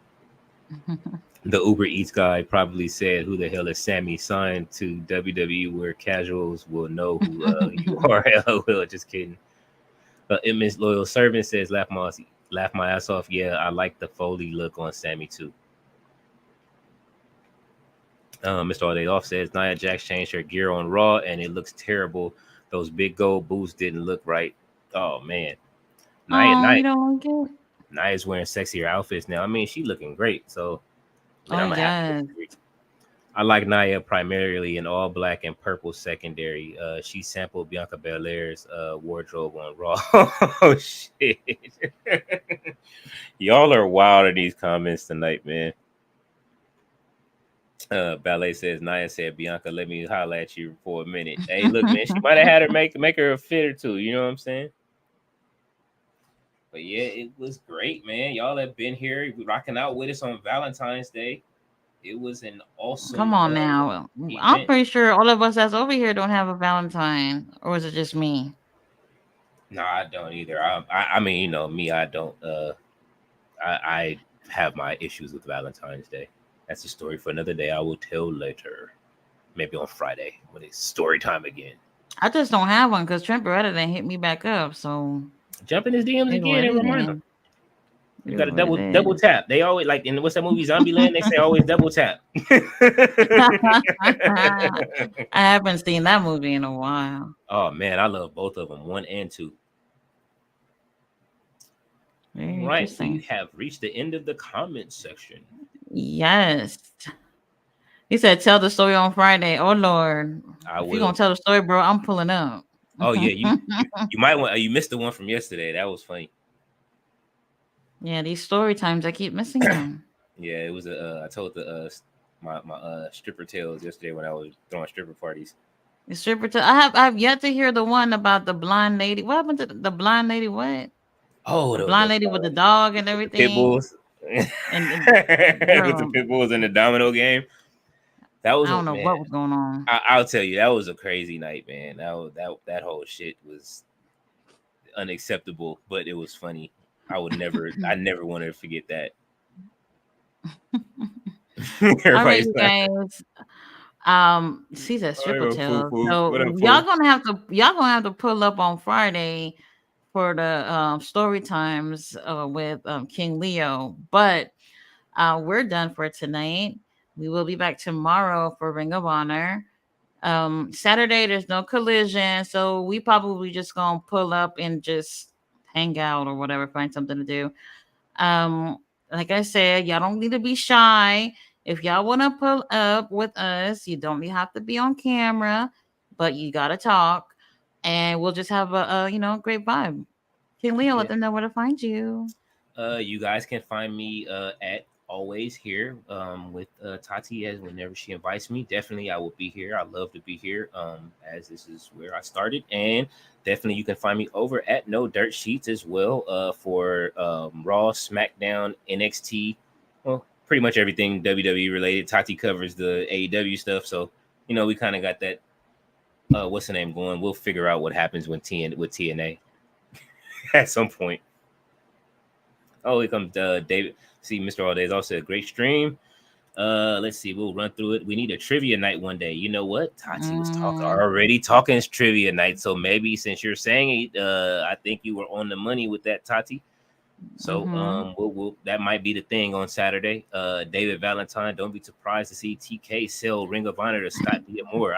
The Uber Eats guy probably said, "Who the hell is Sammy?" Signed to WWE, where casuals will know who you are. LOL, just kidding. Image Loyal Servant says, laugh my ass off. Yeah, I like the Foley look on Sammy too. Mr. All Day Off says, Nia Jax changed her gear on Raw and it looks terrible. Those big gold boots didn't look right. Oh, man. Nia, Oh, Nia, you don't like it? Nia's wearing sexier outfits now. I mean, she looking great. So Oh, I'm happy with yes. it. I like Nia primarily in all black and purple secondary. She sampled Bianca Belair's wardrobe on Raw. Oh, shit. Y'all are wild in these comments tonight, man. Ballet says Nia said Bianca, let me holler at you for a minute. Hey, look, man, she might have had her make her a fit or two. You know what I'm saying? But yeah, it was great, man. Y'all have been here rocking out with us on Valentine's Day. It was an Come awesome on now. I'm event. pretty sure all of us that's over here don't have a Valentine, or is it just me? No, I don't either. I mean, you know, me, I don't. I have my issues with Valentine's Day. That's a story for another day. I will tell later. Maybe on Friday when it's story time again. I just don't have one because Trent Beretta didn't hit me back up. So Jump in his DMs it's what again it and remind him. is. You It got is to what it double is. tap. They always like in what's that movie Zombieland? They say always double tap. I haven't seen that movie in a while. Oh man, I love both of them, 1 and 2. All Very right, we interesting. have reached the end of the comment section. Yes. He said, "Tell the story on Friday." Oh Lord, I if you're gonna will. tell the story, bro, I'm pulling up. Oh yeah, you might want you missed the one from yesterday. That was funny. Yeah, these story times, I keep missing them. Yeah, it was a. I told the my stripper tales yesterday when I was throwing stripper parties. The stripper. I have yet to hear the one about the blind lady. What happened to the blind lady? What? Oh, The blind lady with the dog and the pit everything. bulls. And With the girl, pit bulls in the domino game. That was I a don't know man. what was going on. I'll tell you, that was a crazy night, man. That whole shit was unacceptable, but it was funny. I never wanted to forget that. All right, Everybody's you laughing. guys. She said Oh, stripper yo, foo tail. foo. What So up, foo? y'all gonna have to pull up on Friday for the story times with King Leo. But we're done for tonight. We will be back tomorrow for Ring of Honor. Saturday there's no collision, so we probably just gonna pull up and just hang out or whatever, find something to do. Um, like I said, y'all don't need to be shy. If y'all want to pull up with us, you don't have to be on camera, but you gotta talk, and we'll just have a great vibe. King Leo, let Yeah. them know where to find you. You guys can find me at always here with Tati as whenever she invites me. Definitely, I will be here. I love to be here as this is where I started. And definitely, you can find me over at No Dirt Sheets as well for Raw, SmackDown, NXT. Well, pretty much everything WWE related. Tati covers the AEW stuff. So, we kind of got that, what's the name going? We'll figure out what happens with TNA at some point. Oh, here comes David. See, Mr. All Days also a great stream. Let's see, we'll run through it. We need a trivia night one day. You know what? Tati was Mm, already talking trivia night. So maybe since you're saying it, I think you were on the money with that, Tati. So mm-hmm. we'll that might be the thing on Saturday. David Valentine, don't be surprised to see TK sell Ring of Honor to Scott D'Amore.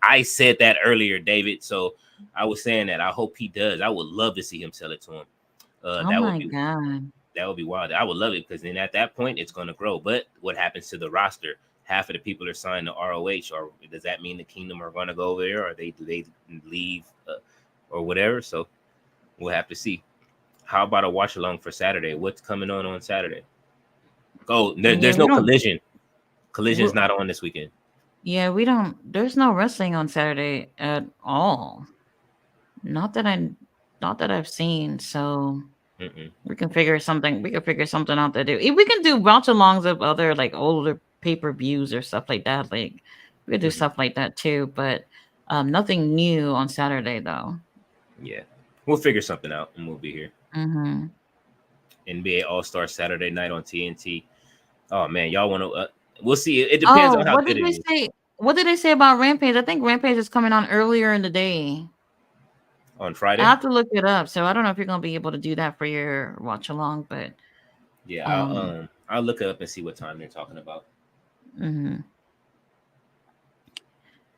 I said that earlier, David. So I was saying that I hope he does. I would love to see him sell it to him. Oh That would my be god. wild. I would love it because then at that point it's going to grow. But what happens to the roster? Half of the people are signed to ROH, or does that mean the Kingdom are going to go over there, or do they leave or whatever? So we'll have to see. How about a watch along for Saturday? What's coming on Saturday? Oh, Yeah, there's we no don't. collision. Collision's we not on this weekend. Yeah, we don't. There's no wrestling on Saturday at all. Not that I, not that I've seen. So Mm-mm. we can figure something. We can figure something out to do. If we can do watch alongs of other like older pay per views or stuff like that. Like we could do Mm-hmm. stuff like that too. But nothing new on Saturday though. Yeah, we'll figure something out and we'll be here. Mm-hmm. NBA All Star Saturday night on TNT. Oh man, y'all want to? We'll see. It depends Oh, on how what good did it they is say? What did they say about Rampage? I think Rampage is coming on earlier in the day. on I Friday. have to look it up. So I don't know if you're gonna be able to do that for your watch along, but Yeah, um. I'll look it up and see what time they're talking about. Mhm.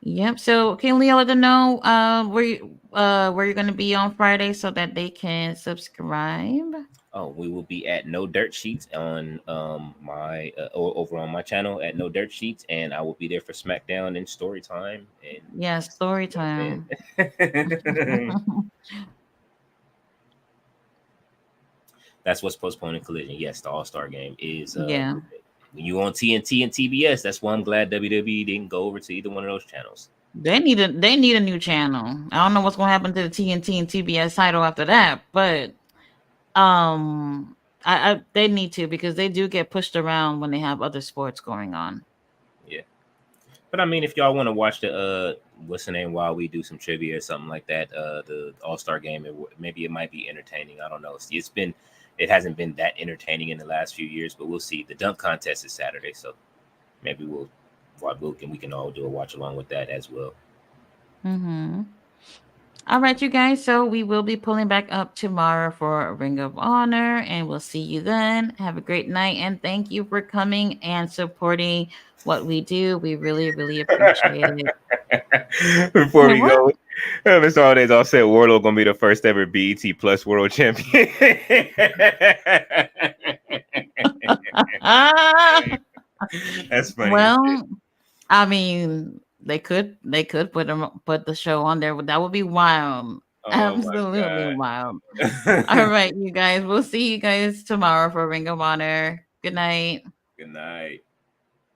Yep. So can Leo let them know where you're gonna be on Friday so that they can subscribe? Oh, we will be at No Dirt Sheets on my over on my channel at No Dirt Sheets, and I will be there for SmackDown and Story Time. And Yeah, story that's time. it. That's what's postponing Collision. Yes, the All Star game is Yeah. when you on TNT and TBS. That's why I'm glad WWE didn't go over to either one of those channels. They need a new channel. I don't know what's gonna happen to the TNT and TBS title after that, but I they need to because they do get pushed around when they have other sports going on. Yeah. But I mean, if y'all want to watch the what's the name while we do some trivia or something like that, the All Star game, maybe it might be entertaining. I don't know. It hasn't been that entertaining in the last few years, but we'll see. The dunk contest is Saturday, so maybe we can all do a watch along with that as well. Mm-hmm. All right, you guys. So we will be pulling back up tomorrow for Ring of Honor, and we'll see you then. Have a great night, and thank you for coming and supporting what we do. We really, really appreciate it. Before Wait, we what? go, Mr. Holidays all said Warlow gonna be the first ever BET Plus World Champion. That's funny as shit. Well, I mean, they could put the show on there, but that would be wild. Oh my Absolutely wild. All god. right, you guys. We'll see you guys tomorrow for Ring of Honor. Good night. Good night.